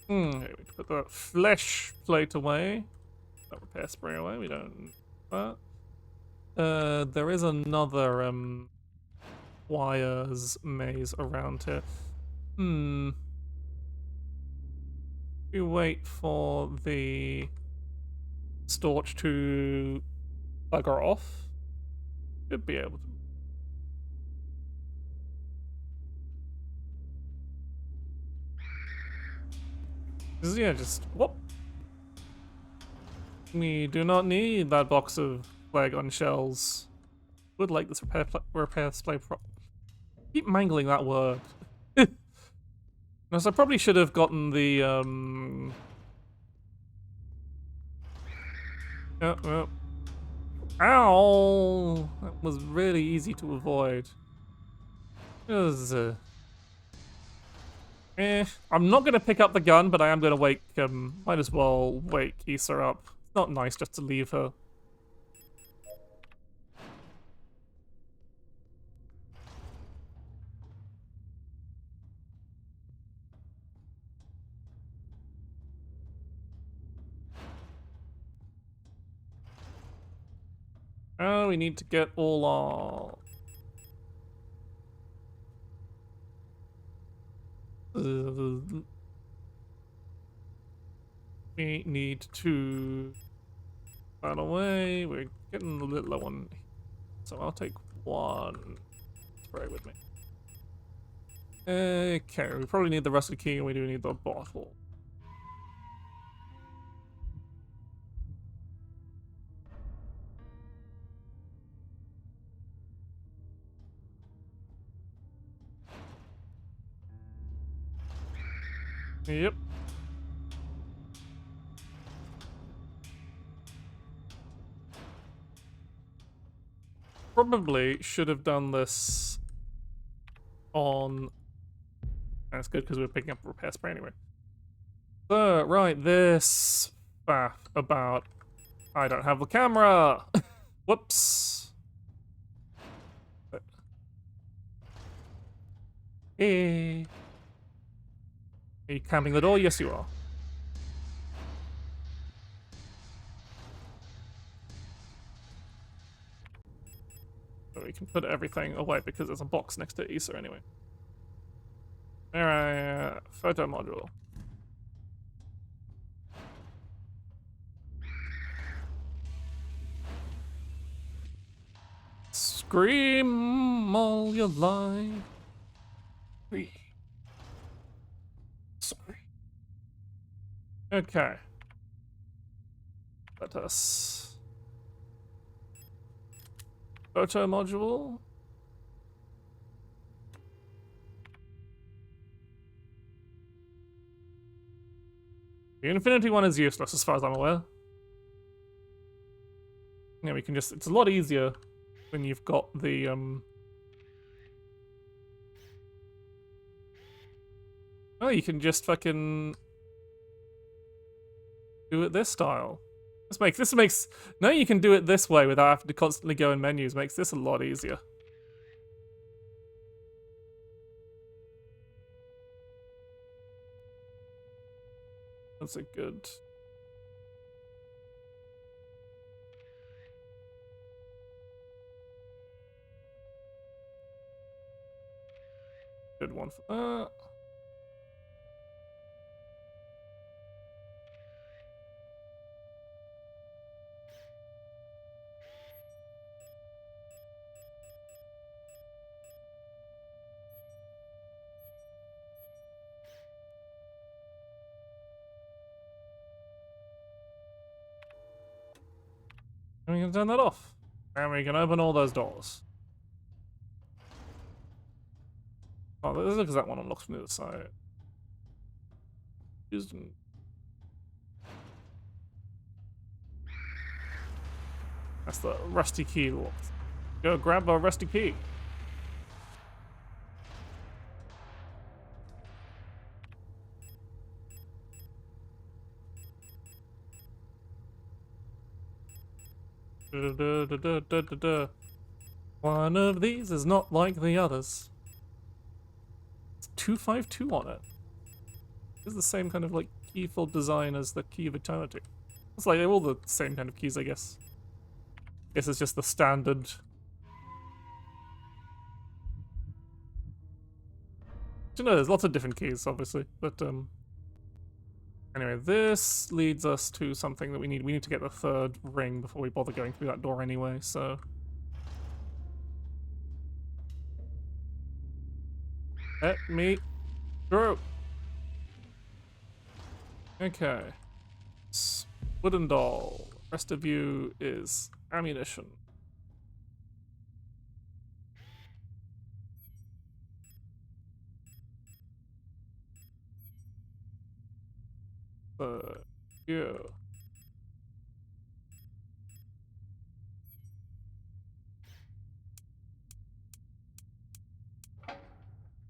Okay, we can put the flesh plate away. That repair spray away, we don't need that. There is another wires maze around here. We wait for the storch to bugger off. Should be able to. Yeah, just whoop. We do not need that box of flare gun shells. Would like this repair spray keep mangling that word. No, so I probably should have gotten the Ow! That was really easy to avoid. It was, I'm not gonna pick up the gun, but I am gonna wake, might as well wake Issa up. It's not nice just to leave her. Oh, we need to get all our... we need to... run away. We're getting a little low on... so I'll take one spray with me. Okay, we probably need the rusted key and we do need the bottle. Yep. Probably should have done this on... that's good because we're picking up a repair spray anyway. So, right, this fact about I don't have the camera. Whoops. Hey. Are you camping the door? Yes, you are. So we can put everything away because there's a box next to Issa anyway. Alright, photo module. Scream all your life. Sorry. Okay. Let us... photo module. The Infinity one is useless as far as I'm aware. Yeah, we can just... it's a lot easier when you've got the, oh, you can just fucking do it this style. This makes... no, you can do it this way without having to constantly go in menus. Makes this a lot easier. That's a good... Good one for that. And we can turn that off. And we can open all those doors. Oh, this is because that one unlocks from the other side. That's the rusty key locked. Go grab our rusty key. One of these is not like the others. It's 252 on it. It's the same kind of like keyfold design as the Key of Eternity. It's like they're all the same kind of keys, I guess. Guess it's just the standard. You know, there's lots of different keys, obviously, but anyway, this leads us to something that we need. We need to get the third ring before we bother going through that door anyway, so. Let me through. Okay. Wooden doll. Rest of you is ammunition. Yeah.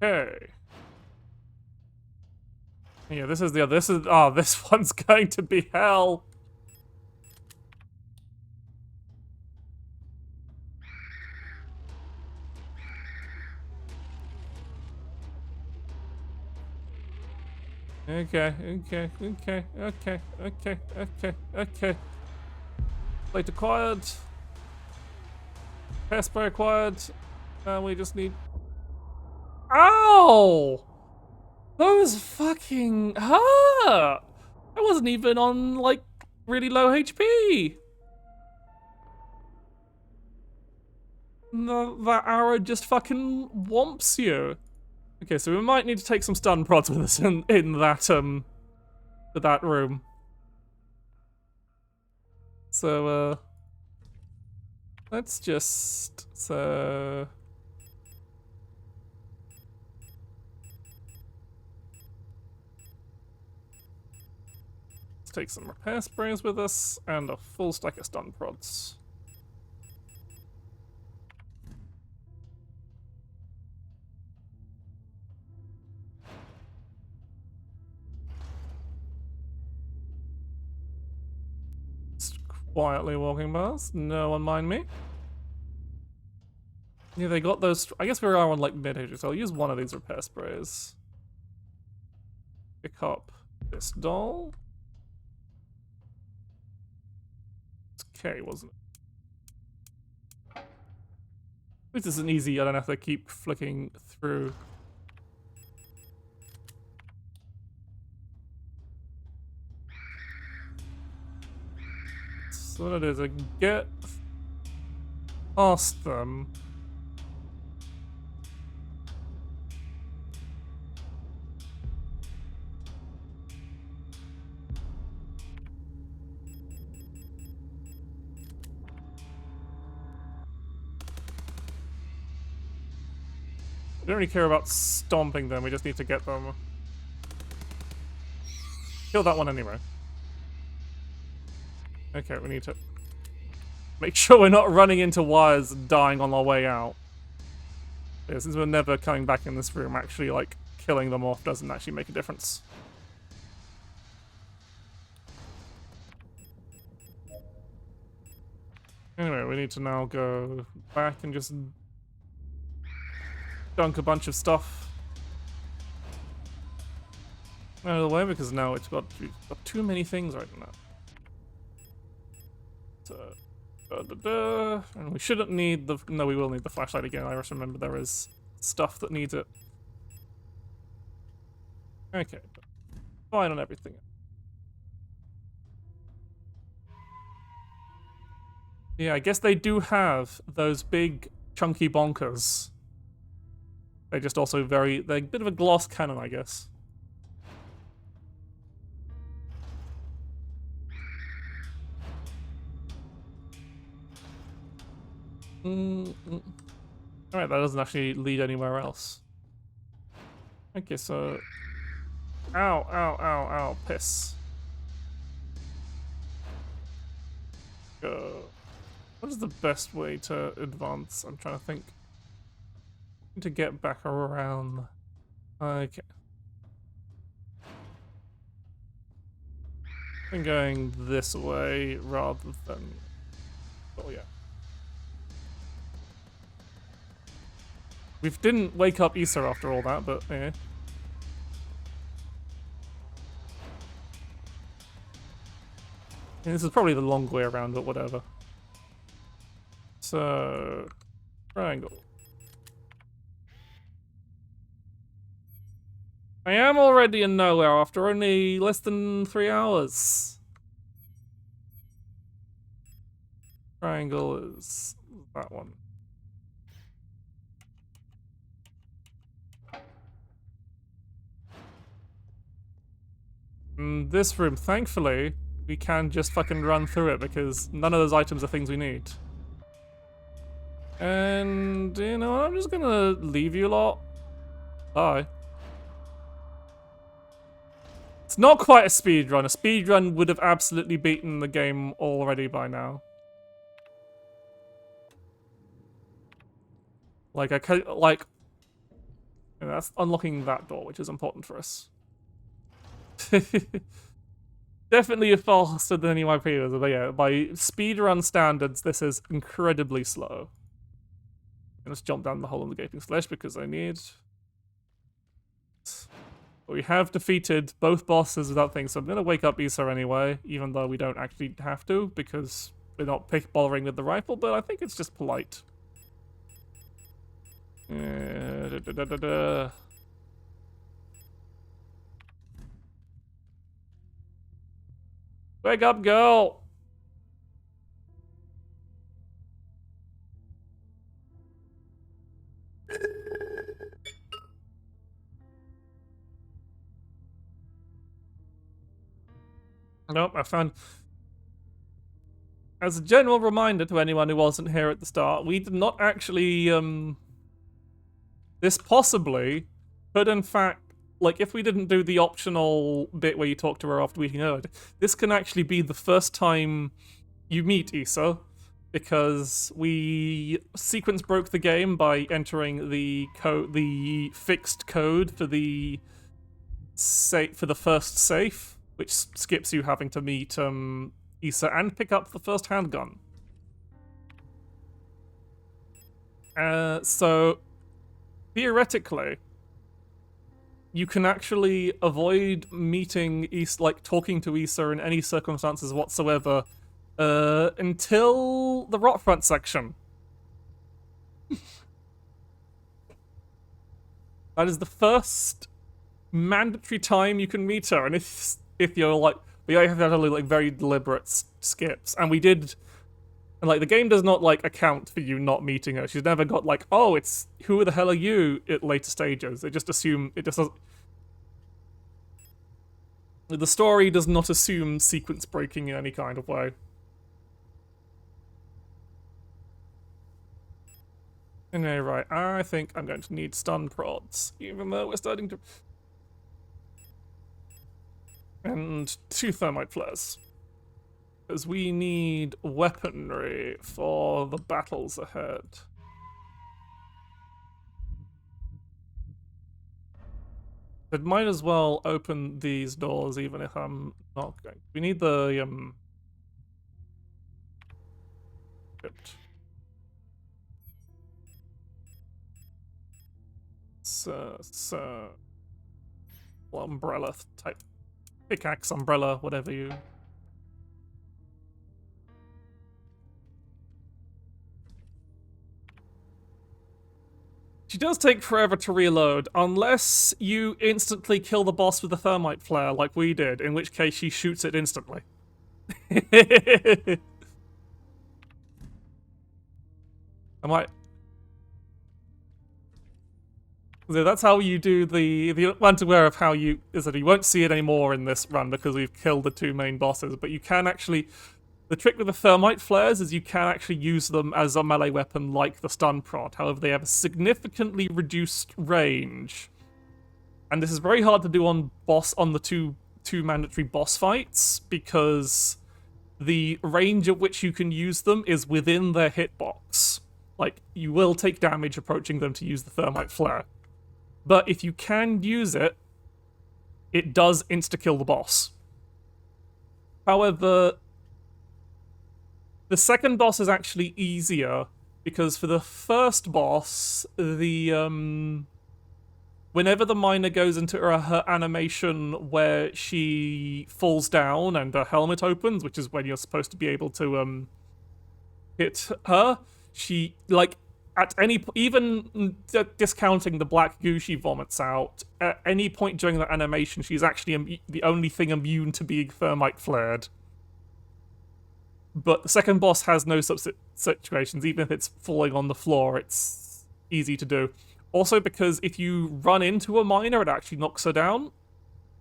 Okay. Yeah, this is the other. This one's going to be hell. Okay. Plate acquired. Hairspray acquired. Now we just need. Ow! Those fucking hurt! I wasn't even on, like, really low HP! That arrow just fucking whomps you. Okay, so we might need to take some stun prods with us in that room. So, let's just, take some repair sprays with us and a full stack of stun prods. Just quietly walking past, no one mind me. Yeah, they got those. I guess we are on like mid-HP, so I'll use one of these repair sprays. Pick up this doll. Okay, wasn't it? This isn't easy, I don't have to keep flicking through. So what it is, I get past them. We don't really care about stomping them, we just need to get them. Kill that one anyway. Okay, we need to make sure we're not running into wires and dying on our way out. Yeah, since we're never coming back in this room, actually, like, killing them off doesn't actually make a difference. Anyway, we need to now go back and just dunk a bunch of stuff out of the way, because now we've got too many things right now. So, and we shouldn't need the. No, we will need the flashlight again. I just remember there is stuff that needs it. Okay, fine on everything. Yeah, I guess they do have those big, chunky bonkers. They're just also they're a bit of a gloss cannon, I guess. Alright, that doesn't actually lead anywhere else. Okay, so... Ow, ow, ow, ow, piss. Go. What is the best way to advance? I'm trying to think. To get back around. Okay. I'm going this way rather than... Oh, yeah. We didn't wake up Issa after all that, but yeah. This is probably the long way around, but whatever. So... Triangle. I am already in nowhere after only less than 3 hours. Triangle is that one. This room, thankfully, we can just fucking run through it because none of those items are things we need. And, you know, I'm just gonna leave you lot. Bye. It's not quite a speedrun. A speedrun would have absolutely beaten the game already by now. Like, you know, that's unlocking that door, which is important for us. Definitely faster than any of my previous, but yeah, by speedrun standards, this is incredibly slow. Let's jump down the hole in the gaping slash because I need... But we have defeated both bosses without things, so I'm going to wake up Issa anyway, even though we don't actually have to, because we're not bothering with the rifle, but I think it's just polite. Wake up, girl! Nope, I found... As a general reminder to anyone who wasn't here at the start, we did not actually, this possibly could in fact... Like, if we didn't do the optional bit where you talk to her after we heard, this can actually be the first time you meet Issa, because we sequence broke the game by entering the fixed code for the first safe, which skips you having to meet Issa and pick up the first handgun. So theoretically, you can actually avoid meeting Issa, like talking to Issa in any circumstances whatsoever, until the Rockfront section. That is the first mandatory time you can meet her, and if you're like, we have to have like very deliberate skips, and we did. And like the game does not like account for you not meeting her. She's never got like, oh, it's who the hell are you at later stages. They just assume it just doesn't. The story does not assume sequence breaking in any kind of way. Anyway, right, I think I'm going to need stun prods, even though we're starting to... And 2 thermite flares. Because we need weaponry for the battles ahead. It might as well open these doors even if I'm not going. We need the Good. So well, umbrella type, pickaxe, umbrella, whatever you. She does take forever to reload, unless you instantly kill the boss with a thermite flare like we did, in which case she shoots it instantly. I might... So that's how you do the... If you weren't aware of how you... is that you won't see it anymore in this run because we've killed the two main bosses, but you can actually... The trick with the thermite flares is you can actually use them as a melee weapon like the stun prod. However, they have a significantly reduced range. And this is very hard to do on the two mandatory boss fights because the range at which you can use them is within their hitbox. Like, you will take damage approaching them to use the thermite flare. But if you can use it, it does insta-kill the boss. However, the second boss is actually easier, because for the first boss, whenever the miner goes into her animation where she falls down and her helmet opens, which is when you're supposed to be able to hit her, she, like, at any even discounting the black goo she vomits out, at any point during that animation, she's actually the only thing immune to being thermite flared. But the second boss has no such situations. Even if it's falling on the floor, it's easy to do. Also, because if you run into a miner, it actually knocks her down.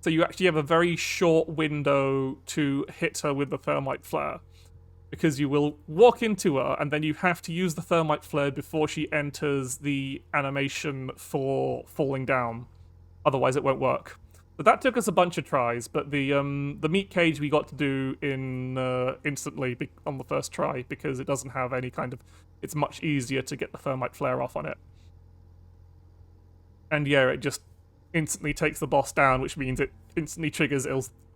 So you actually have a very short window to hit her with the thermite flare. Because you will walk into her, and then you have to use the thermite flare before she enters the animation for falling down. Otherwise, it won't work. So that took us a bunch of tries, but the meat cage we got to do in instantly on the first try because it doesn't have any kind of... It's much easier to get the thermite flare off on it. And yeah, it just instantly takes the boss down, which means it instantly triggers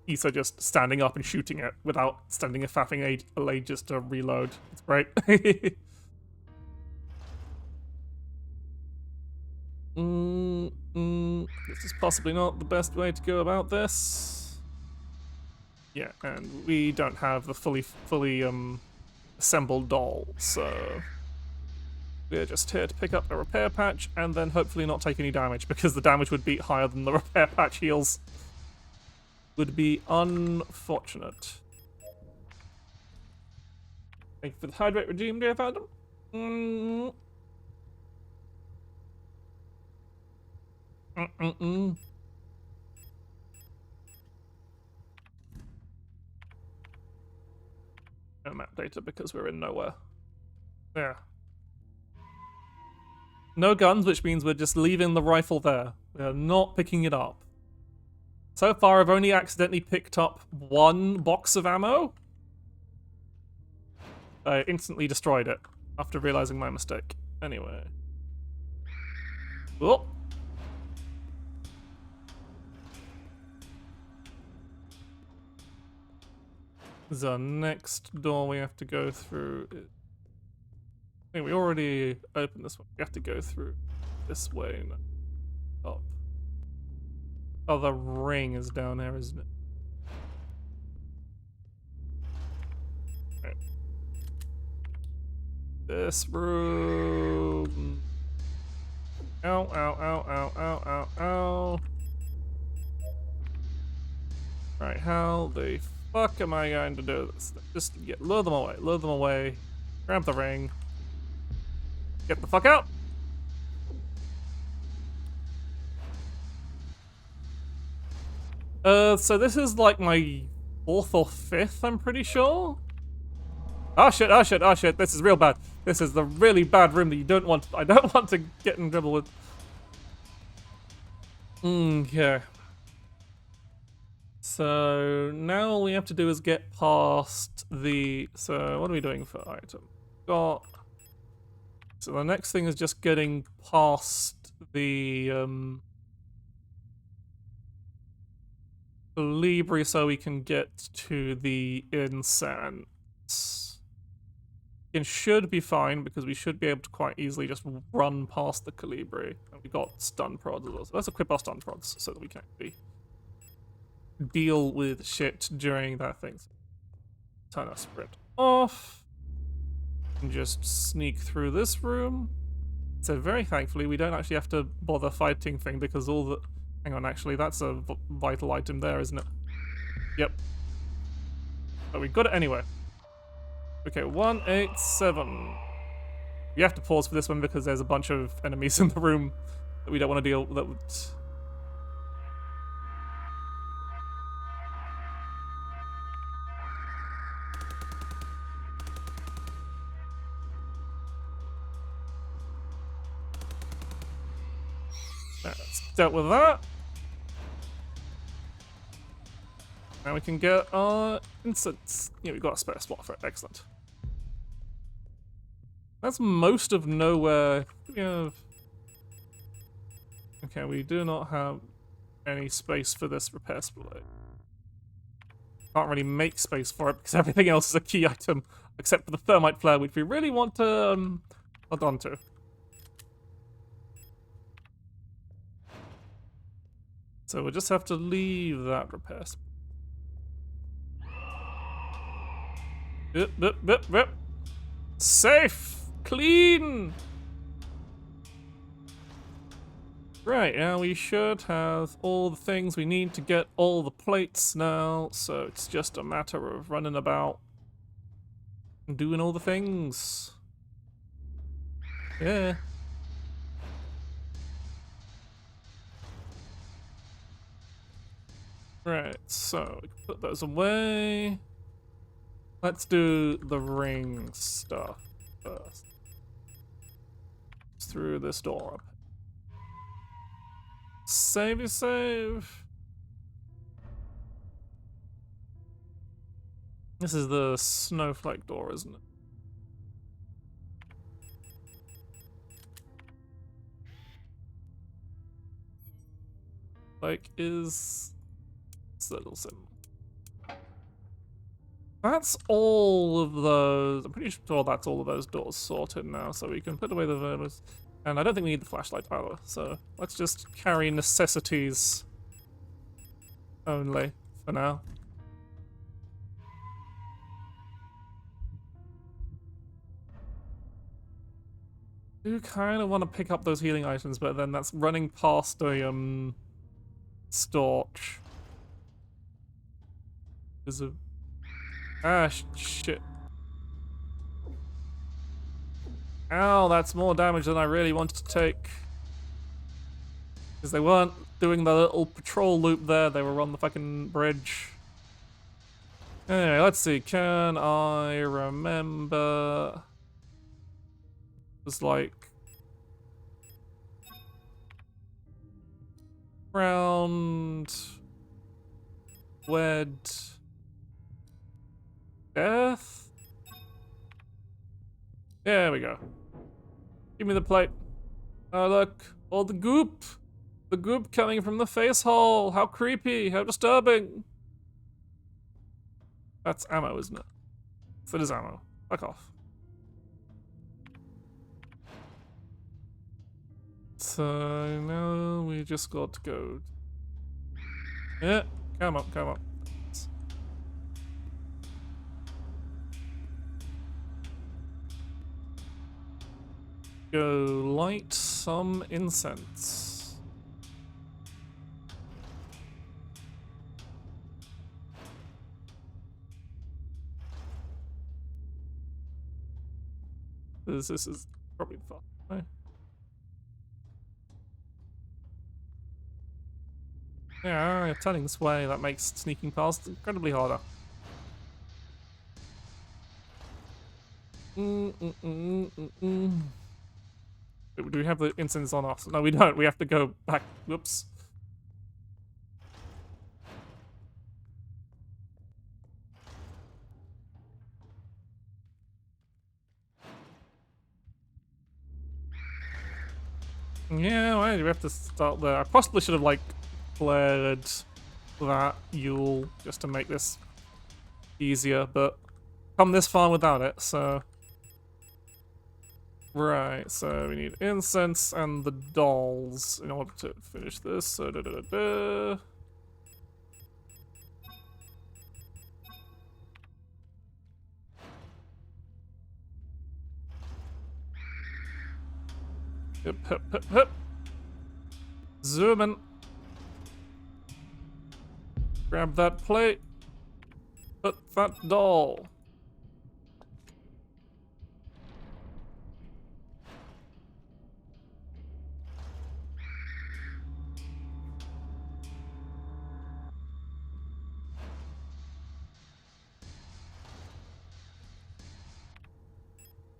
Issa just standing up and shooting it without standing a faffing ages to reload. It's great. This is possibly not the best way to go about this. Yeah, and we don't have the fully assembled doll, so we're just here to pick up a repair patch and then hopefully not take any damage, because the damage would be higher than the repair patch heals. Would be unfortunate. Thank you for the hydrate regime, dear Phantom. No map data because we're in nowhere. There. No guns, which means we're just leaving the rifle there. We're not picking it up. So far, I've only accidentally picked up one box of ammo. I instantly destroyed it after realizing my mistake. Anyway. Oh. The next door we have to go through. I think we already opened this one. We have to go through this way now. Up. Oh, the ring is down there, isn't it? Right. This room. Ow, ow, ow, ow, ow, ow, ow. Right, how the fuck am I going to do this? Just lure them away, grab the ring, get the fuck out. So this is like my 4th or 5th, I'm pretty sure. Oh shit, oh shit, oh shit, this is real bad. This is the really bad room that you don't want, I don't want to get in trouble with. Okay. So now all we have to do is get past the... So what are we doing for item? So the next thing is just getting past the Libri so we can get to the incense. It should be fine because we should be able to quite easily just run past the Calibri. And we got stun prods as well. So let's equip our stun prods so that we can actually deal with shit during that thing. Turn our sprint off. And just sneak through this room. So very thankfully, we don't actually have to bother fighting thing because all the... Hang on, actually, that's a vital item there, isn't it? Yep. But we got it anyway. Okay, 187. You have to pause for this one because there's a bunch of enemies in the room that we don't want to deal with. Let's dealt with that. Now we can get our incense. Yeah, we've got a spare spot for it. Excellent. That's most of nowhere. Okay, we do not have any space for this repair split. Can't really make space for it because everything else is a key item except for the thermite flare, which we really want to hold on to. So we'll just have to leave that repair spot. Yep. Safe! Clean! Right, now we should have all the things we need to get all the plates now, so it's just a matter of running about and doing all the things. Yeah. Right, so we can put those away. Let's do the ring stuff first. It's through this door up. Save. This is the snowflake door, isn't it? Like, is this little symbol. That's all of those. I'm pretty sure that's all of those doors sorted now, so we can put away the vermers. And I don't think we need the flashlight either, so let's just carry necessities only for now. I do kind of want to pick up those healing items, but then that's running past a storch. There's a... Ah, shit. Ow, that's more damage than I really wanted to take. Because they weren't doing the little patrol loop there, they were on the fucking bridge. Anyway, let's see, can I remember... It was like... Round... Wed... Death? There we go. Give me the plate. Oh look, all the goop! The goop coming from the face hole! How creepy, how disturbing! That's ammo, isn't it? That is ammo. Fuck off. So now we just got to go. Yeah, come on. Go light some incense. This is probably the fun. Right? Yeah, turning this way, that makes sneaking past incredibly harder. Do we have the incense on us? No, we don't. We have to go back. Whoops. Yeah, why do we have to start there? I possibly should have, like, flared that Yule just to make this easier, but come this far without it, so... Right, so we need incense and the dolls in order to finish this, so Hip, hip, hip, hip. Zoom in. Grab that plate. Put that doll.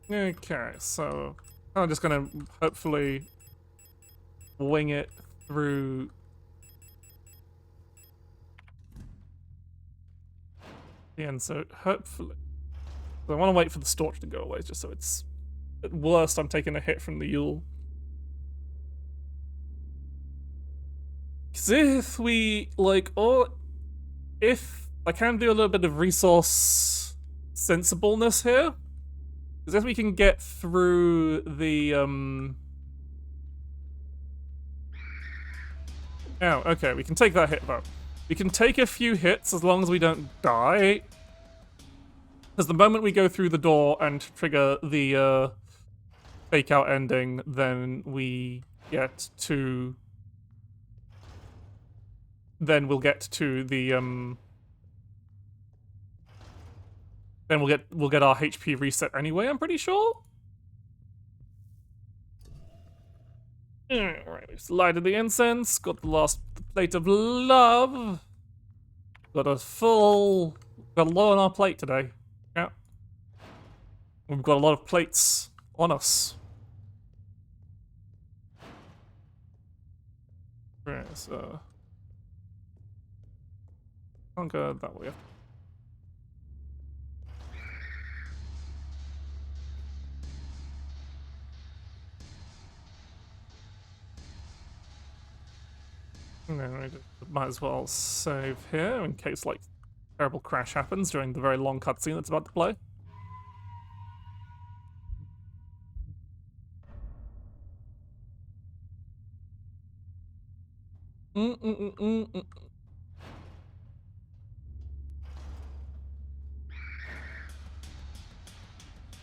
Okay, so I'm just gonna hopefully wing it through the end. So hopefully, I want to wait for the storch to go away, just so it's at worst I'm taking a hit from the Yule. Because if we like, or if I can do a little bit of resource sensibleness here. Because if we can get through the, Oh, okay, we can take that hit, though. We can take a few hits as long as we don't die. Because the moment we go through the door and trigger the, fake-out ending, then we get to... Then we'll get to the, Then we'll get our HP reset anyway, I'm pretty sure. Alright, we've lighted the incense, got the last plate of love. Got a lot on our plate today. Yeah. We've got a lot of plates on us. Right, so... Can't go that way. No, I might as well save here in case, like, terrible crash happens during the very long cutscene that's about to play.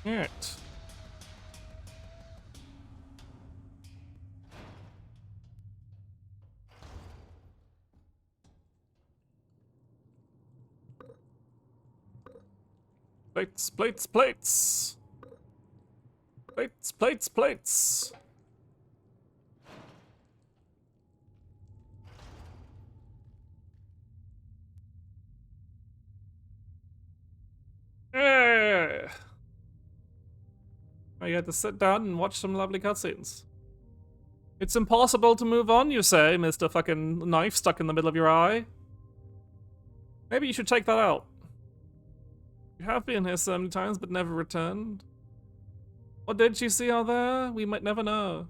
Right. Plates, plates, plates! Plates, plates, plates! Yeah. I had to sit down and watch some lovely cutscenes. It's impossible to move on, you say, Mr. fucking knife stuck in the middle of your eye? Maybe you should take that out. You have been here so many times but never returned. What did she see out there? We might never know.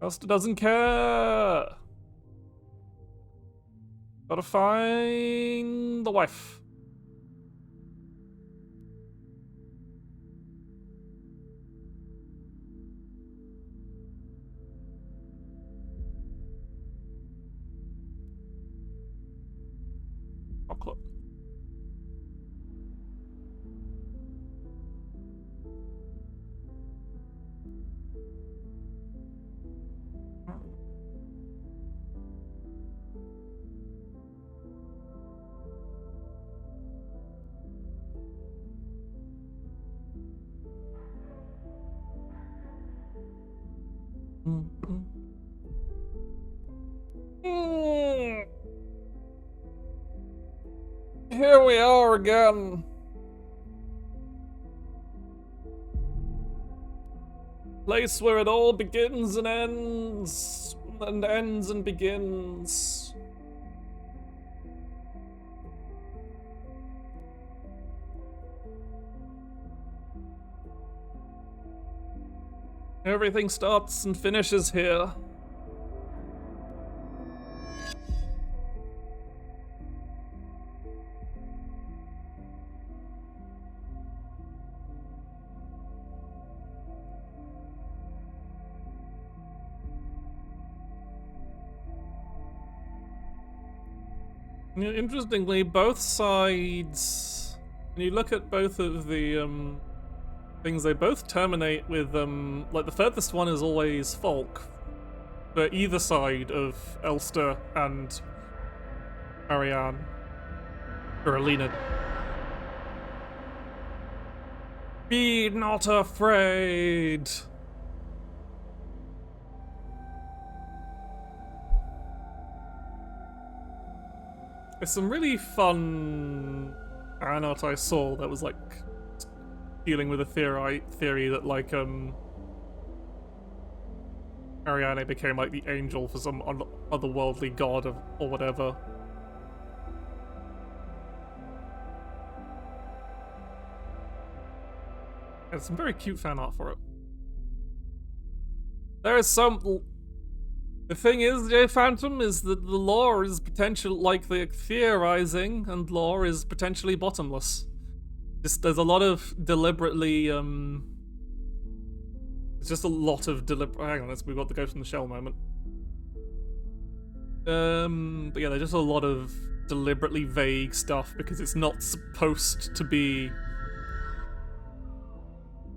Costa doesn't care. Gotta find the wife. Chocolate. Here we are again. Place where it all begins and ends and begins. Everything starts and finishes here. Interestingly, both sides when you look at both of the things, they both terminate with like the furthest one is always Falk, but either side of Elster and Ariane or Alina. Be not afraid. There's some really fun art I saw that was like dealing with a theory that like Ariane became like the angel for some otherworldly god or whatever. There's some very cute fan art for it. There is some. The thing is, J Phantom, is that the lore is potential, like the theorizing and lore is potentially bottomless. Just there's a lot of deliberately it's just a lot of hang on, we've got the Ghost in the Shell moment. But yeah, there's just a lot of deliberately vague stuff because it's not supposed to be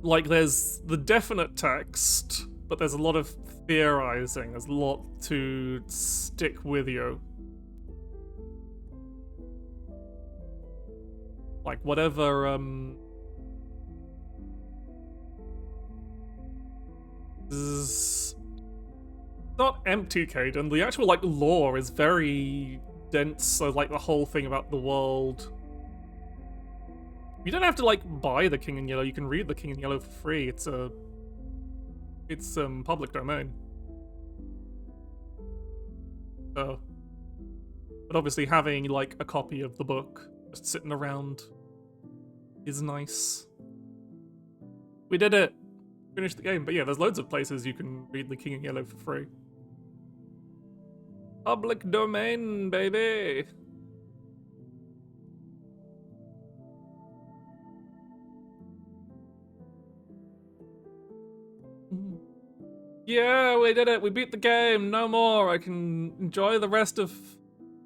like there's the definite text, but there's a lot of theorizing. There's a lot to stick with you. Like whatever is not empty, Caden. The actual like lore is very dense, so like the whole thing about the world. You don't have to like buy the King in Yellow, you can read the King in Yellow for free. It's public domain. So but obviously having like a copy of the book just sitting around is nice. We did it! Finished the game, but yeah, there's loads of places you can read the King in Yellow for free. Public domain, baby! Yeah, we did it! We beat the game! No more! I can enjoy the rest of...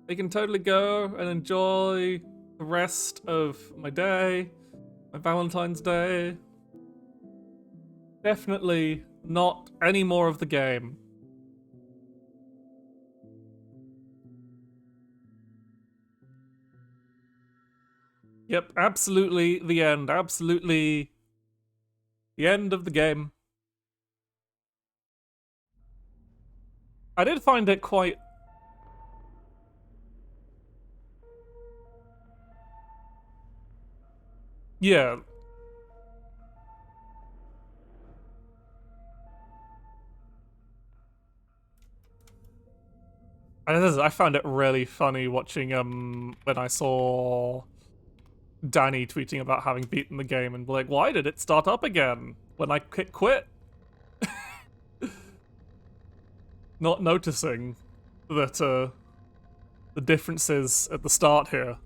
I can totally go and enjoy the rest of my day. My Valentine's Day. Definitely not any more of the game. Yep, absolutely the end. Absolutely the end of the game. I did find it quite... Yeah. I found it really funny watching when I saw Danny tweeting about having beaten the game and like, why did it start up again when I quit? Not noticing that the differences at the start here.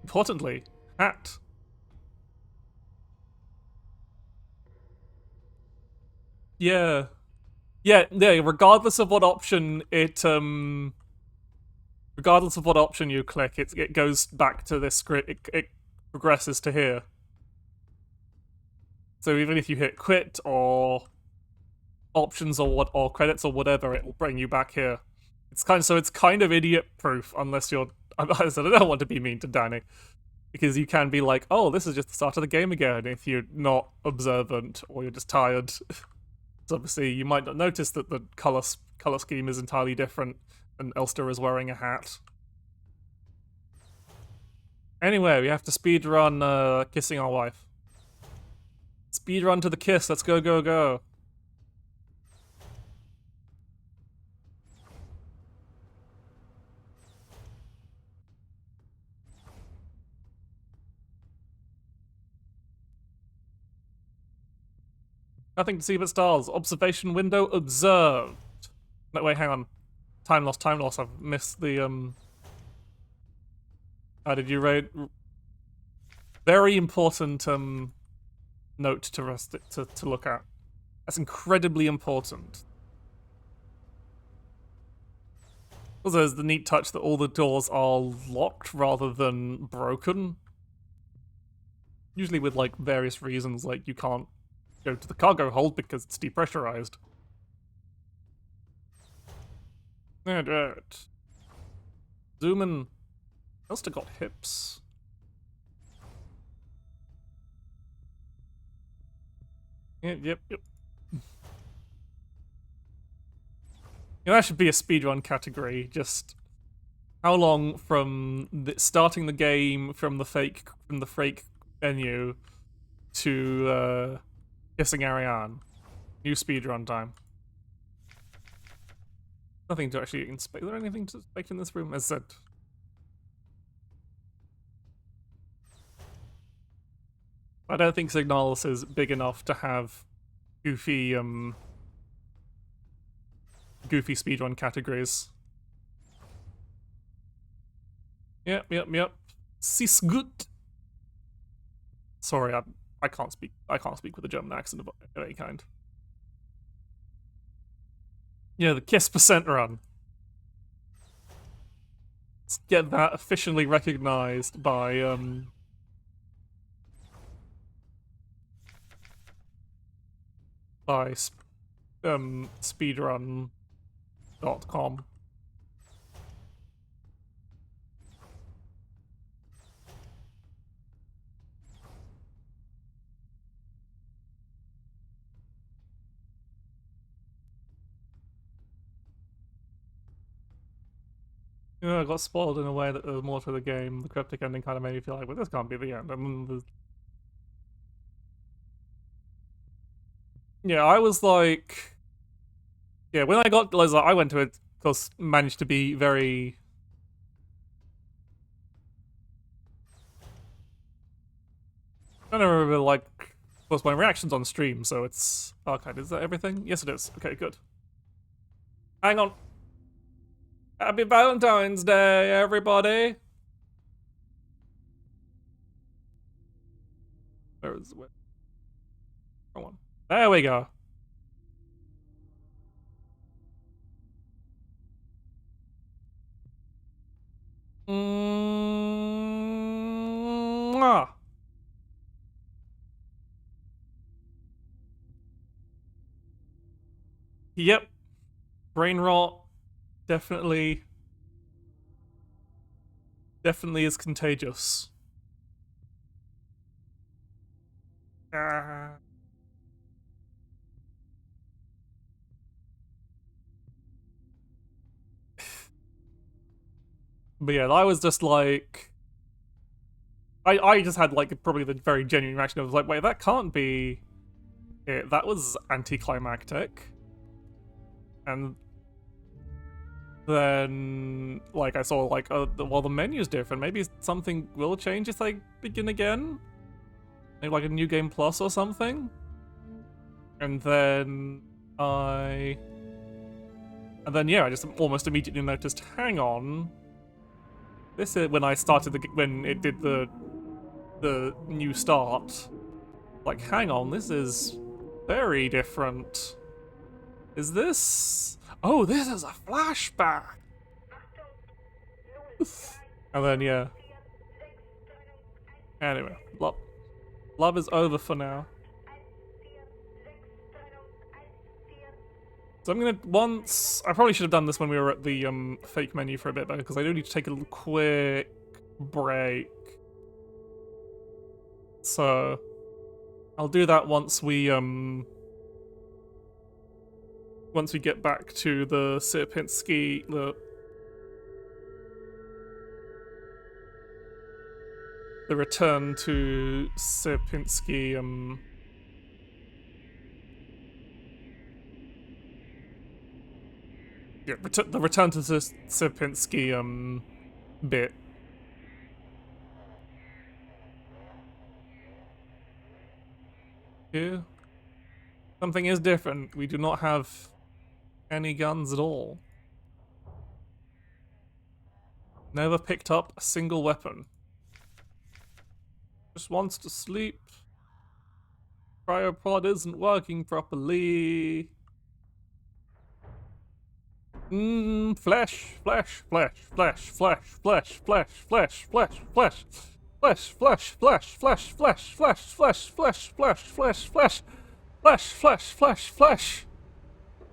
Importantly, hat. Yeah. Yeah, regardless of what option regardless of what option you click, it goes back to this script, it progresses to here. So even if you hit quit or options or credits or whatever, it will bring you back here. It's kind of idiot proof unless you're I don't want to be mean to Danny. Because you can be like, oh, this is just the start of the game again if you're not observant or you're just tired. So obviously you might not notice that the color scheme is entirely different and Elster is wearing a hat. Anyway, we have to speedrun kissing our wife. Speedrun to the kiss, let's go, go, go. Nothing to see but stars. Observation window observed. No, wait, hang on. Time loss. I've missed the, How did you rate? Very important, note to look at. That's incredibly important. Also, there's the neat touch that all the doors are locked rather than broken. Usually with, like, various reasons, like you can't go to the cargo hold because it's depressurized. Right. Zoom in. Must have got hips. Yep. Yeah, that should be a speedrun category. Just how long from starting the game from the fake menu to kissing Ariane. New speedrun time. Nothing to actually inspect. Is there anything to inspect in this room? As said. I don't think Signalis is big enough to have goofy speedrun categories. Yep. Sis gut. Sorry, I can't speak with a German accent of any kind. Yeah, the kiss percent run. Let's get that officially recognized by speedrun.com. Yeah, I got spoiled in a way that there was more to the game. The cryptic ending kind of made me feel like, well, this can't be the end. And yeah, I was like, yeah, when I got, I went to it, of course, managed to be very. I don't remember, like, of course, my reactions on stream, so it's archived. Is that everything? Yes, it is. Okay, good. Hang on. Happy Valentine's Day, everybody! Where is it? Wrong one. There we go. Mwah. Yep. Brain rot. Definitely is contagious. But yeah, I was just like, I just had like probably the very genuine reaction. I was like, wait, that can't be it. That was anticlimactic. And then like I saw like, well, the menu's different. Maybe something will change if I begin again. Maybe like a new game plus or something. And then yeah, I just almost immediately noticed, hang on. This is when I started when it did the new start. Like, hang on, this is very different. Is this? Oh, this is a flashback. And then yeah. Anyway, love is over for now. So I'm gonna I probably should have done this when we were at the fake menu for a bit, because I do need to take a little quick break. So I'll do that once we get back to the Sierpinski, the return to Sierpinski yeah, the return to the Sierpinski bit. Here, something is different. We do not have any guns at all. Never picked up a single weapon. Just wants to sleep. Cryopod isn't working properly. Flesh, flesh, flesh, flesh, flesh, flesh, flesh, flesh, flesh, flesh. Flesh, flesh, flesh, flesh, flesh, flesh, flesh, flesh, flesh, flesh, flesh, flesh, flesh, flesh, flesh.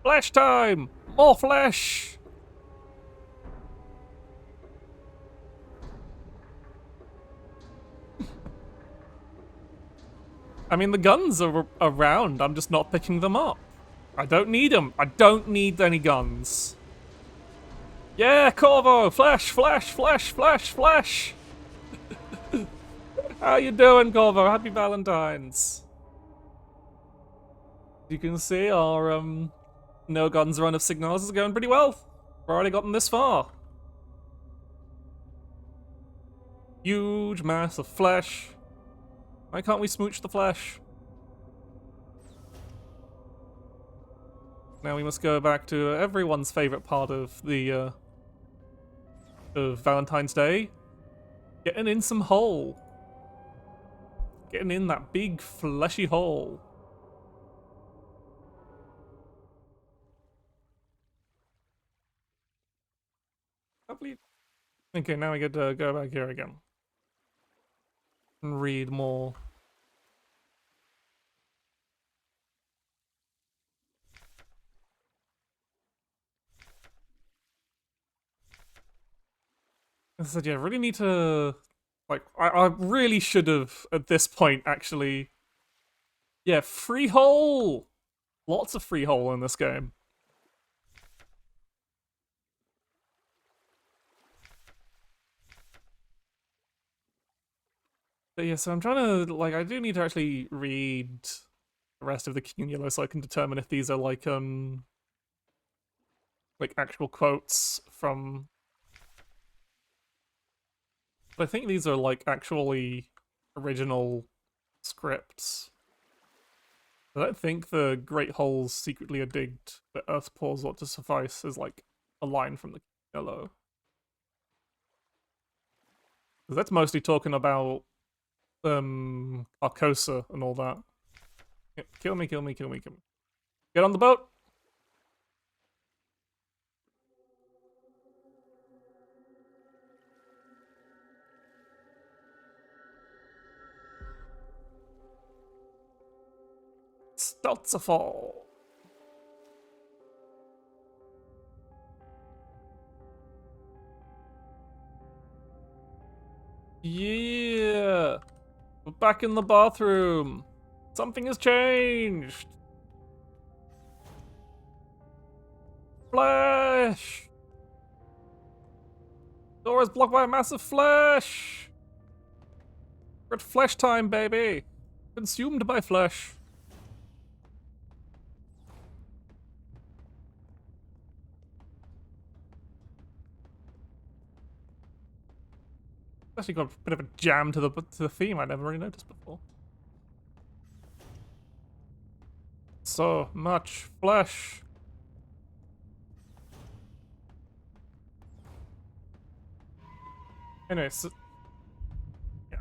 Flesh time! More flesh! I mean, the guns are around, I'm just not picking them up. I don't need them. I don't need any guns. Yeah, Corvo! Flesh, flesh, flesh, flesh, flesh! How you doing, Corvo? Happy Valentine's. You can see our no guns run of Signalis is going pretty well. We've already gotten this far. Huge mass of flesh. Why can't we smooch the flesh? Now we must go back to everyone's favorite part of the of Valentine's Day. Getting in some hole. Getting in that big fleshy hole. Lovely. Okay, now we get to go back here again. And read more. I said, yeah, I really need to... Like, I really should have, at this point, actually... Yeah, free hole! Lots of free hole in this game. But yeah, so I'm trying to, like, I do need to actually read the rest of the King in Yellow so I can determine if these are, like actual quotes from... But I think these are, like, actually original scripts. I don't think the great holes secretly are digged, but Earth pours ought to suffice is, like, a line from the King in Yellow. 'Cause that's mostly talking about Arcosa and all that. Yeah, kill me, kill me, kill me, kill me. Get on the boat! Stolzafall! Yeah! We're back in the bathroom! Something has changed! Flesh! Door is blocked by a massive flesh! We're at flesh time, baby! Consumed by flesh. Actually got a bit of a jam to the theme I never really noticed before. So much flesh. Anyway, so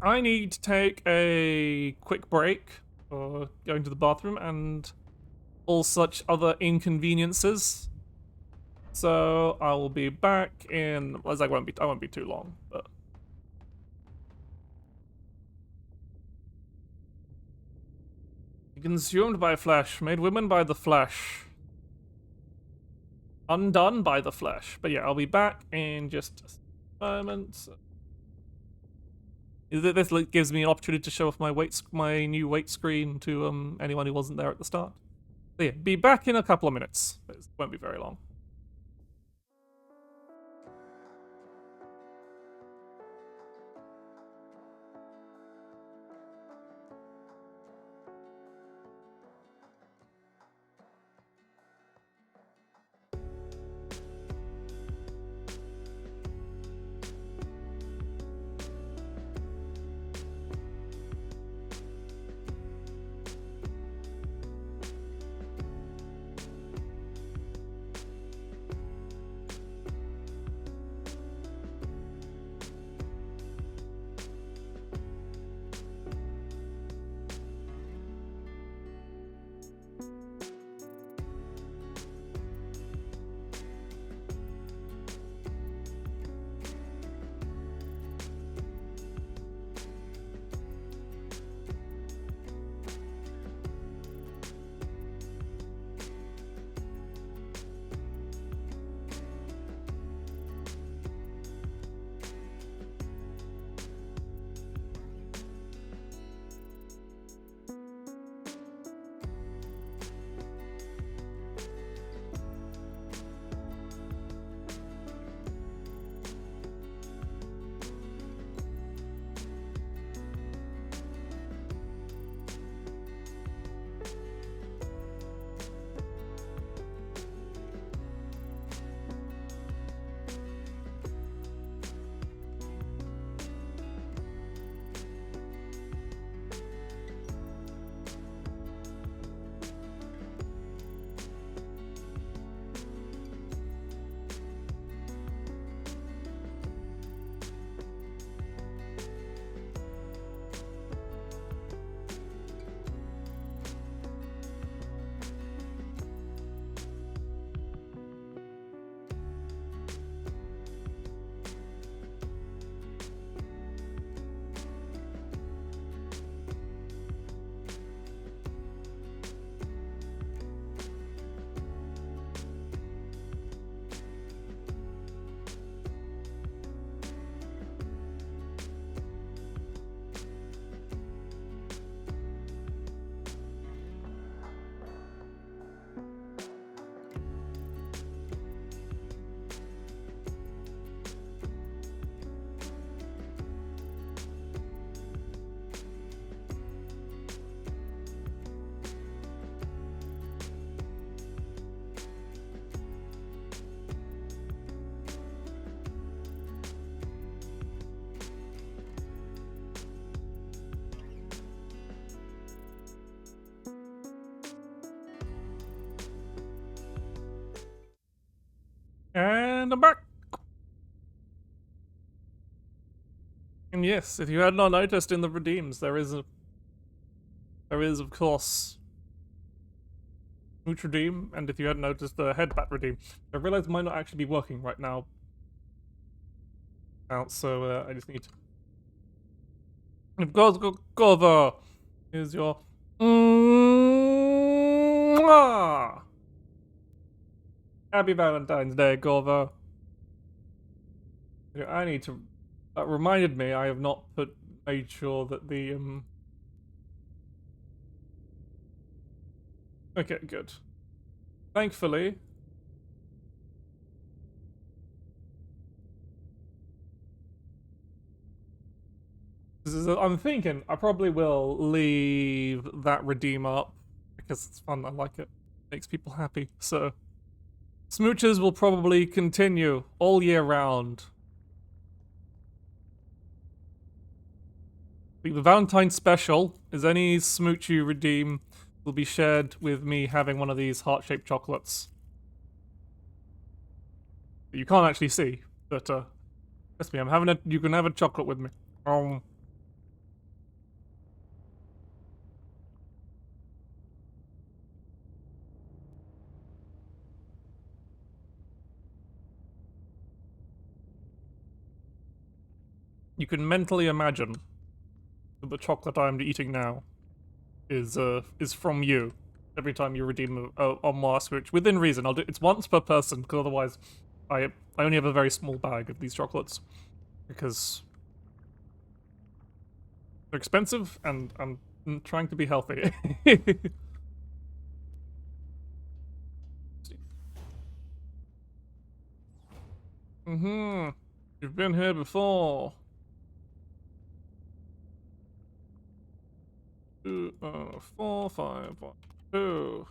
I need to take a quick break for going to the bathroom and all such other inconveniences. So I will be back in, well, I won't be too long, but consumed by flesh, made women by the flesh, undone by the flesh. But yeah, I'll be back in just a moment. This gives me an opportunity to show off my new weight screen to anyone who wasn't there at the start. So yeah, be back in a couple of minutes. It won't be very long. And I'm back. And yes, if you had not noticed in the redeems, there is of course Mooch redeem, and if you hadn't noticed, the headbat redeem. I realize might not actually be working right now. So I just need to. Of course, Gorva is your. Happy Valentine's Day, Gorva. I need to. That reminded me, I have not made sure that the Okay, good. Thankfully. I'm thinking I probably will leave that redeem up because it's fun. I like it. Makes people happy. So smooches will probably continue all year round. The Valentine special is any smooch you redeem will be shared with me having one of these heart-shaped chocolates. You can't actually see, but trust me, you can have a chocolate with me. You can mentally imagine that the chocolate I'm eating now is from you. Every time you redeem a Mars, which within reason, it's once per person, because otherwise, I only have a very small bag of these chocolates because they're expensive, and I'm trying to be healthy. You've been here before. 4, 5, 1, 2.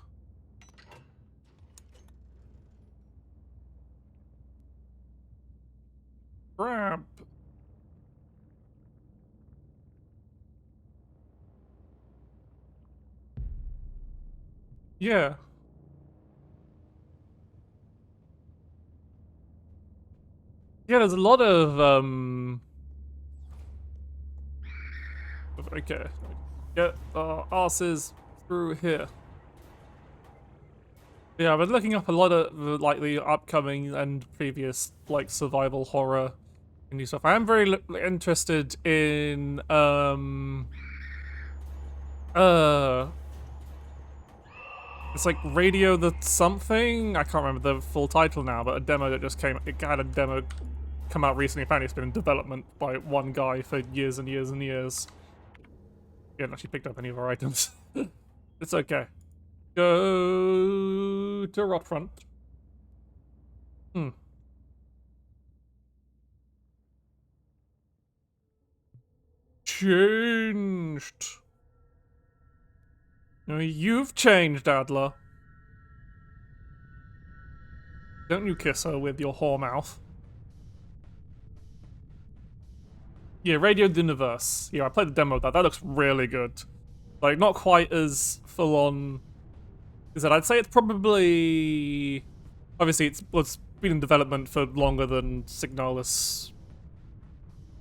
Grab. Yeah. Yeah, there's a lot of okay. Get our asses through here. Yeah, I've been looking up a lot of like the upcoming and previous like survival horror and new stuff. I am very interested in it's like Radio the Something. I can't remember the full title now, but a demo that just came. It had a demo come out recently. Apparently, it's been in development by one guy for years and years and years. He hadn't actually picked up any of our items. It's okay. Go to Rotfront. Changed. No, you've changed, Adler. Don't you kiss her with your whore mouth. Yeah, Radio Universe. Yeah, I played the demo of that. That looks really good. Like, not quite as full-on as that. I'd say it's probably... Obviously, it's been in development for longer than SIGNALIS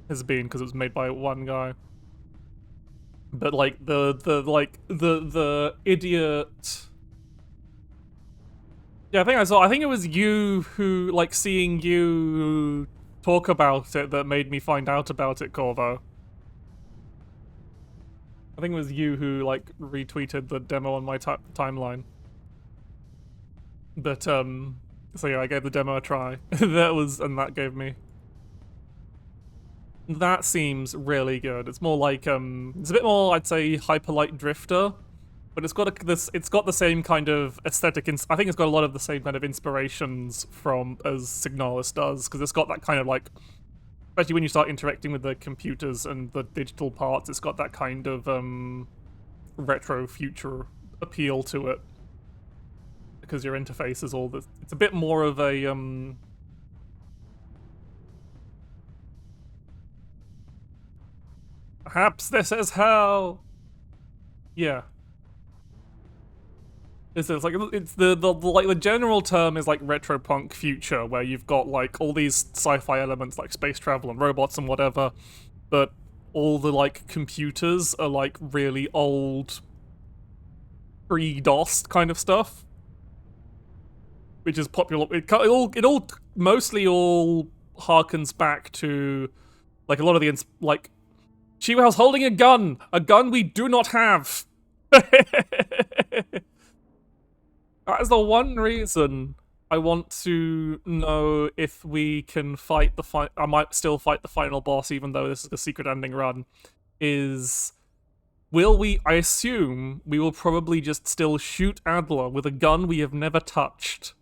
has been, because it was made by one guy. But, like, the idiot... Yeah, I think it was you who, like, seeing you talk about it that made me find out about it, Corvo. I think it was you who, like, retweeted the demo on my timeline. But, so yeah, I gave the demo a try. That gave me... That seems really good. It's more like, it's a bit more, I'd say, Hyperlight Drifter. But it's got the same kind of aesthetic. I think it's got a lot of the same kind of inspirations from as Signalis does, because it's got that kind of like, especially when you start interacting with the computers and the digital parts, it's got that kind of retro future appeal to it, because your interface is all this. It's a bit more of a perhaps this is how. Yeah. It's like it's the general term is like retropunk future, where you've got like all these sci-fi elements like space travel and robots and whatever, but all the like computers are like really old pre-DOS kind of stuff, which is popular. It all mostly all harkens back to like a lot of the like Chiwetel's holding a gun we do not have. That is the one reason I want to know if we can fight the fight. I might still fight the final boss, even though this is a secret ending run. Will we? I assume we will probably just still shoot Adler with a gun we have never touched.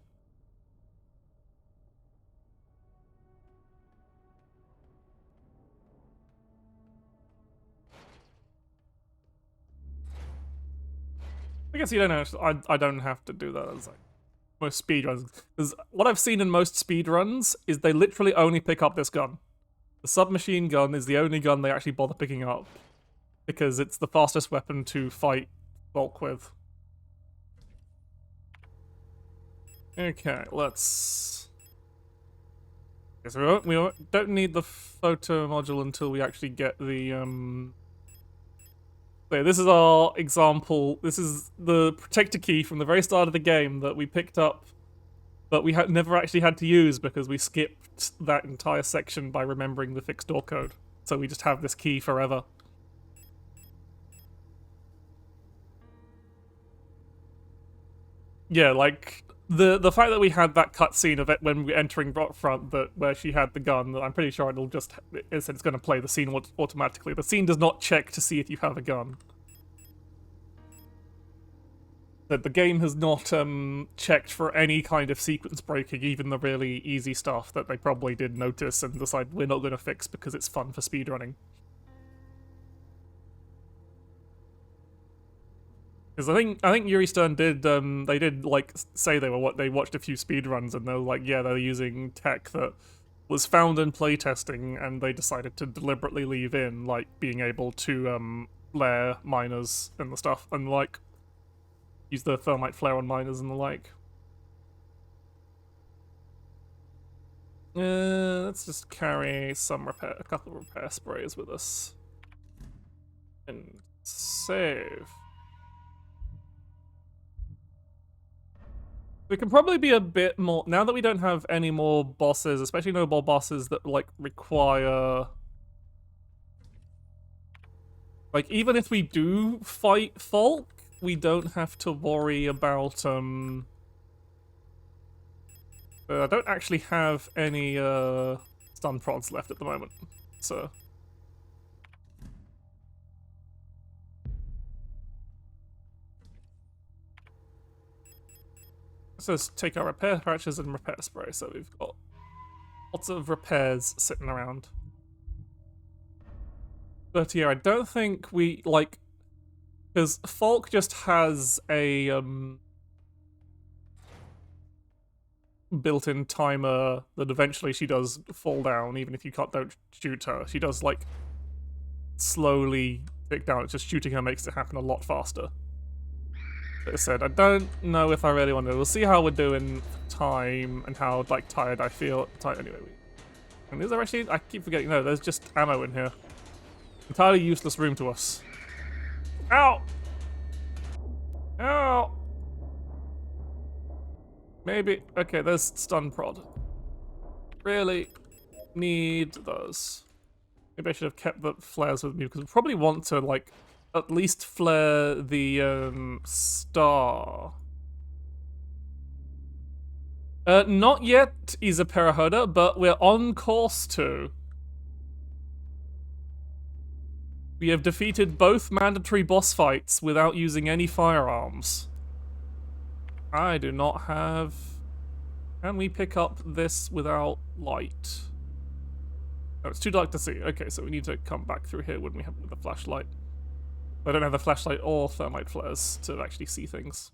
I guess you don't have. I don't have to do that as like most speedruns, because what I've seen in most speedruns is they literally only pick up this gun. The submachine gun is the only gun they actually bother picking up, because it's the fastest weapon to fight Volk with. Okay, let's. Okay, so we don't need the photo module until we actually get the So this is our example. This is the protector key from the very start of the game that we picked up, but we never actually had to use because we skipped that entire section by remembering the fixed door code. So we just have this key forever. Yeah, like the fact that we had that cutscene of it when we're entering Rockfront, where she had the gun, I'm pretty sure it's going to play the scene automatically. The scene does not check to see if you have a gun. That the game has not checked for any kind of sequence breaking, even the really easy stuff that they probably did notice and decide we're not going to fix because it's fun for speedrunning. Because I think Yuri Stern did they did like say they watched a few speedruns and they're like, yeah, they're using tech that was found in playtesting and they decided to deliberately leave in, like being able to flare miners and the stuff, and like use the thermite flare on miners and the like. Let's just carry a couple of repair sprays with us. And save. We can probably be a bit more, now that we don't have any more bosses, especially no more bosses that like require, like even if we do fight Falk, we don't have to worry about I don't actually have any stun prods left at the moment, so let's just take our repair patches and repair spray, so we've got lots of repairs sitting around. But yeah, I don't think we like, because Falk just has a built-in timer that eventually she does fall down, even if you don't shoot her. She does like slowly tick down. It's just shooting her makes it happen a lot faster. Like I said, I don't know if I really want to. We'll see how we're doing time and how like tired I feel. Anyway, and is there actually? I keep forgetting. No, there's just ammo in here. Entirely useless room to us. Ow! Ow! Maybe. Okay, there's stun prod. Really need those. Maybe I should have kept the flares with me because we probably want to like at least flare the star. Not yet, Isa Parahoda, but we're on course to. We have defeated both mandatory boss fights without using any firearms. I do not have... Can we pick up this without light? No, it's too dark to see. Okay, so we need to come back through here when we have the flashlight. I don't have the flashlight or thermite flares to actually see things.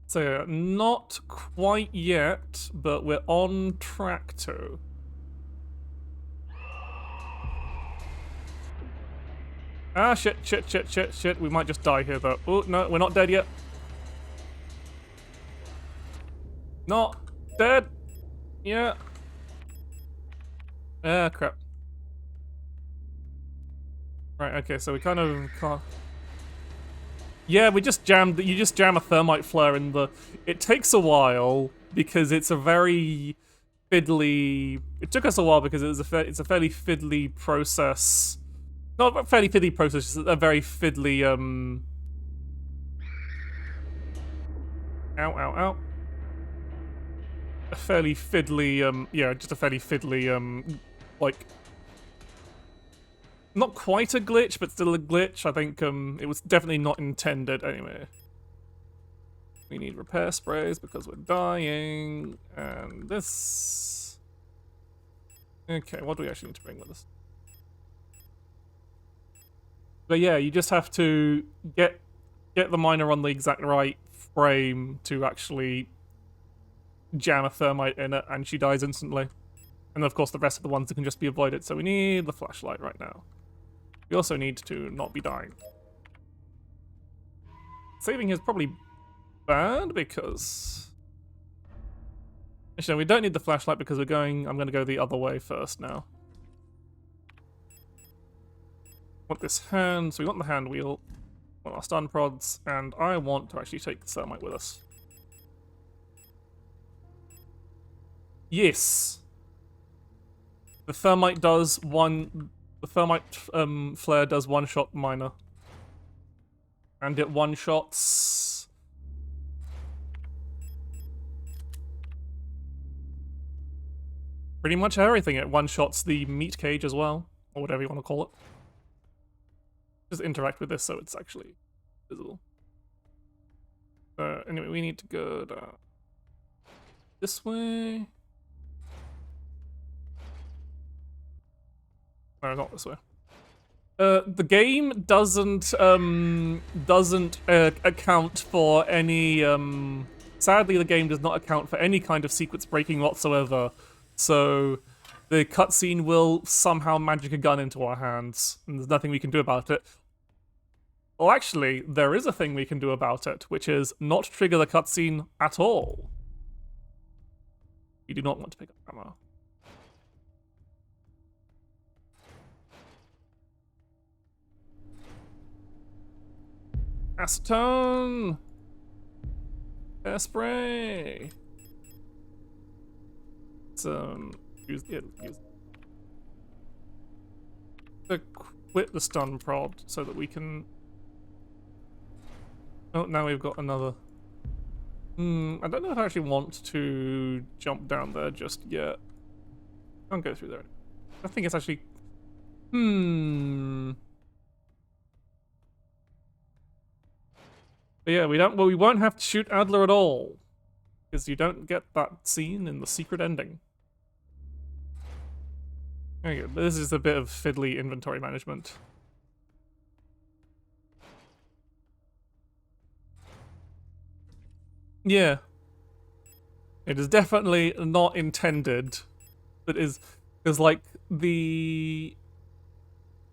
So yeah, not quite yet, but we're on track to. Ah, shit, shit, shit, shit, shit. We might just die here, though. Oh, no, we're not dead yet. Not dead. Yeah. Ah, crap. Right, okay, so we kind of can't... Yeah, we just jammed... You just jam a thermite flare in the... It takes a while, because it's a very fiddly... It took us a while because it's a fairly fiddly process. Not a fairly fiddly process, just a very fiddly, Ow, ow, ow. A fairly fiddly, yeah, just a fairly fiddly, like... Not quite a glitch, but still a glitch. I think, it was definitely not intended anyway. We need repair sprays because we're dying. And this... Okay, what do we actually need to bring with us? But yeah, you just have to get the miner on the exact right frame to actually jam a thermite in it, and she dies instantly. And of course the rest of the ones that can just be avoided, so we need the flashlight right now. We also need to not be dying. Saving is probably bad because... Actually, no, we don't need the flashlight because I'm going to go the other way first now. Want this hand, so we want the hand wheel, want our stun prods, and I want to actually take the thermite with us. Yes! The thermite does one... The thermite flare does one-shot miner. And it one-shots... pretty much everything. It one-shots the meat cage as well, or whatever you want to call it. Just interact with this so it's actually visible. Anyway, we need to go this way. No, not this way. The game doesn't account for any sadly the game does not account for any kind of sequence breaking whatsoever. So the cutscene will somehow magic a gun into our hands, and there's nothing we can do about it. Well, actually, there is a thing we can do about it, which is not trigger the cutscene at all. We do not want to pick up ammo. Acetone! Hairspray! Let's, use quit the stun prod so that we can... Oh, now we've got another... I don't know if I actually want to jump down there just yet. Can't go through there. I think it's actually... But yeah, we won't have to shoot Adler at all. Because you don't get that scene in the secret ending. There you go. This is a bit of fiddly inventory management. Yeah. It is definitely not intended. It is like the...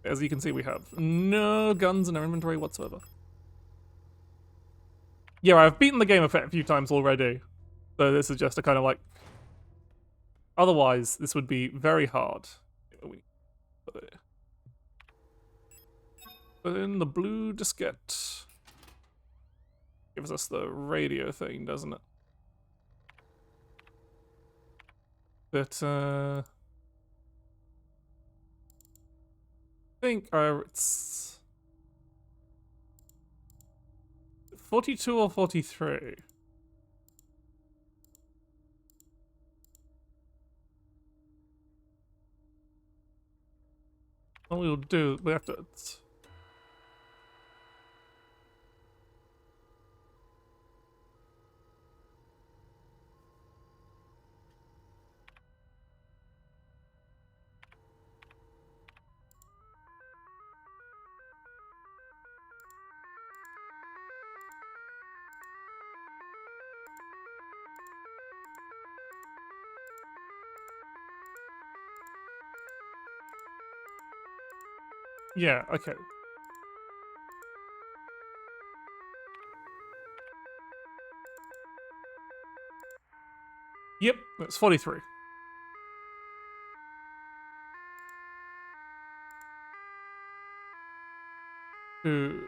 As you can see, we have no guns in our inventory whatsoever. Yeah, I've beaten the game a few times already. So this is just a kind of like... Otherwise, this would be very hard. Put in the blue diskette. Gives us the radio thing, doesn't it? But, I think it's 42 or 43. What we'll do, we have to... Yeah, okay. Yep, that's 43. Ooh.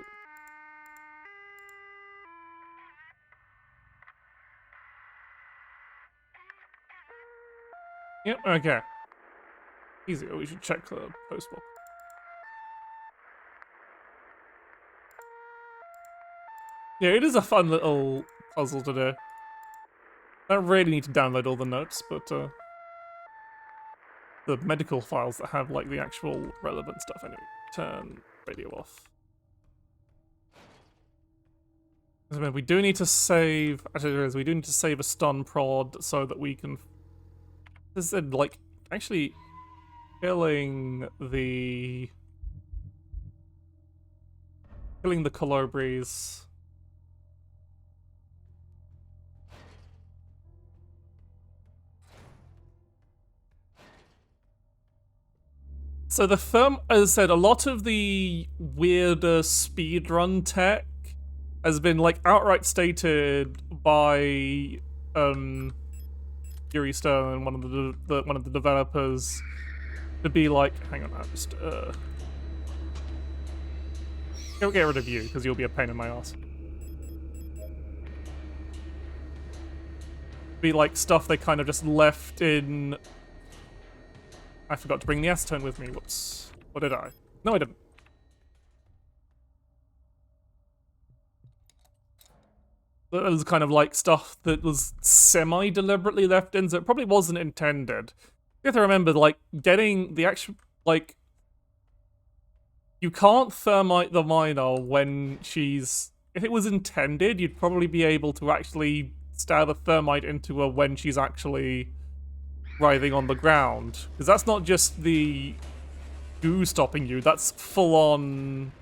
Yep, okay. Easy, we should check the post book. Yeah, it is a fun little puzzle to do. I don't really need to download all the notes, but the medical files that have like the actual relevant stuff anyway. Turn radio off. We do need to save. Actually, we do need to save a stun prod so that we can. This is like actually killing the colobries. So the as I said, a lot of the weirder speedrun tech has been like outright stated by Yuri Stern, one of the developers, to be like, hang on, I'll just go get rid of you because you'll be a pain in my ass. Be like stuff they kind of just left in. I forgot to bring the acetone with me. Whoops. Or did I? No, I didn't. That was kind of like stuff that was semi-deliberately left in, so it probably wasn't intended. You have to remember, like, getting the actual, like, you can't thermite the miner when she's... If it was intended, you'd probably be able to actually stab a thermite into her when she's actually writhing on the ground. Because that's not just the goo stopping you, that's full-on,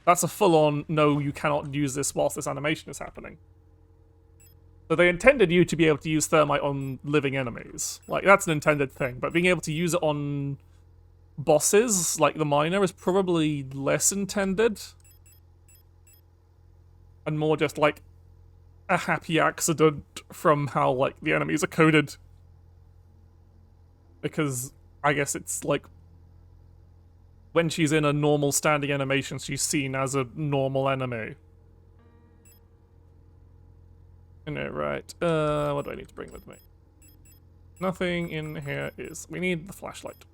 that's a full-on, no, you cannot use this whilst this animation is happening. So they intended you to be able to use thermite on living enemies. Like, that's an intended thing, but being able to use it on bosses, like the miner, is probably less intended. And more just, like, a happy accident from how, like, the enemies are coded. Because, I guess it's, like, when she's in a normal standing animation, she's seen as a normal enemy. Right. What do I need to bring with me? Nothing in here is... We need the flashlight.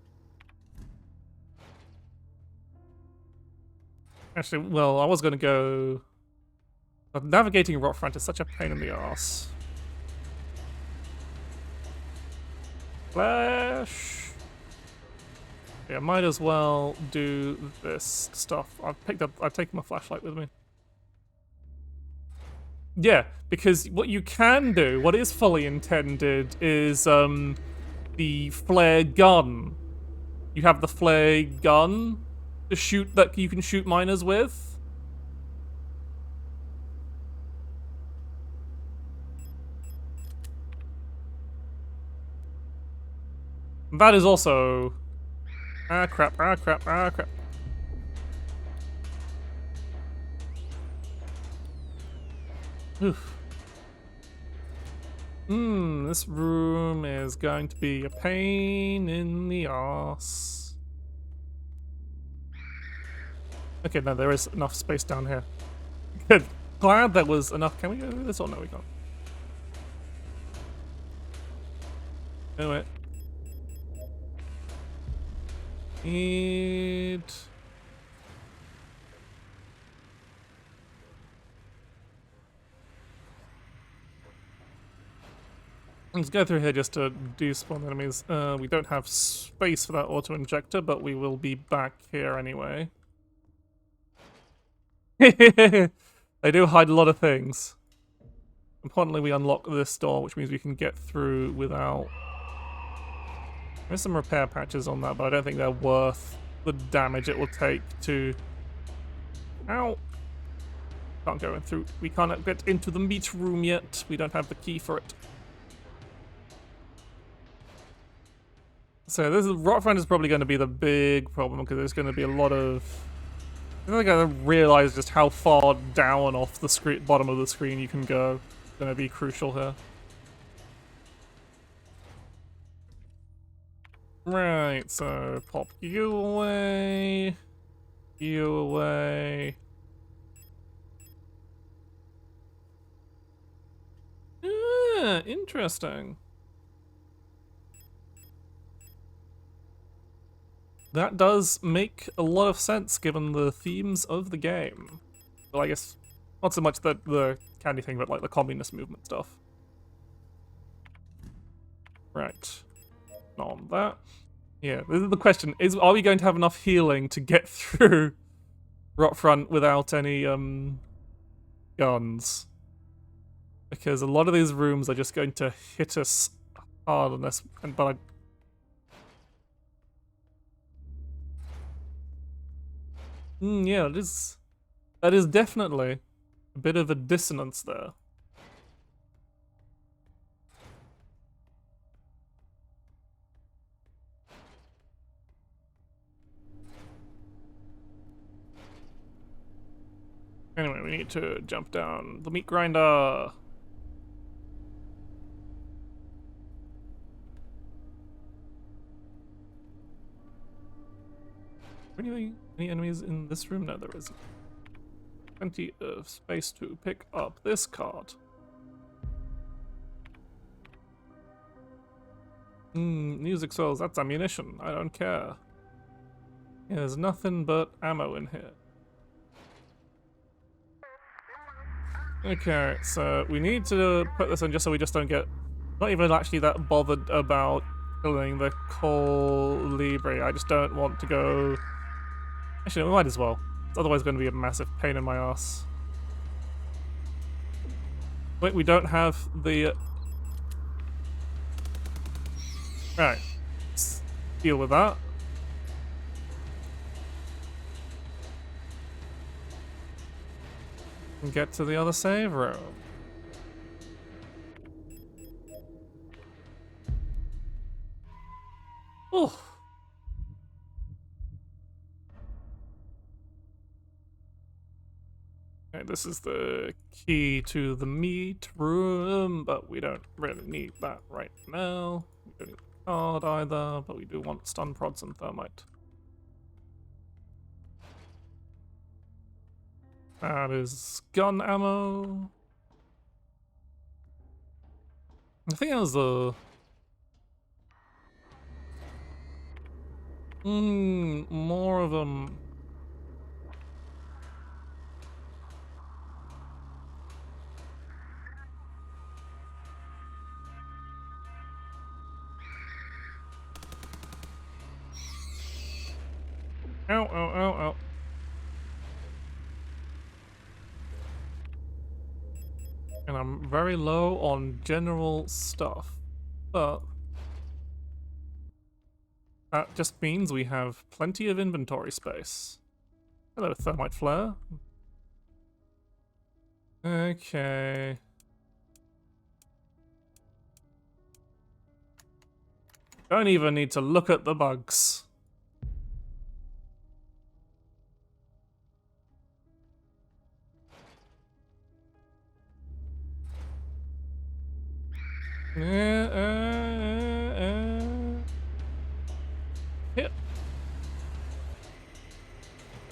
Actually, well, I was going to go... Navigating rock front is such a pain in the ass. Flash. Yeah, might as well do this stuff. I've taken my flashlight with me. Yeah, because what you can do, what is fully intended, is the flare gun. You have the flare gun to shoot that you can shoot miners with. That is also... Ah crap, ah crap, ah crap. Oof. This room is going to be a pain in the ass. Okay, no, there is enough space down here. Good. Glad there was enough. Can we go through this or no, we can't? Anyway. Let's go through here just to despawn enemies. We don't have space for that auto-injector, but we will be back here anyway. They do hide a lot of things. Importantly, we unlock this door, which means we can get through without... There's some repair patches on that, but I don't think they're worth the damage it will take to... Ow! Can't go in through. We can't get into the meat room yet. We don't have the key for it. So this rockfront is probably going to be the big problem because there's going to be a lot of... I think I realize just how far down off the screen, bottom of the screen you can go gonna be crucial here. Right, so pop you away. You away. Ah, interesting. That does make a lot of sense given the themes of the game. Well, I guess not so much the candy thing, but like the communist movement stuff. Right. On that. Yeah, this is the question. Are we going to have enough healing to get through Rockfront without any guns? Because a lot of these rooms are just going to hit us hard unless but yeah, that is definitely a bit of a dissonance there. Anyway, we need to jump down the meat grinder. Any enemies in this room? No, there isn't. Plenty of space to pick up this card. Music swells, that's ammunition. I don't care. Yeah, there's nothing but ammo in here. Okay, so we need to put this in just so we just don't get not even actually that bothered about killing the Colibri. I just don't want to go. Actually, we might as well. It's otherwise going to be a massive pain in my ass. Wait, we don't have the. Right. Let's deal with that. And get to the other save room. Oh. Okay, this is the key to the meat room, but we don't really need that right now. We don't need the card either, but we do want stun prods and thermite. That is gun ammo. I think that was the... more of them. Ow, ow, ow, ow. And I'm very low on general stuff, but that just means we have plenty of inventory space. Hello, thermite flare. Okay. Don't even need to look at the bugs. Hit.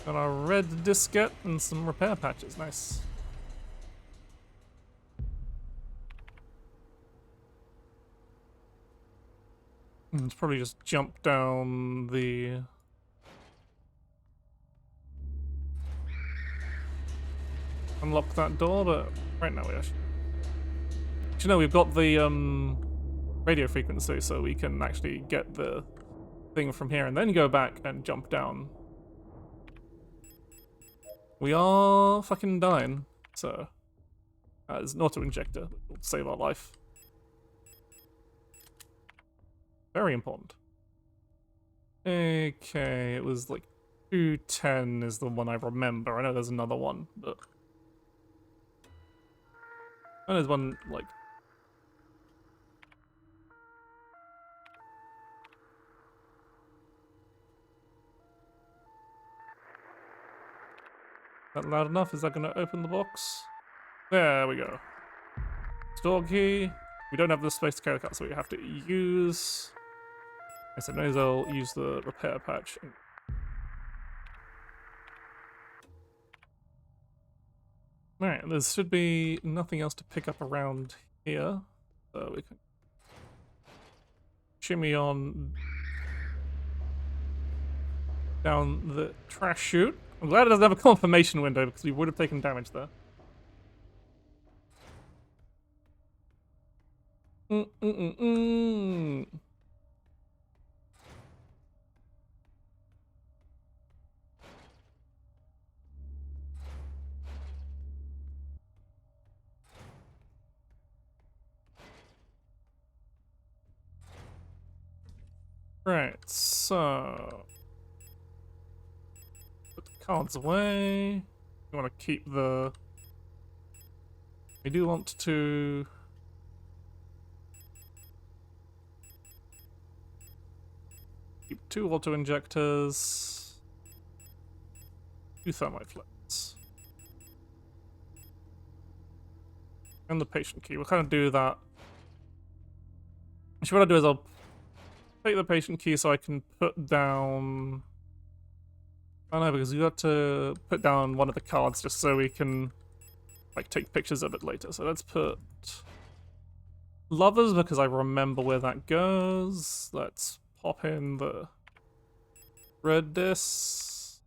Got a red diskette and some repair patches. Nice. Let's probably just jump down the... unlock that door, but right now we actually... You know, we've got the radio frequency, so we can actually get the thing from here and then go back and jump down. We are fucking dying, so there's an auto-injector that will save our life. Very important. Okay, it was like 210 is the one I remember. I know there's another one, but... I know there's one, like... Is that loud enough? Is that going to open the box? There we go. Store key. We don't have the space to carry the card, so we have to use. I said, may as well use the repair patch. Alright, there should be nothing else to pick up around here. So we can shimmy on down the trash chute. I'm glad it doesn't have a confirmation window because we would have taken damage there. Right, so put the cards away. We want to keep the. We do want to. Keep 2 auto injectors, 2 thermite flares, and the patient key. We'll kind of do that. Actually, what I'll do is I'll take the patient key so I can put down. I don't know, because we got to put down one of the cards just so we can like take pictures of it later. So let's put lovers because I remember where that goes. Let's pop in the red disc.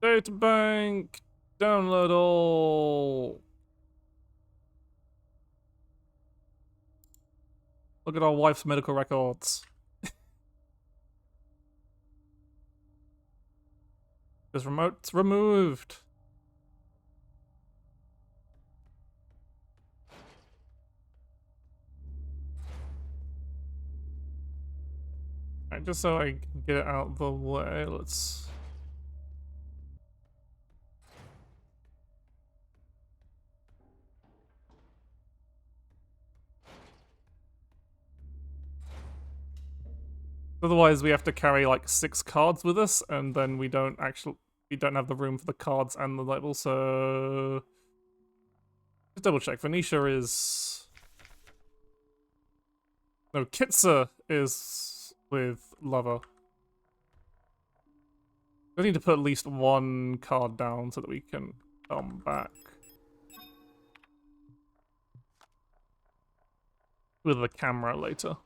Databank. Download all. Look at our wife's medical records. This remote's removed. Alright, just so I can get it out of the way, let's... Otherwise we have to carry like 6 cards with us, and then we don't have the room for the cards and the label, so... Just double check, Venetia is... No, Kitsa is with Lover. We need to put at least 1 card down so that we can come back with the camera later.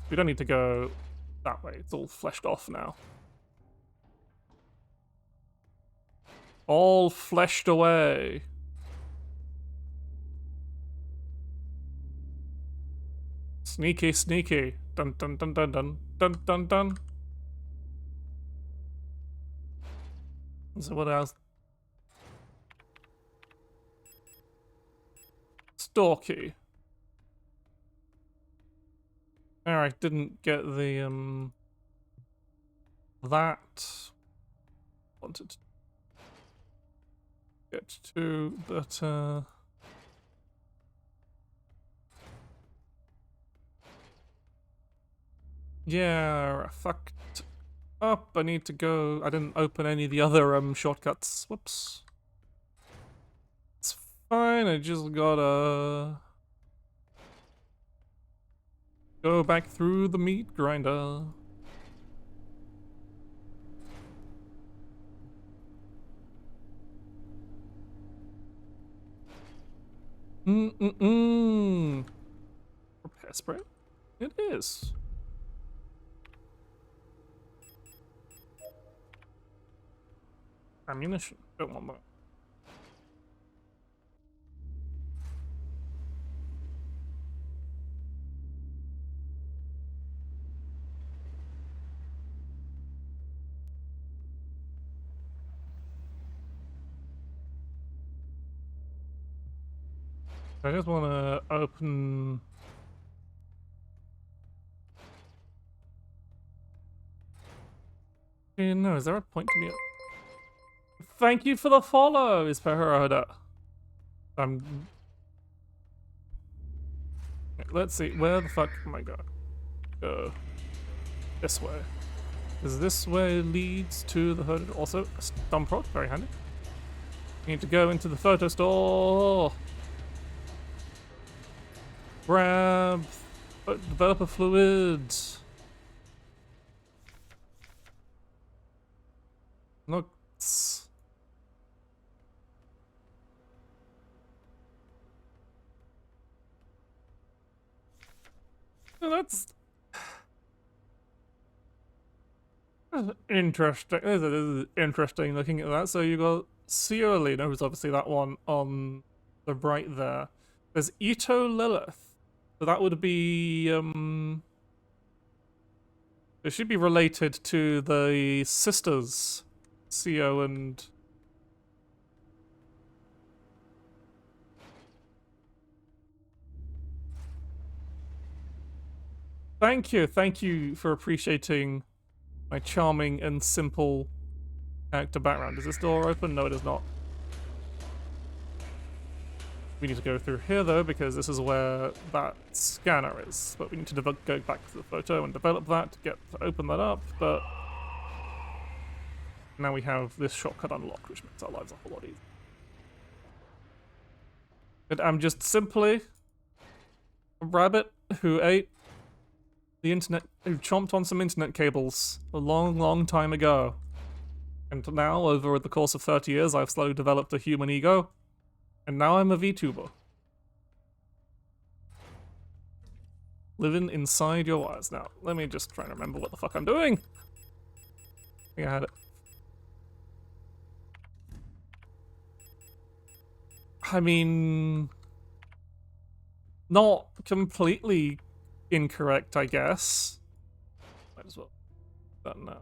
We don't need to go that way, it's all fleshed off now. All fleshed away. Sneaky, sneaky. Dun dun dun dun dun dun dun dun. So what else? Store key. Alright, didn't get the that. Wanted to get to that yeah, I fucked up. I need to go. I didn't open any of the other shortcuts. Whoops. It's fine, I just gotta go back through the meat grinder. Repair spray? It is. Ammunition. Don't want that. I just want to open... No, is there a point to me? Thank you for the follow, Ispaharoda. Let's see, where the fuck am I going? Go this way. Is this way leads to the hood? Also, a stump rod, very handy. We need to go into the photo store. Grab developer fluid. Looks. That's interesting. This is interesting looking at that. So you got Ciolina, who's obviously that one on the right there. There's Ito Lilith. So that would be it should be related to the sisters, Cio and thank you for appreciating my charming and simple character background. Is this door open? No, it is not. We need to go through here though, because this is where that scanner is. But we need to go back to the photo and develop that to open that up. But now we have this shortcut unlocked, which makes our lives a whole lot easier. And I'm just simply a rabbit who ate the internet, who chomped on some internet cables a long, long time ago. And now, over the course of 30 years, I've slowly developed a human ego. And now I'm a VTuber. Living inside your wires. Now, let me just try and remember what the fuck I'm doing. I think I had it. I mean, not completely incorrect, I guess. Might as well do that now.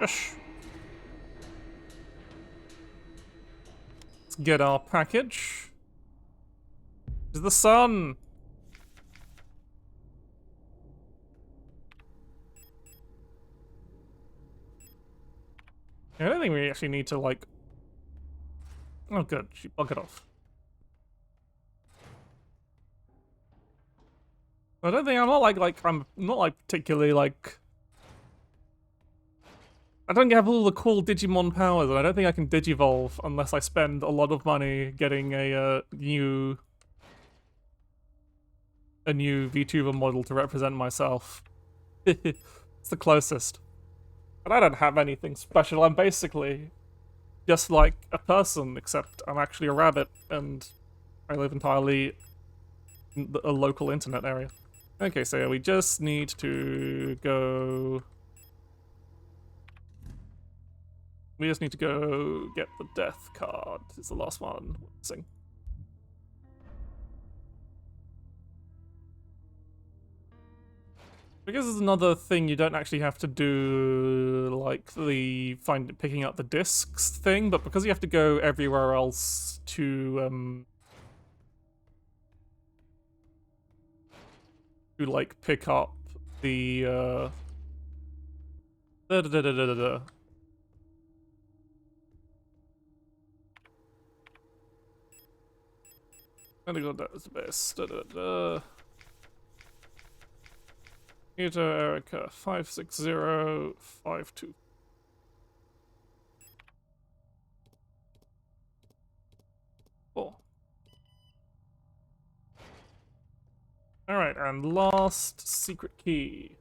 Let's get our package. Is the sun. I don't think we actually need to, like... Oh, good. She bug it off. I don't think I'm not like particularly like... I don't have all the cool Digimon powers, and I don't think I can Digivolve unless I spend a lot of money getting a new VTuber model to represent myself. It's the closest. But I don't have anything special. I'm basically just like a person, except I'm actually a rabbit, and I live entirely in a local internet area. Okay, so yeah, we just need to go... We just need to go get the death card. It's the last one. Sing. Because there's another thing you don't actually have to do, like the picking up the discs thing, but because you have to go everywhere else to like pick up the Medical database. Ito Erica 56052. Cool. Alright, and last secret key.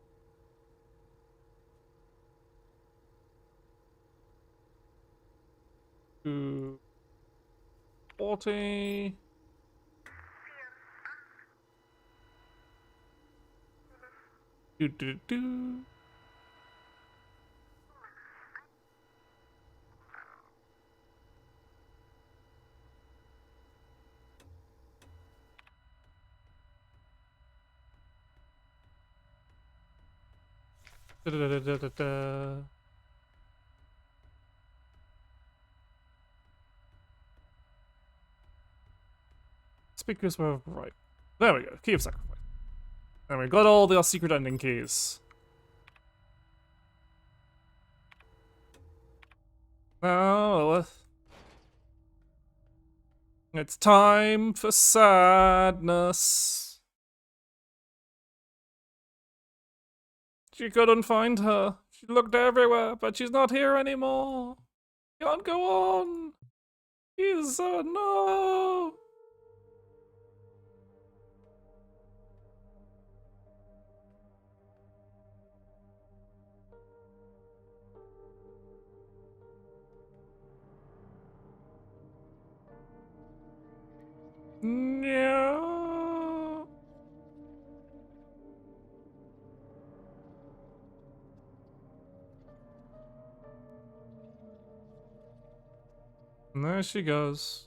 To 40. Do. Da. Speakers were right. There we go. Key of sacrifice. And we've got all the secret ending keys. Now, it's time for sadness. She couldn't find her. She looked everywhere, but she's not here anymore. Can't go on. He's no. No. And there she goes.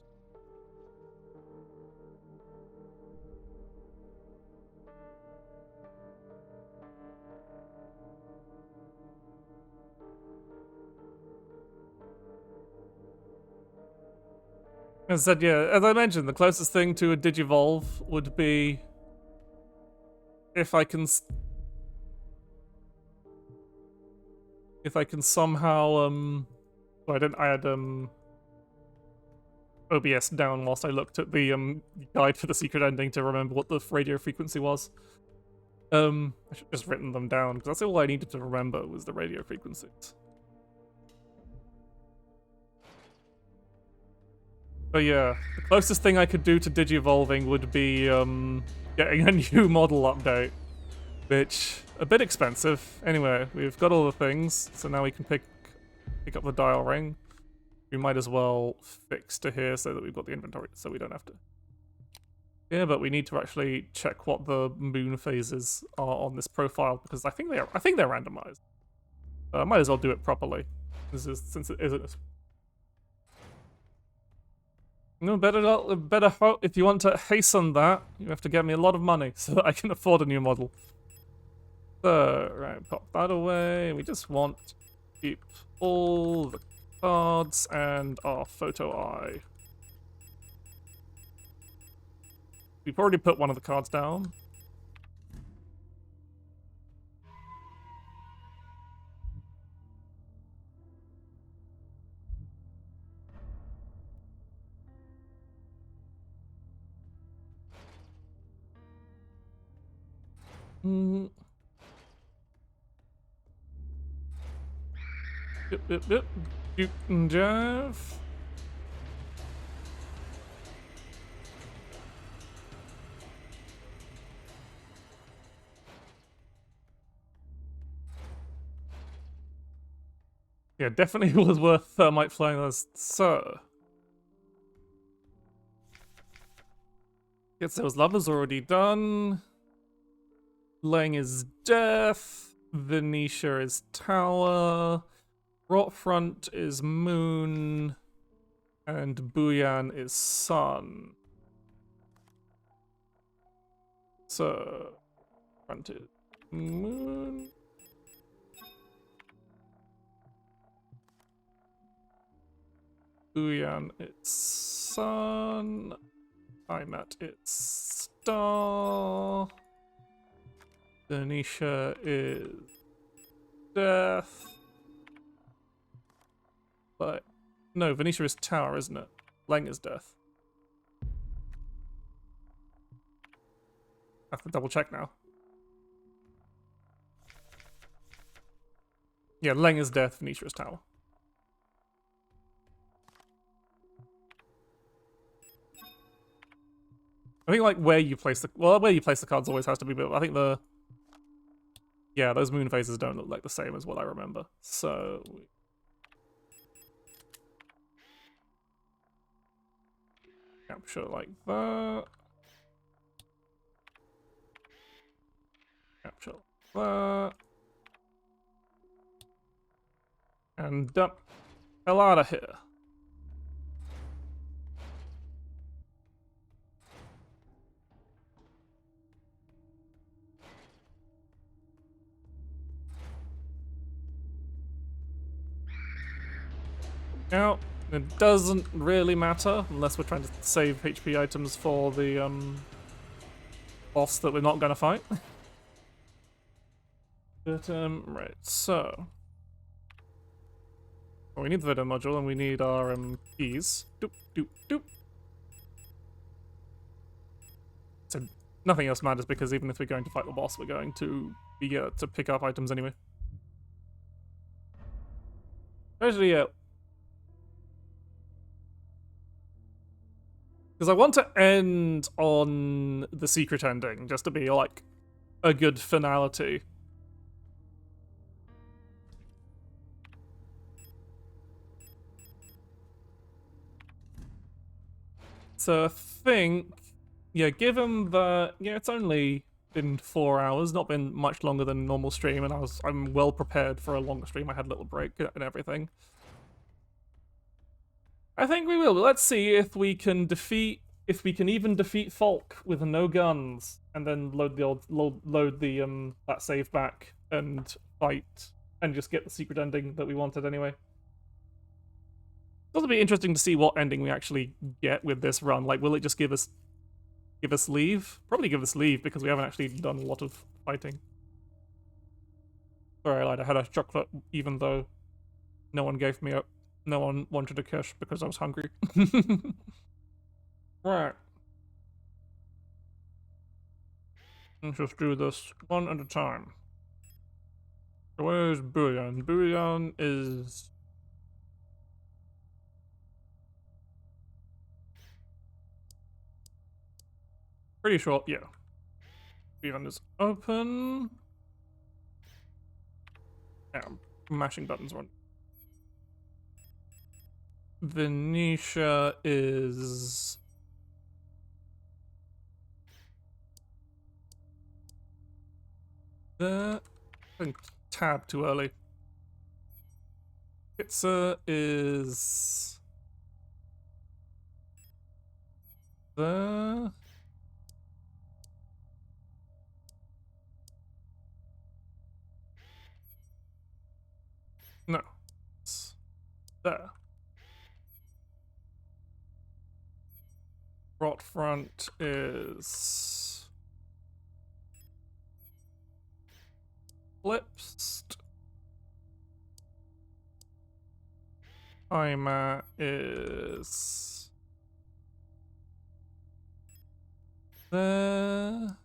As I said, yeah, as I mentioned, the closest thing to a Digivolve would be if I can somehow I had OBS down whilst I looked at the guide for the secret ending to remember what the radio frequency was. I should have just written them down because that's all I needed to remember was the radio frequencies. But yeah, the closest thing I could do to Digivolving would be getting a new model update, which a bit expensive. Anyway, we've got all the things, so now we can pick up the dial ring. We might as well fix to here so that we've got the inventory, so we don't have to. Yeah, but we need to actually check what the moon phases are on this profile because I think they're randomized. I might as well do it properly. Since it isn't. No, better if you want to hasten that, you have to get me a lot of money so that I can afford a new model. So, right, pop that away. We just want to keep all the cards and our photo eye. We've already put one of the cards down. Yep. Duke and Jive. Yeah, definitely was worth thermite flying those. So, guess those lovers already done. Lang is death. Venetia is tower. Rotfront is moon. And Buyan is sun. So, front is moon. Buyan is sun. Imat is star. Venetia is death. But no, Venetia is tower, isn't it? Lang is death. I have to double check now. Yeah, Lang is death, Venetia is tower. I think like where you place the cards always has to be built. I think yeah, those moon phases don't look like the same as what I remember. So capture like that. Capture like that. And dump hell out of here. Now, it doesn't really matter unless we're trying to save HP items for the boss that we're not gonna fight. But, right, so... Well, we need the video module, and we need our, keys. Doop, doop, doop. So, nothing else matters, because even if we're going to fight the boss, we're going to be, to pick up items anyway. Actually, yeah. Because I want to end on the secret ending, just to be, like, a good finality. So I think, yeah, given that, yeah, it's only been 4 hours, not been much longer than normal stream, and I'm well prepared for a longer stream. I had a little break and everything. I think we will. Let's see if we can even defeat Falk with no guns, and then load the that save back and fight and just get the secret ending that we wanted anyway. It'll be interesting to see what ending we actually get with this run. Like, will it just give us leave? Probably give us leave, because we haven't actually done a lot of fighting. Sorry, I lied. I had a chocolate, even though no one wanted a kiss because I was hungry. Right. Let's just do this one at a time. So where's Bouillon? Bouillon is... pretty sure, yeah. Bouillon is open. Yeah, I'm mashing buttons one. Venetia is... there. I think tab too early. Pizza is... there. No. It's there. Rot front is... Flipst. Ima is... there.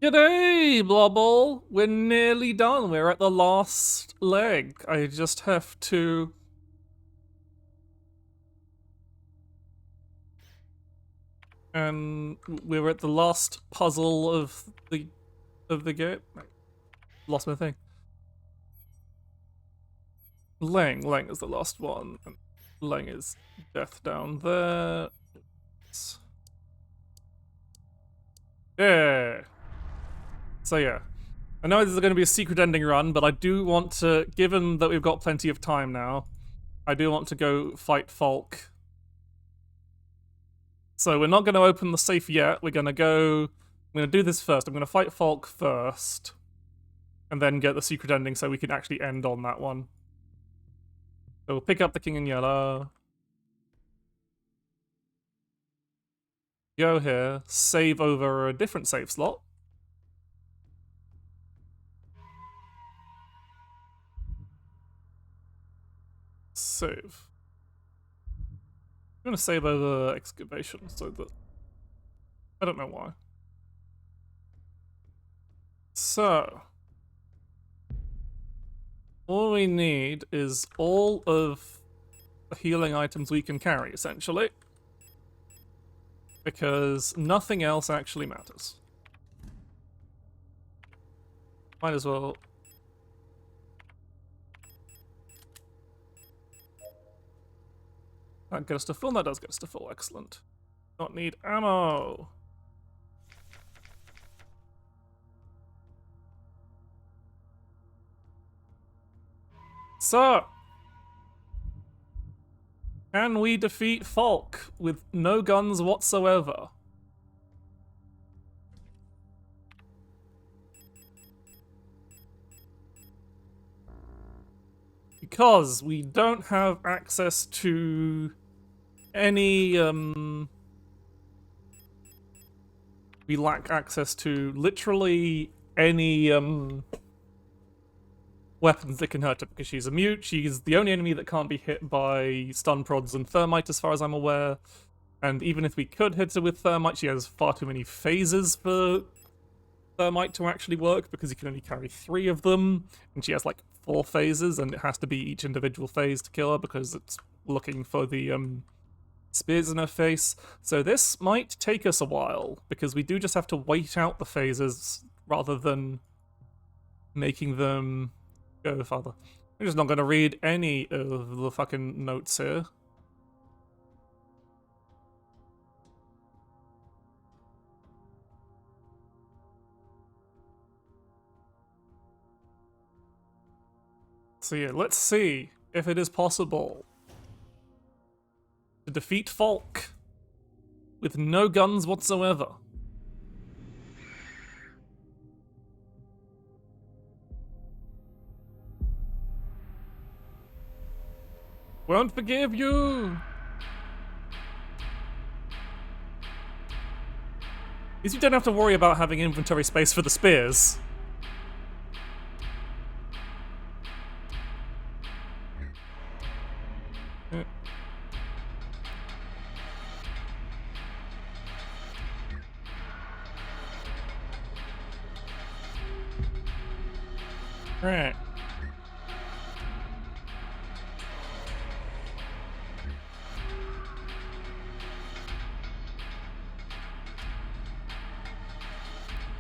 G'day, Blobble! We're nearly done. We're at the last leg. I just have to... and we were at the last puzzle of the game. Lost my thing. Lang is the last one. And Lang is death down there. Yeah. So yeah. I know this is going to be a secret ending run, but I do want to, given that we've got plenty of time now, I do want to go fight Falk. So we're not going to open the safe yet. We're going to go... I'm going to do this first. I'm going to fight Falk first. And then get the secret ending so we can actually end on that one. So we'll pick up the King in Yellow. Go here. Save over a different save slot. Save. I'm going to save over excavation so that... I don't know why. So... all we need is all of the healing items we can carry, essentially. Because nothing else actually matters. Might as well... that get us to full? That does get us to full, excellent. Not need ammo. So, can we defeat Falk with no guns whatsoever? Because we don't have access to any, we we lack access to literally any weapons that can hurt her, because she's a mute. She's the only enemy that can't be hit by stun prods and thermite, as far as I'm aware. And even if we could hit her with thermite, she has far too many phases for thermite to actually work, because you can only carry 3 of them, and she has like 4 phases, and it has to be each individual phase to kill her, because it's looking for the spears in her face. So this might take us a while, because we do just have to wait out the phases rather than making them go farther. I'm just not going to read any of the fucking notes here. So yeah, let's see if it is possible to defeat Falk with no guns whatsoever. Won't forgive you! At least you don't have to worry about having inventory space for the spears. Right.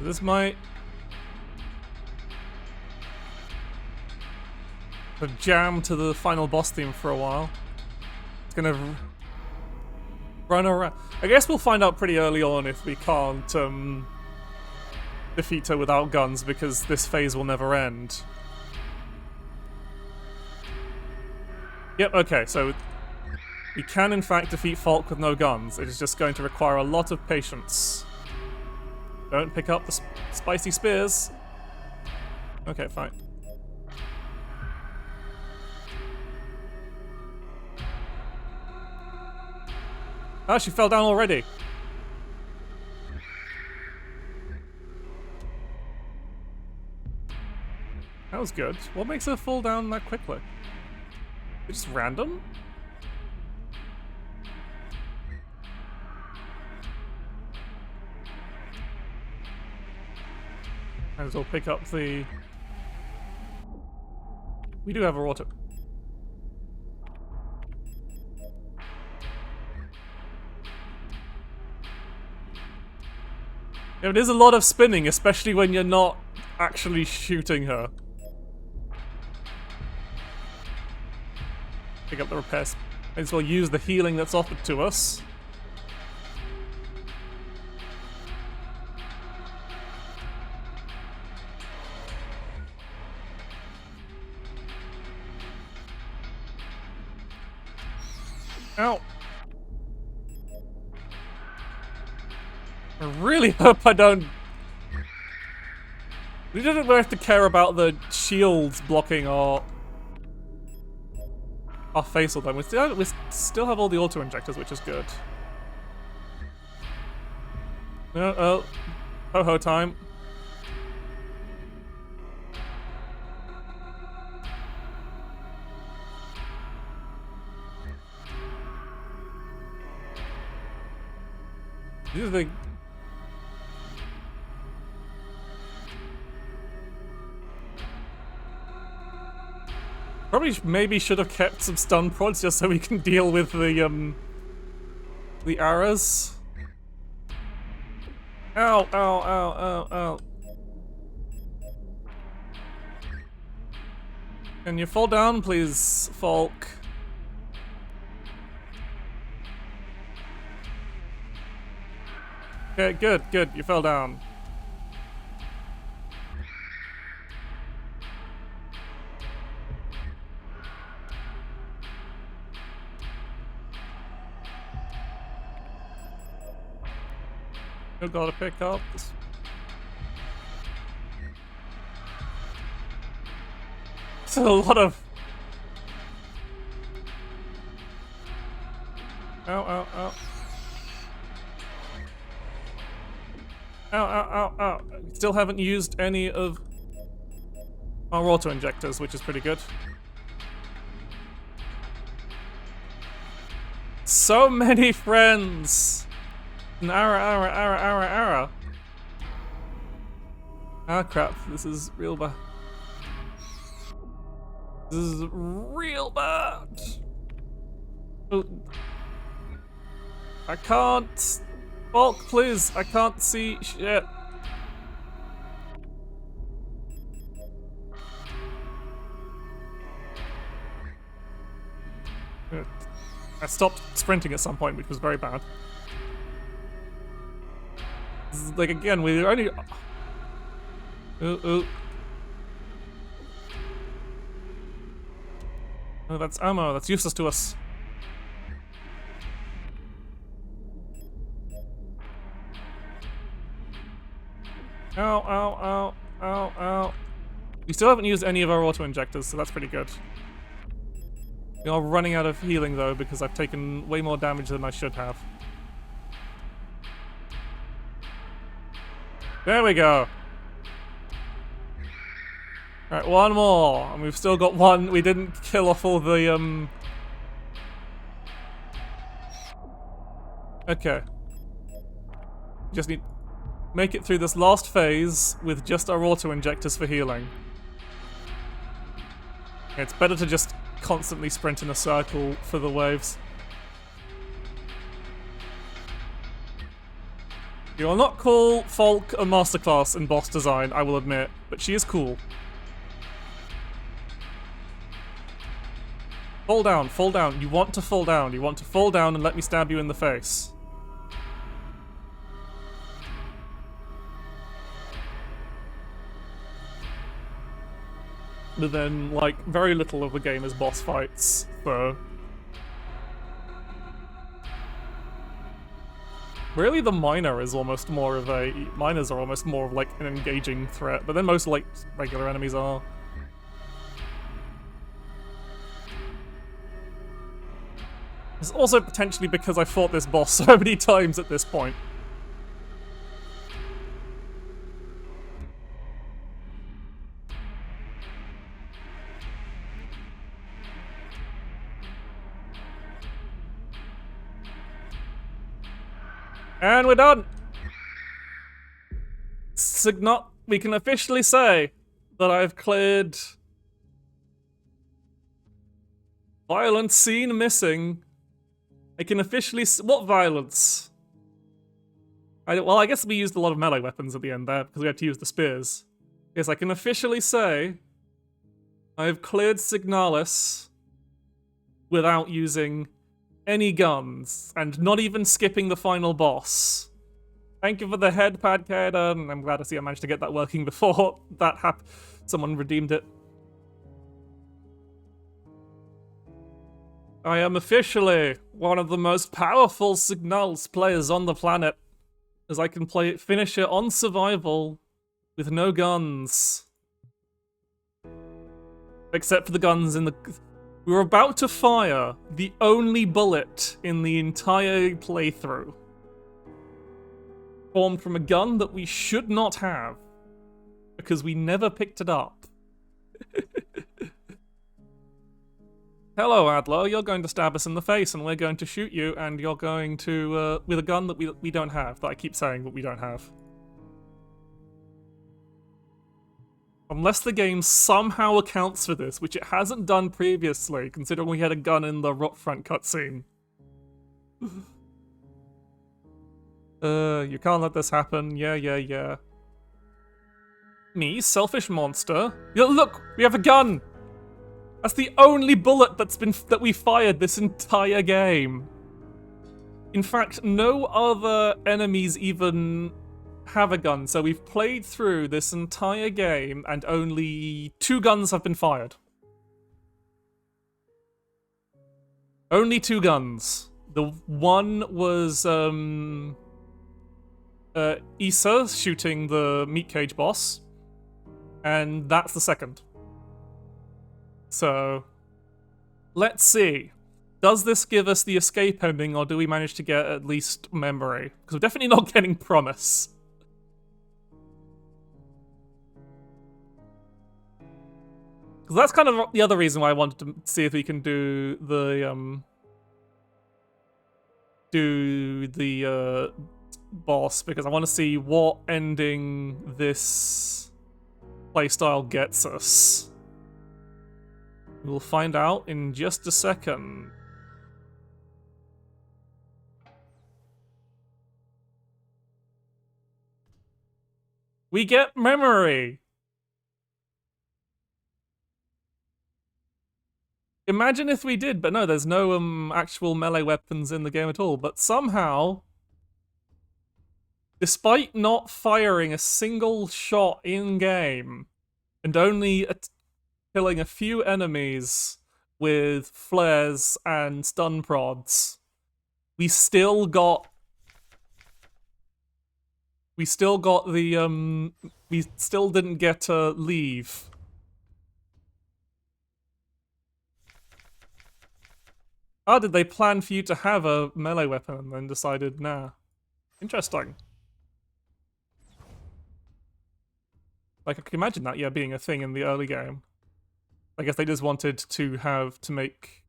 This might jam to the final boss theme for a while. It's gonna run around. I guess we'll find out pretty early on if we can't defeat her without guns, because this phase will never end. Yep, okay, so we can in fact defeat Falk with no guns. It is just going to require a lot of patience. Don't pick up the spicy spears. Okay, fine. Ah, she fell down already. That was good. What makes her fall down that quickly? It's just random? Might as well pick up the... We do have a auto. Yeah, it is a lot of spinning, especially when you're not actually shooting her. Pick up the repairs. Might as well use the healing that's offered to us. Ow. I really hope I don't... We don't have to care about the shields blocking our face all the time. We still have all the auto injectors, which is good. Oh, ho-ho time. These are the... Probably maybe should have kept some stun prods just so we can deal with the arrows. Ow, ow, ow, ow, ow. Can you fall down, please, Falk? Okay, good, good, you fell down. You gotta pick up this. It's a lot of... Ow, ow, ow. ow, ow. We still haven't used any of our auto-injectors, which is pretty good. So many friends! An arrow. Ah, crap. This is real bad. This is real bad. Oh. I can't. Bulk, please. I can't see shit. I stopped sprinting at some point, which was very bad. This is, like, again, we're only... Ooh. Oh, that's ammo. That's useless to us. Ow. We still haven't used any of our auto-injectors, so that's pretty good. We are running out of healing, though, because I've taken way more damage than I should have. There we go. Alright, one more. And we've still got one. We didn't kill off all the, Okay. Just need... Make it through this last phase with just our auto-injectors for healing. It's better to just constantly sprint in a circle for the waves. You'll not call Falk a masterclass in boss design, I will admit, but she is cool. Fall down. You want to fall down. You want to fall down and let me stab you in the face. But then, like, very little of the game is boss fights, so... Really, the miner is almost more of a... Miners are almost more of, like, an engaging threat, but then most, like, regular enemies are. It's also potentially because I fought this boss so many times at this point. And we're done! We can officially say that I've cleared... Violent scene missing. I can officially... What violence? Well, I guess we used a lot of melee weapons at the end there, because we had to use the spears. Yes, I can officially say I've cleared Signalis without using any guns, and not even skipping the final boss. Thank you for the head, Padcader, and I'm glad to see I managed to get that working before that someone redeemed it. I am officially one of the most powerful Signalis players on the planet, as I can finish it on survival with no guns. Except for the guns in the... We were about to fire the only bullet in the entire playthrough. Formed from a gun that we should not have, because we never picked it up. Hello, Adler, you're going to stab us in the face and we're going to shoot you, and you're going to, with a gun that we don't have, that I keep saying that we don't have. Unless the game somehow accounts for this, which it hasn't done previously, considering we had a gun in the Rotfront cutscene. You can't let this happen. Yeah. Me, selfish monster. Yeah, look, we have a gun! That's the only bullet that we fired this entire game. In fact, no other enemies even have a gun, so we've played through this entire game and only 2 guns have been fired. Only 2 guns. The one was Issa shooting the meat cage boss, and that's the second. So, let's see. Does this give us the escape ending, or do we manage to get at least memory? Because we're definitely not getting promise. Because that's kind of the other reason why I wanted to see if we can do the boss, because I want to see what ending this playstyle gets us. We'll find out in just a second. We get memory. Imagine if we did, but no, there's no actual melee weapons in the game at all. But somehow, despite not firing a single shot in game and only killing a few enemies with flares and stun prods, we still got the we still didn't get to leave. Oh, did they plan for you to have a melee weapon and then decided, nah. Interesting. Like, I can imagine that, yeah, being a thing in the early game. I guess they just wanted to make...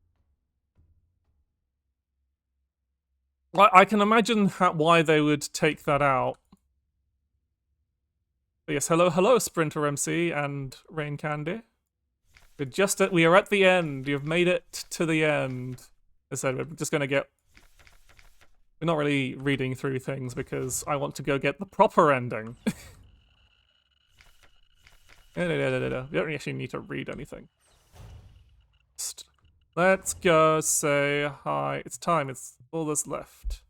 I can imagine why they would take that out. But yes, hello, Sprinter MC and Rain Candy. We are at the end. You've made it to the end. As I said, we're just gonna get... We're not really reading through things because I want to go get the proper ending. We don't actually need to read anything. Let's go say hi. It's time. It's all that's left.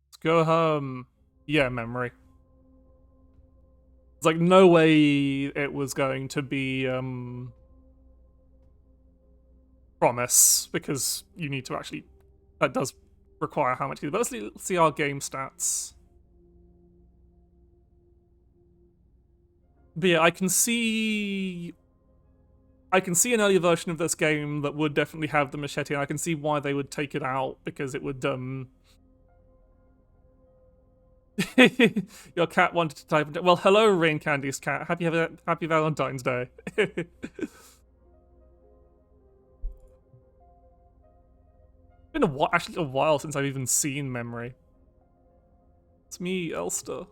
Let's go home. Yeah, memory. It's like no way it was going to be promise, because you need to actually... That does require how much... But let's see our game stats. But yeah, I can see an earlier version of this game that would definitely have the machete, and I can see why they would take it out, because it would Your cat wanted to type well, hello Rain Candy's cat. Happy Valentine's Day. Been actually a while since I've even seen Memory. It's me, Elster.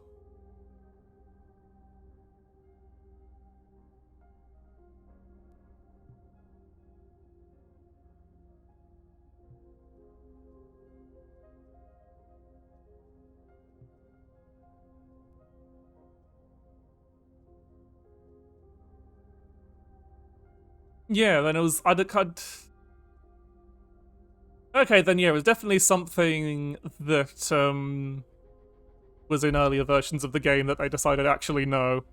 Yeah, then it was... Okay, then yeah, it was definitely something that was in earlier versions of the game that they decided actually no.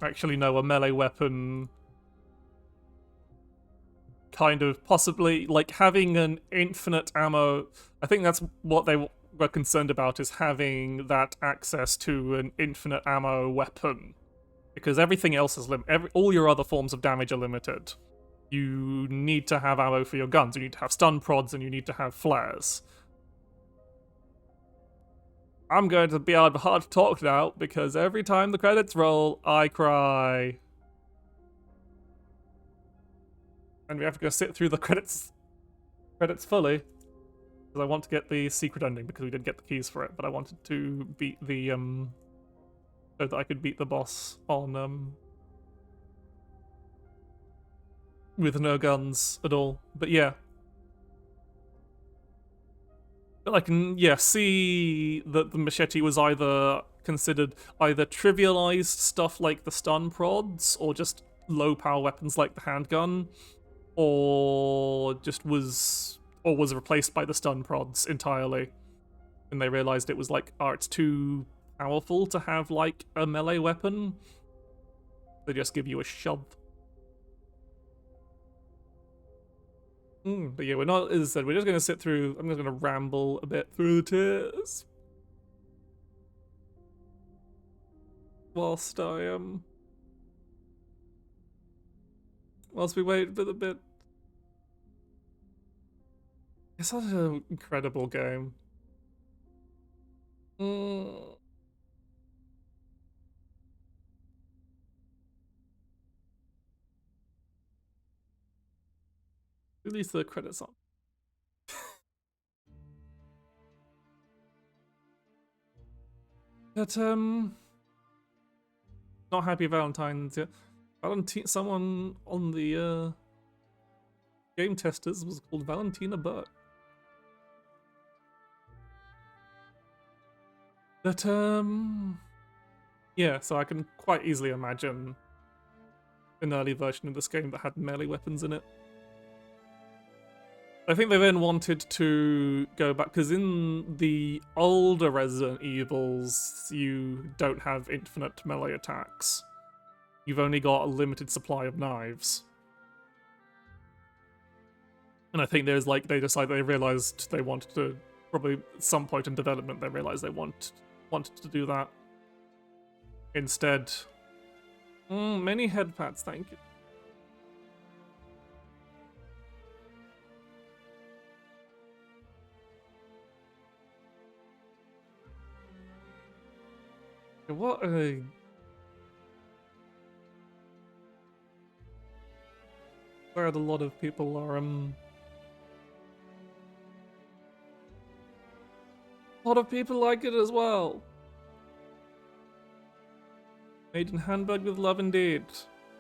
Actually no, a melee weapon kind of possibly, like, having an infinite ammo... I think that's what they were concerned about, is having that access to an infinite ammo weapon. Because everything else is all your other forms of damage are limited. You need to have ammo for your guns, you need to have stun prods, and you need to have flares. I'm going to be hard to talk now, because every time the credits roll, I cry. And we have to go sit through the credits fully. Because I want to get the secret ending, because we didn't get the keys for it, but I wanted to beat the, so that I could beat the boss on, with no guns at all. But yeah. But I can, yeah, see that the machete was either considered trivialized stuff like the stun prods, or just low power weapons like the handgun, or was replaced by the stun prods entirely. And they realized it was like, oh, it's too powerful to have like a melee weapon. They just give you a shove. But yeah, we're not, as I said, we're just gonna sit through, I'm just gonna ramble a bit through the tears. Whilst whilst we wait for the bit. It's such an incredible game. At least the credits on. But not happy Valentine's yet. Valentine, someone on the game testers was called Valentina Burke. But yeah, so I can quite easily imagine an early version of this game that had melee weapons in it. I think they then wanted to go back, because in the older Resident Evils, you don't have infinite melee attacks. You've only got a limited supply of knives. And I think there's like, they realized they wanted to, probably at some point in development, they realized they wanted to do that. Instead, many head pads, thank you. What a... Glad a lot of people are, a lot of people like it as well. Made in Hamburg with love indeed.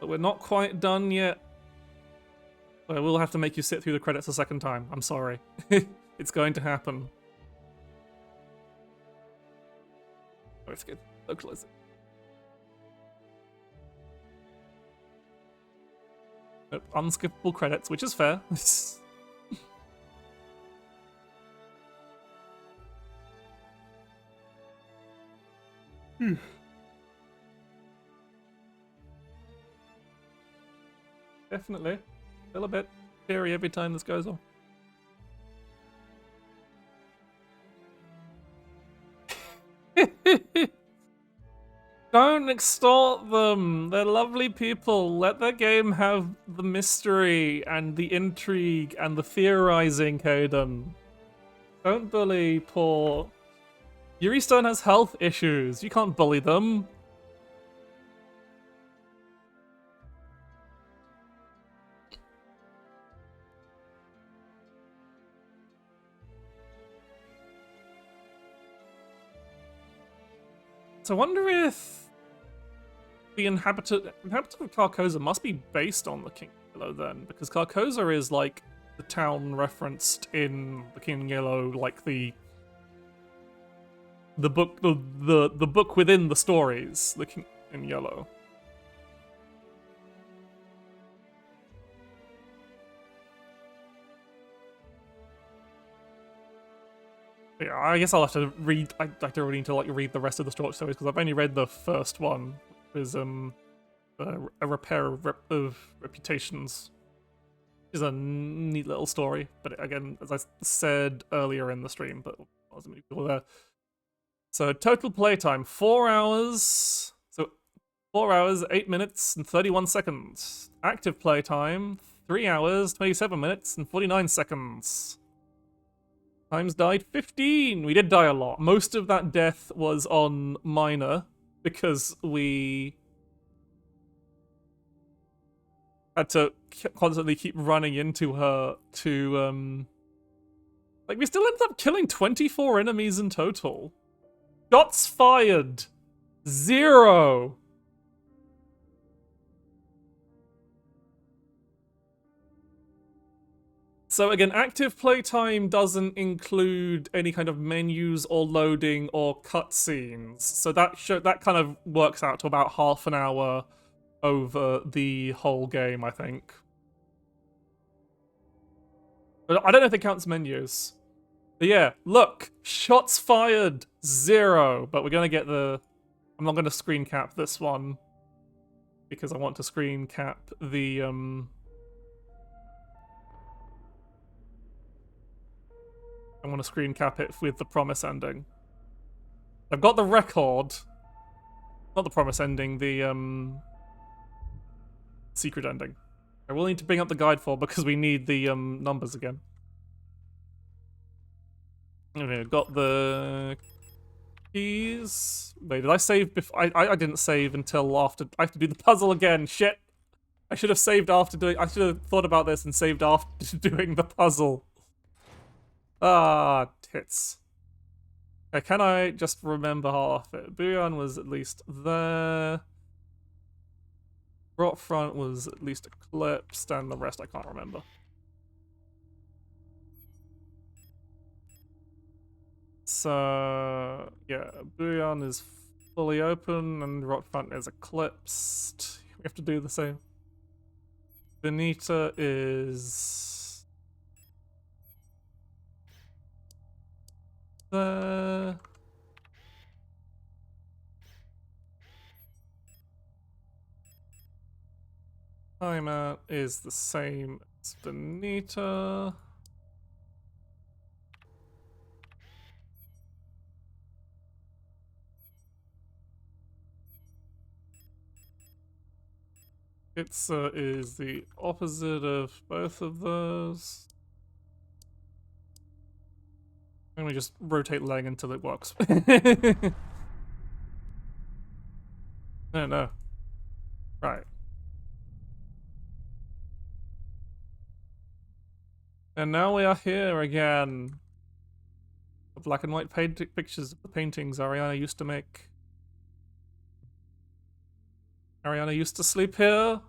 But we're not quite done yet. So I will have to make you sit through the credits a second time. I'm sorry. It's going to happen. Oh, it's good. Localize it. Nope, unskippable credits, which is fair. Definitely. Still a bit scary every time this goes on. Don't extort them. They're lovely people. Let their game have the mystery and the intrigue and the theorizing, Caden. Don't bully poor... Yuri Stone has health issues. You can't bully them. So I wonder if the inhabitant of Carcosa must be based on the King Yellow then, because Carcosa is like the town referenced in the King Yellow, like the book, the book within the stories, the King in Yellow. Yeah, I guess I'll have to read. I don't really need to like read the rest of the short stories because I've only read the first one. Which is a repair of reputations. Is a neat little story, but again, as I said earlier in the stream, but wasn't many people there. So total playtime 4 hours. So 4 hours, 8 minutes, and 31 seconds. Active playtime 3 hours, 27 minutes, and 49 seconds. Times died 15. We did die a lot. Most of that death was on minor because we had to constantly keep running into her to like we still ended up killing 24 enemies in total. Shots fired 0. So again, active playtime doesn't include any kind of menus or loading or cutscenes. So that kind of works out to about half an hour over the whole game, I think. But I don't know if it counts menus. But yeah, look, shots fired 0. But we're gonna get the... I'm not gonna screen cap this one because I want to screen cap the I want to screen cap it with the promise ending. I've got the record. Not the promise ending, the secret ending. I will need to bring up the guide for because we need the numbers again. Okay, got the keys. Wait, did I save before? I didn't save until after. I have to do the puzzle again. Shit. I should have saved after doing. I should have thought about this and saved after doing the puzzle. Ah, tits. Okay, can I just remember half it? Bouillon was at least there. Rot front was at least eclipsed, and the rest I can't remember. So yeah, Bouillon is fully open, and Rot front is eclipsed. We have to do the same. Benita is there. Timeout is the same as Benita. Itza is the opposite of both of those. And we just rotate leg until it works. No. Right. And now we are here again. The black and white pictures of the paintings Ariana used to make. Ariana used to sleep here.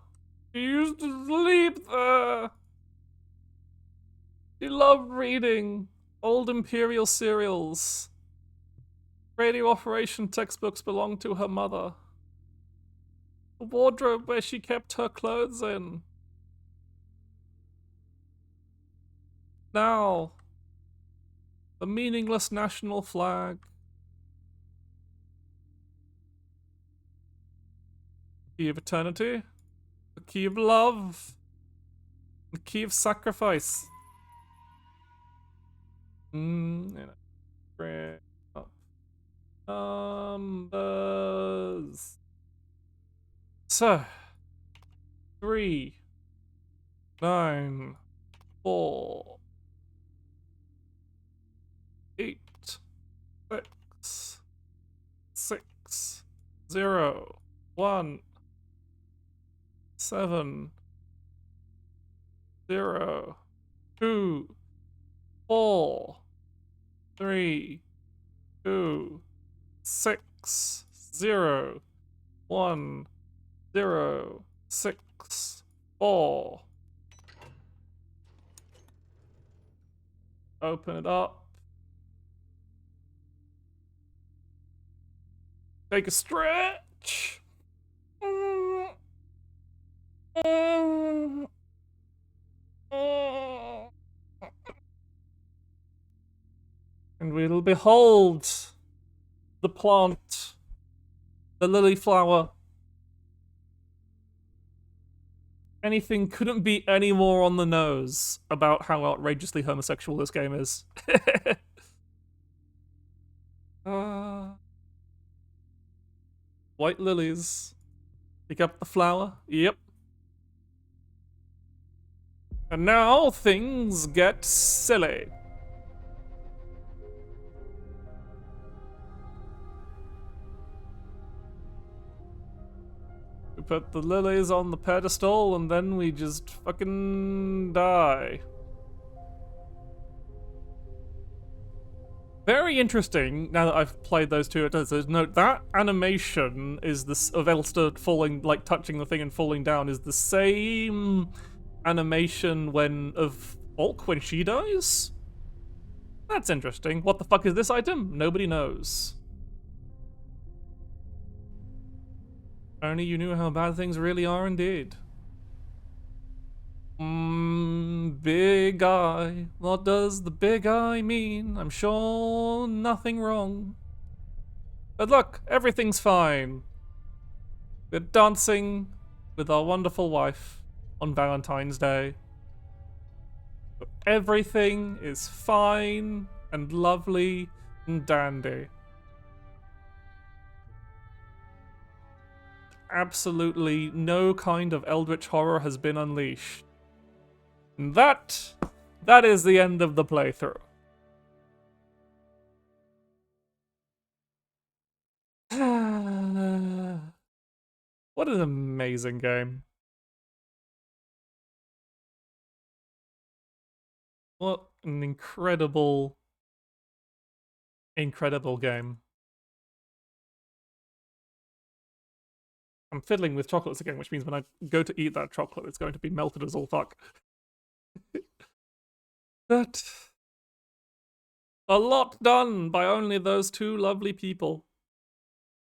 She used to sleep there. She loved reading old Imperial serials. Radio operation textbooks belonged to her mother. The wardrobe where she kept her clothes in. Now, the meaningless national flag. Key of eternity. The key of love. The key of sacrifice. Bring up numbers. So, 3, 9, 4, 8, 6, 6, 0, 1, 7, 0, 2, 4, 3, 2, 6, 0, 1, 0, 6, 4. Open it up. Take a stretch. And we'll behold the plant, the lily flower. Anything couldn't be any more on the nose about how outrageously homosexual this game is. White lilies. Pick up the flower. Yep. And now things get silly. We put the lilies on the pedestal and then we just fucking die. Very interesting, now that I've played those two, note that animation is this of Elster falling, like touching the thing and falling down, is the same animation of Falk when she dies? That's interesting. What the fuck is this item? Nobody knows. Only you knew how bad things really are indeed. Big eye. What does the big eye mean? I'm sure nothing wrong. But look, everything's fine. We're dancing with our wonderful wife on Valentine's Day. Everything is fine and lovely and dandy. Absolutely no kind of eldritch horror has been unleashed. And that is the end of the playthrough. What an amazing game. What an incredible, incredible game. I'm fiddling with chocolates again, which means when I go to eat that chocolate, it's going to be melted as all fuck. But a lot done by only those two lovely people.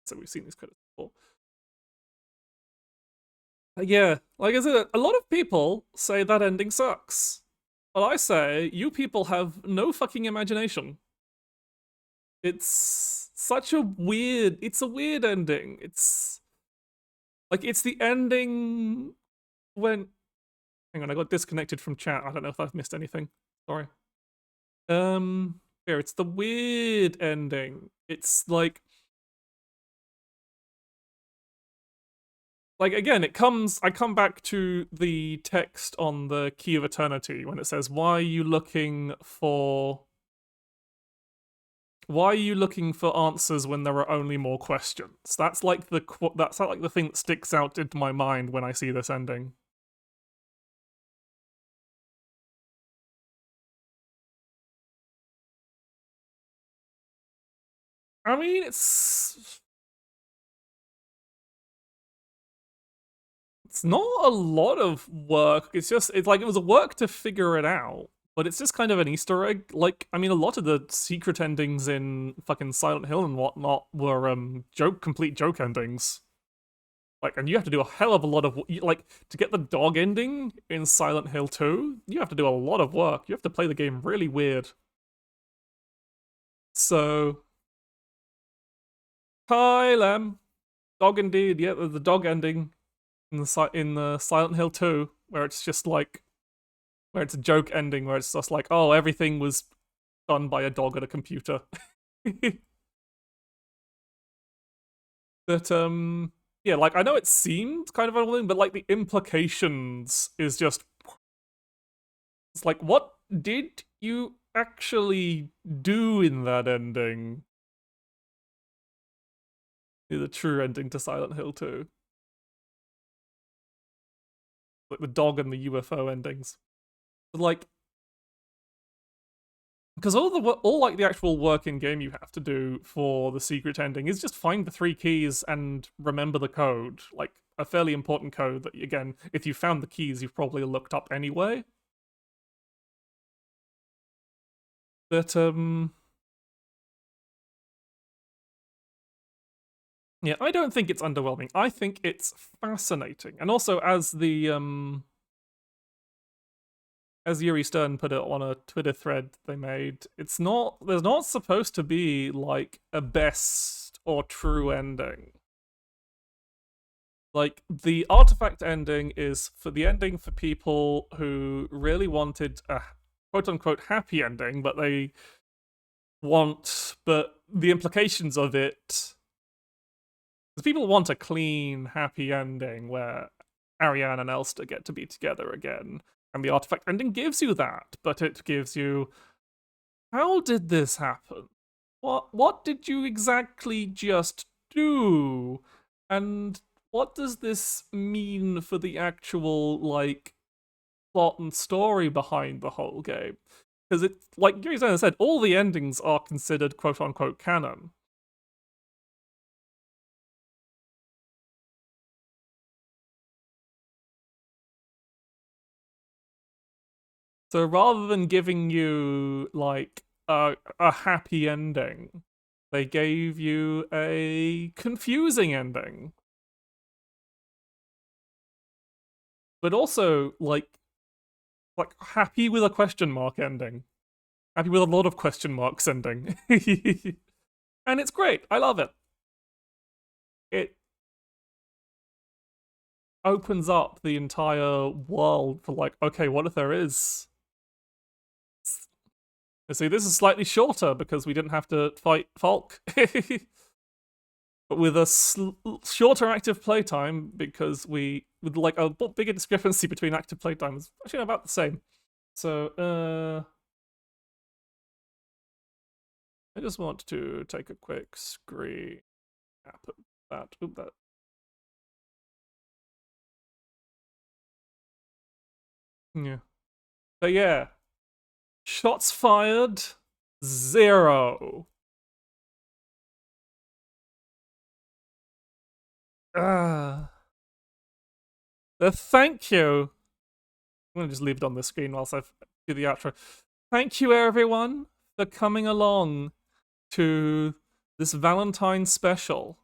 So we've seen these credits before. Yeah, like I said, a lot of people say that ending sucks. But I say, you people have no fucking imagination. It's such a weird, it's a weird ending. It's like, it's the ending when, hang on, I got disconnected from chat. I don't know if I've missed anything. Sorry. Here, it's the weird ending. It's like again, I come back to the text on the Key of Eternity when it says, why are you looking for answers when there are only more questions? That's like the thing that sticks out into my mind when I see this ending. I mean, it's not a lot of work. It's like it was a work to figure it out, but it's just kind of an Easter egg. Like, I mean, a lot of the secret endings in fucking Silent Hill and whatnot were complete joke endings. Like, and you have to do a hell of a lot of like to get the dog ending in Silent Hill 2. You have to do a lot of work. You have to play the game really weird. So, hi, Lem. Dog indeed. Yeah, the dog ending in the Silent Hill 2, where it's just like where it's a joke ending, where it's just like, oh, everything was done by a dog at a computer. But yeah, like I know it seemed kind of annoying, but like the implications is just, it's like, what did you actually do in that ending? The true ending to Silent Hill 2. Like the dog and the UFO endings. But like, because all like the actual work in game you have to do for the secret ending is just find the 3 keys and remember the code, like a fairly important code that, again, if you found the keys you've probably looked up anyway. But yeah, I don't think it's underwhelming. I think it's fascinating. And also, as Yuri Stern put it on a Twitter thread they made, there's not supposed to be like a best or true ending. Like, the artifact ending is for the ending for people who really wanted a quote unquote happy ending, but the implications of it, because people want a clean, happy ending where Ariane and Elster get to be together again. And the artifact ending gives you that, but it gives you, how did this happen? What did you exactly just do? And what does this mean for the actual like plot and story behind the whole game? Because it's like Gary said, all the endings are considered quote unquote canon. So rather than giving you like a happy ending, they gave you a confusing ending. But also like happy with a question mark ending. Happy with a lot of question marks ending. And it's great. I love it. It opens up the entire world for like, okay, what if there is? See, this is slightly shorter because we didn't have to fight Falk. But with a shorter active playtime, because with like a bigger discrepancy between active playtime, is actually about the same. So, I just want to take a quick screen cap of that. Oop, that. Yeah. But yeah, Shots fired, 0. Thank you. I'm gonna just leave it on the screen whilst I do the outro. Thank you, everyone, for coming along to this Valentine special.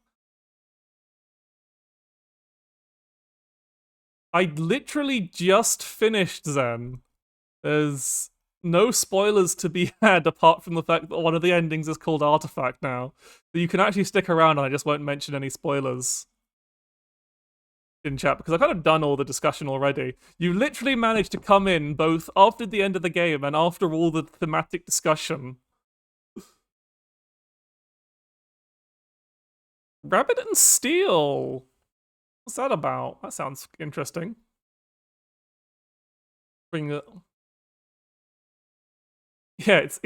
I literally just finished Zen. There's no spoilers to be had apart from the fact that one of the endings is called Artifact now. So you can actually stick around and I just won't mention any spoilers in chat because I've kind of done all the discussion already. You literally managed to come in both after the end of the game and after all the thematic discussion. Rabbit and Steel. What's that about? That sounds interesting. Bring it. Yeah, it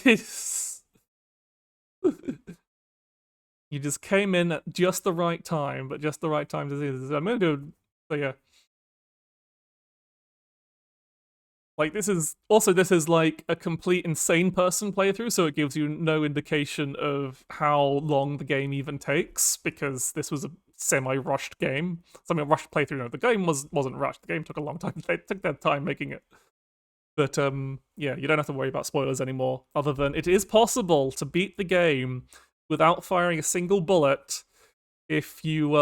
is. You just came in at just the right time, but just the right time to see this. I'm gonna do. So yeah. Like this is like a complete insane person playthrough, so it gives you no indication of how long the game even takes because this was a semi-rushed game. I mean, a rushed playthrough. No, the game wasn't rushed. The game took a long time. They took their time making it. But yeah, you don't have to worry about spoilers anymore. Other than it is possible to beat the game without firing a single bullet if you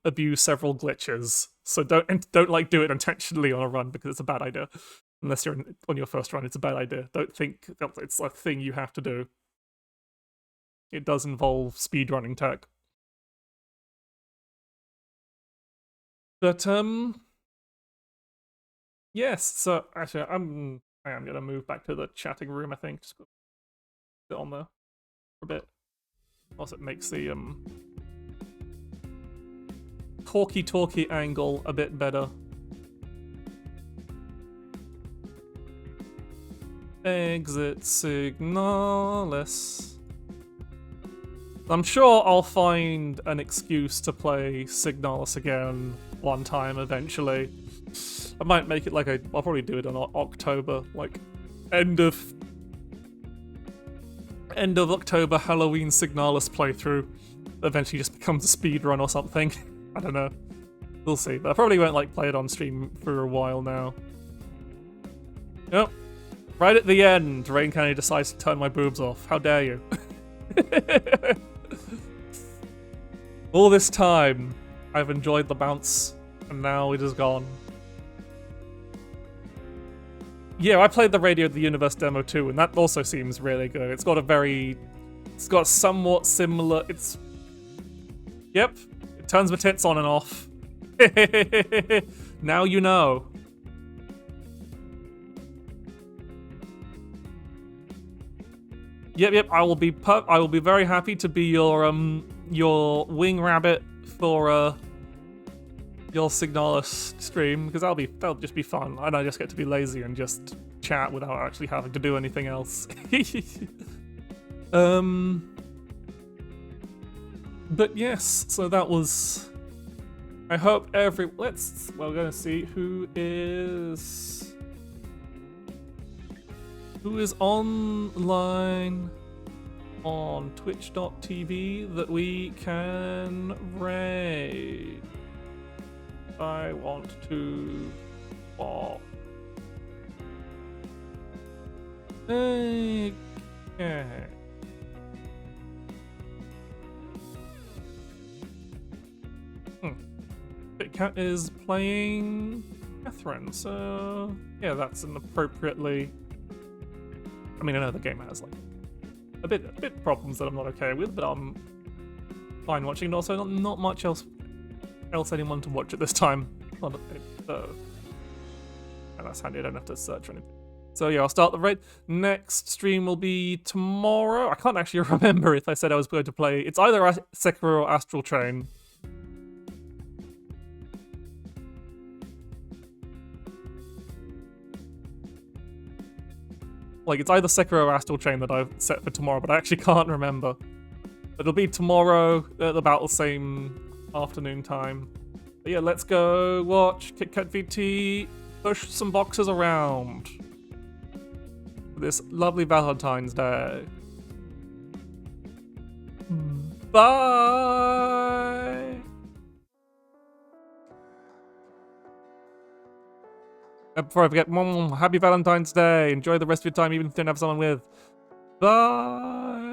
abuse several glitches. So don't like do it intentionally on a run because it's a bad idea. Unless you're on your first run, it's a bad idea. Don't think it's a thing you have to do. It does involve speedrunning tech. But yes. So actually, I am gonna move back to the chatting room. I think just sit on there for a bit. Also, it makes the talky angle a bit better. Exit Signalis. I'm sure I'll find an excuse to play Signalis again one time eventually. I might make it like I'll probably do it in October, like end of October Halloween Signalis playthrough. Eventually just becomes a speedrun or something. I don't know. We'll see. But I probably won't like play it on stream for a while now. Yep. Right at the end, Rain Candy decides to turn my boobs off. How dare you? All this time, I've enjoyed the bounce, and now it is gone. Yeah, I played the Radio of the Universe demo too, and that also seems really good. It's got somewhat similar. Yep, it turns my tits on and off. Now you know. Yep. I will be very happy to be your wing rabbit for your Signalis stream because that'll just be fun, and I just get to be lazy and just chat without actually having to do anything else. But yes, so that was. I hope we're gonna see who is online on twitch.tv that we can raid. I want to walk. Okay. BitCat is playing Catherine, so yeah, that's an appropriately. I mean, I know the game has like a bit problems that I'm not okay with, but I'm fine watching. And also, not much else anyone to watch at this time. So, and that's handy. I don't have to search or anything. So yeah, I'll start the raid. Next stream will be tomorrow. I can't actually remember if I said I was going to play. It's either Sekiro or Astral Chain. Like, it's either Sekiro or Astral Chain that I've set for tomorrow, but I actually can't remember. It'll be tomorrow at about the same afternoon time. But yeah, let's go watch KitKat VT push some boxes around. this lovely Valentine's Day. Bye. Before I forget, happy Valentine's Day. Enjoy the rest of your time, even if you don't have someone with. Bye.